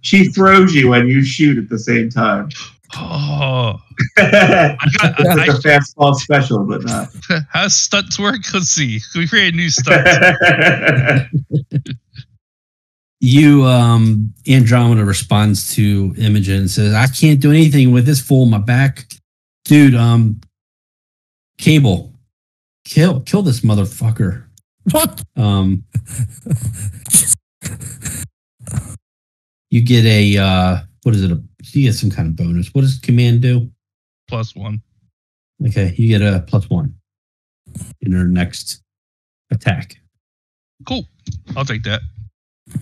She throws you and you shoot at the same time. Oh, It's like a fastball special, but not. how does stunts work? Let's see. Can we create a new stunt? you Andromeda responds to Imogen and says, I can't do anything with this fool in my back. Dude, Cable. Kill this motherfucker. You get a what is it? You get some kind of bonus. What does command do? +1. Okay, you get a +1 in her next attack. Cool. I'll take that.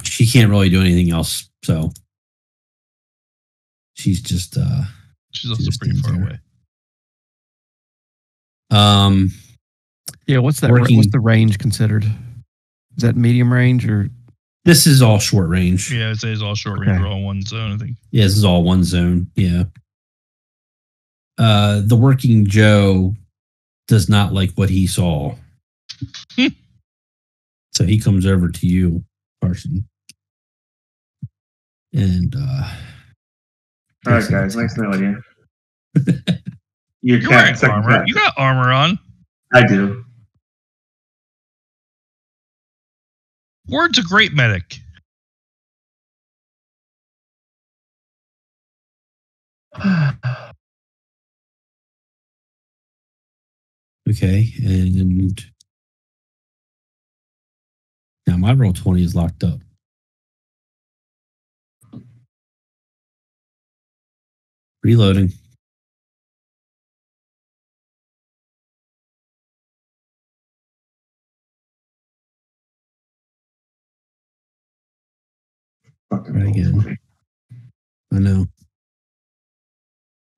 She can't really do anything else, so she's just She's also just pretty far stands away. Yeah, what's that? Working- What's the range considered? Is that medium range or? this is all short range. Yeah, I'd say it's all short range. Okay. We're all in one zone, I think. Yeah, this is all one zone. Yeah. The working Joe does not like what he saw. So he comes over to you, Carson. And All right, guys. Nice knowing you. Your You're cat, wearing second armor. cat. You got armor on. I do. Ward's a great medic. okay, and now my roll 20 is locked up. Reloading. Fucking Right again. bullshit. I know.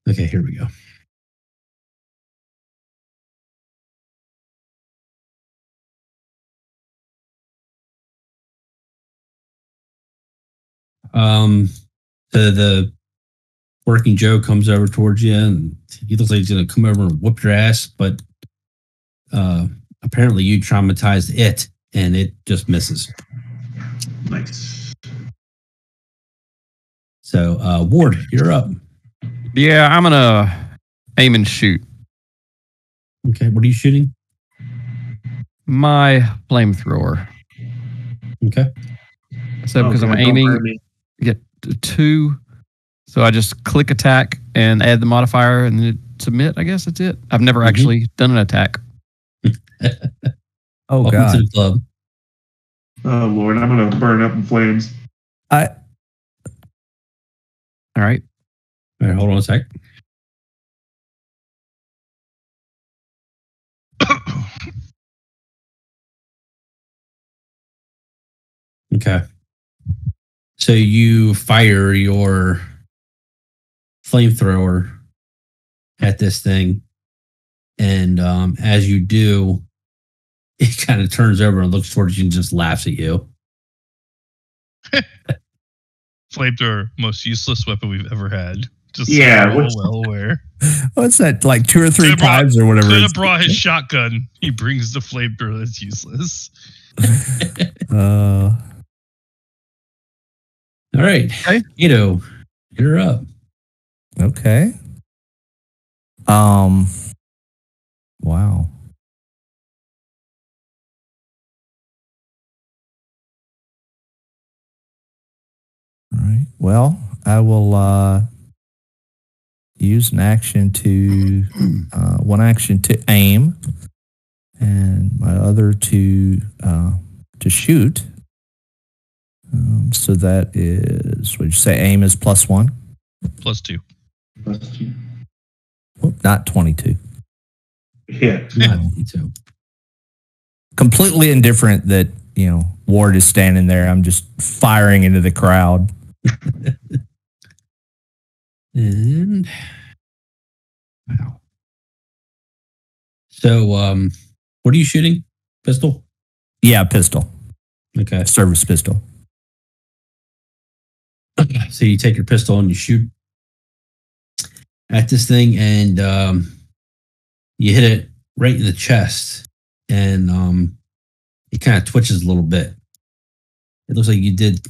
Okay, here we go. The working Joe comes over towards you, and he looks like he's gonna come over and whoop your ass, but apparently you traumatized it, and it just misses. Nice. So, Ward, you're up. Yeah, I'm gonna aim and shoot Okay, what are you shooting? my flamethrower. Okay. So because Okay, I'm don't aiming, hurt me. get 2. So I just click attack and add the modifier and then submit. I guess that's it. I've never actually done an attack. Oh, Welcome God. to the club. Oh Lord, I'm gonna burn up in flames. All right. All right, hold on a sec. Okay. So you fire your flamethrower at this thing, and as you do, it kind of turns over and looks towards you and just laughs at you. Flamethrower, most useless weapon we've ever had. Just Yeah, so we're all well aware. What's that? Like 2 or 3 Could've brought- times or whatever. Could have brought his shotgun. He brings the flamethrower that's useless. All right. Okay. Ito, you're up. Okay. Wow. All right. Well, I will use an action to one action to aim, and my other to shoot. So that is, would you say aim is +1? +2. Oh, not 22. Yeah. Me too. Completely indifferent that, Ward is standing there. I'm just firing into the crowd. And wow. So, what are you shooting? Pistol? Yeah, pistol. Okay. Service pistol. So you take your pistol and you shoot at this thing, and you hit it right in the chest, and it kind of twitches a little bit. It looks like you did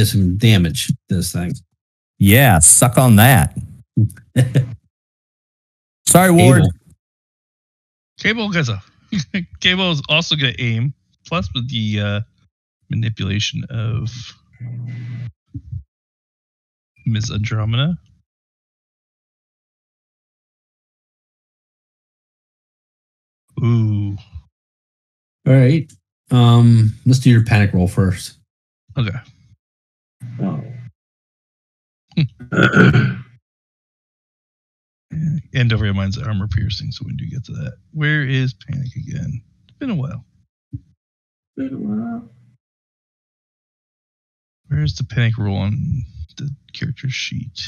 some damage to this thing. Yeah, suck on that. Sorry, Ward. Cable Cable is also going to aim. Plus with the manipulation of Miss Andromeda. Ooh. All right. Let's do your panic roll first. Okay. Oh. And over mine's armor piercing, so we do get to that. Where is panic again? It's been a while. Where's the panic roll on the character sheet?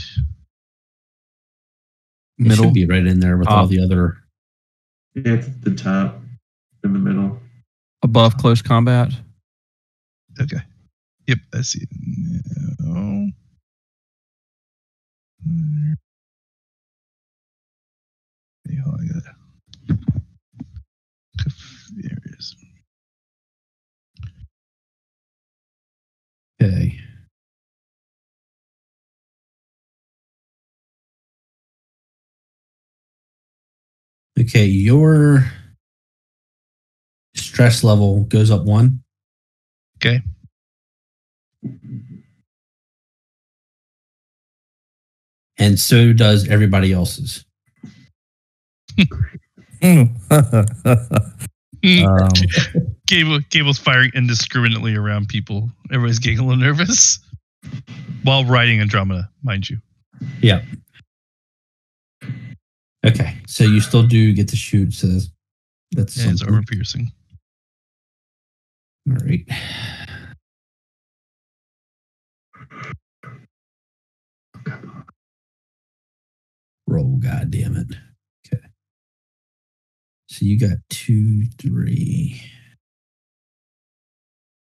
It Middle. should be right in there with all the other. Yeah, it's at the top, in the middle. Above close combat. Okay. Yep, I see it now. Hey, hold on, I got there it is. Okay. Okay, your stress level goes up 1. Okay. And so does everybody else's. Cable's firing indiscriminately around people. Everybody's getting a little nervous while riding Andromeda, mind you. Yeah. Okay, so you still do get to shoot, so that's And it's something. armor piercing. All right. Roll, God damn it. Okay. So you got 2, 3.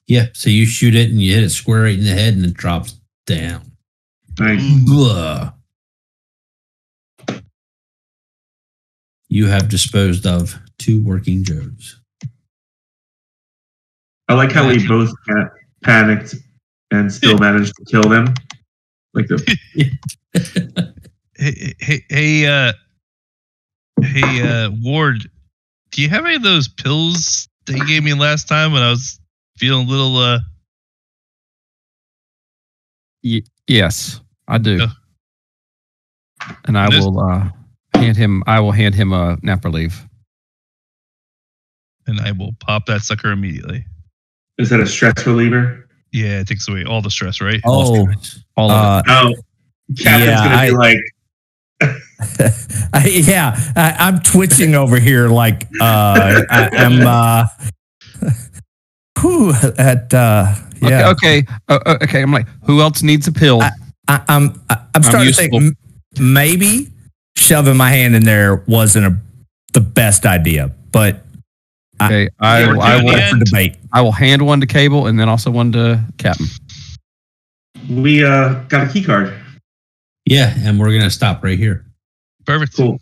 Yeah, so you shoot it and you hit it square right in the head and it drops down. Nice. Blah. You have disposed of 2 working Joes. I like how we both got panicked and still managed to kill them. Like the Hey, Ward, do you have any of those pills that you gave me last time when I was feeling a little Yes, I do. Oh. And I will hand him a nap relief. And I will pop that sucker immediately. Is that a stress reliever? Yeah, it takes away all the stress, right? Oh, All of it. Oh, Captain's gonna be like, I'm twitching over here like I'm. Okay. I'm like, who else needs a pill? I'm starting to think maybe shoving my hand in there wasn't the best idea, but okay, I will hand one to Cable and then also one to Captain. We got a key card. Yeah, and we're gonna stop right here. Perfect. Cool.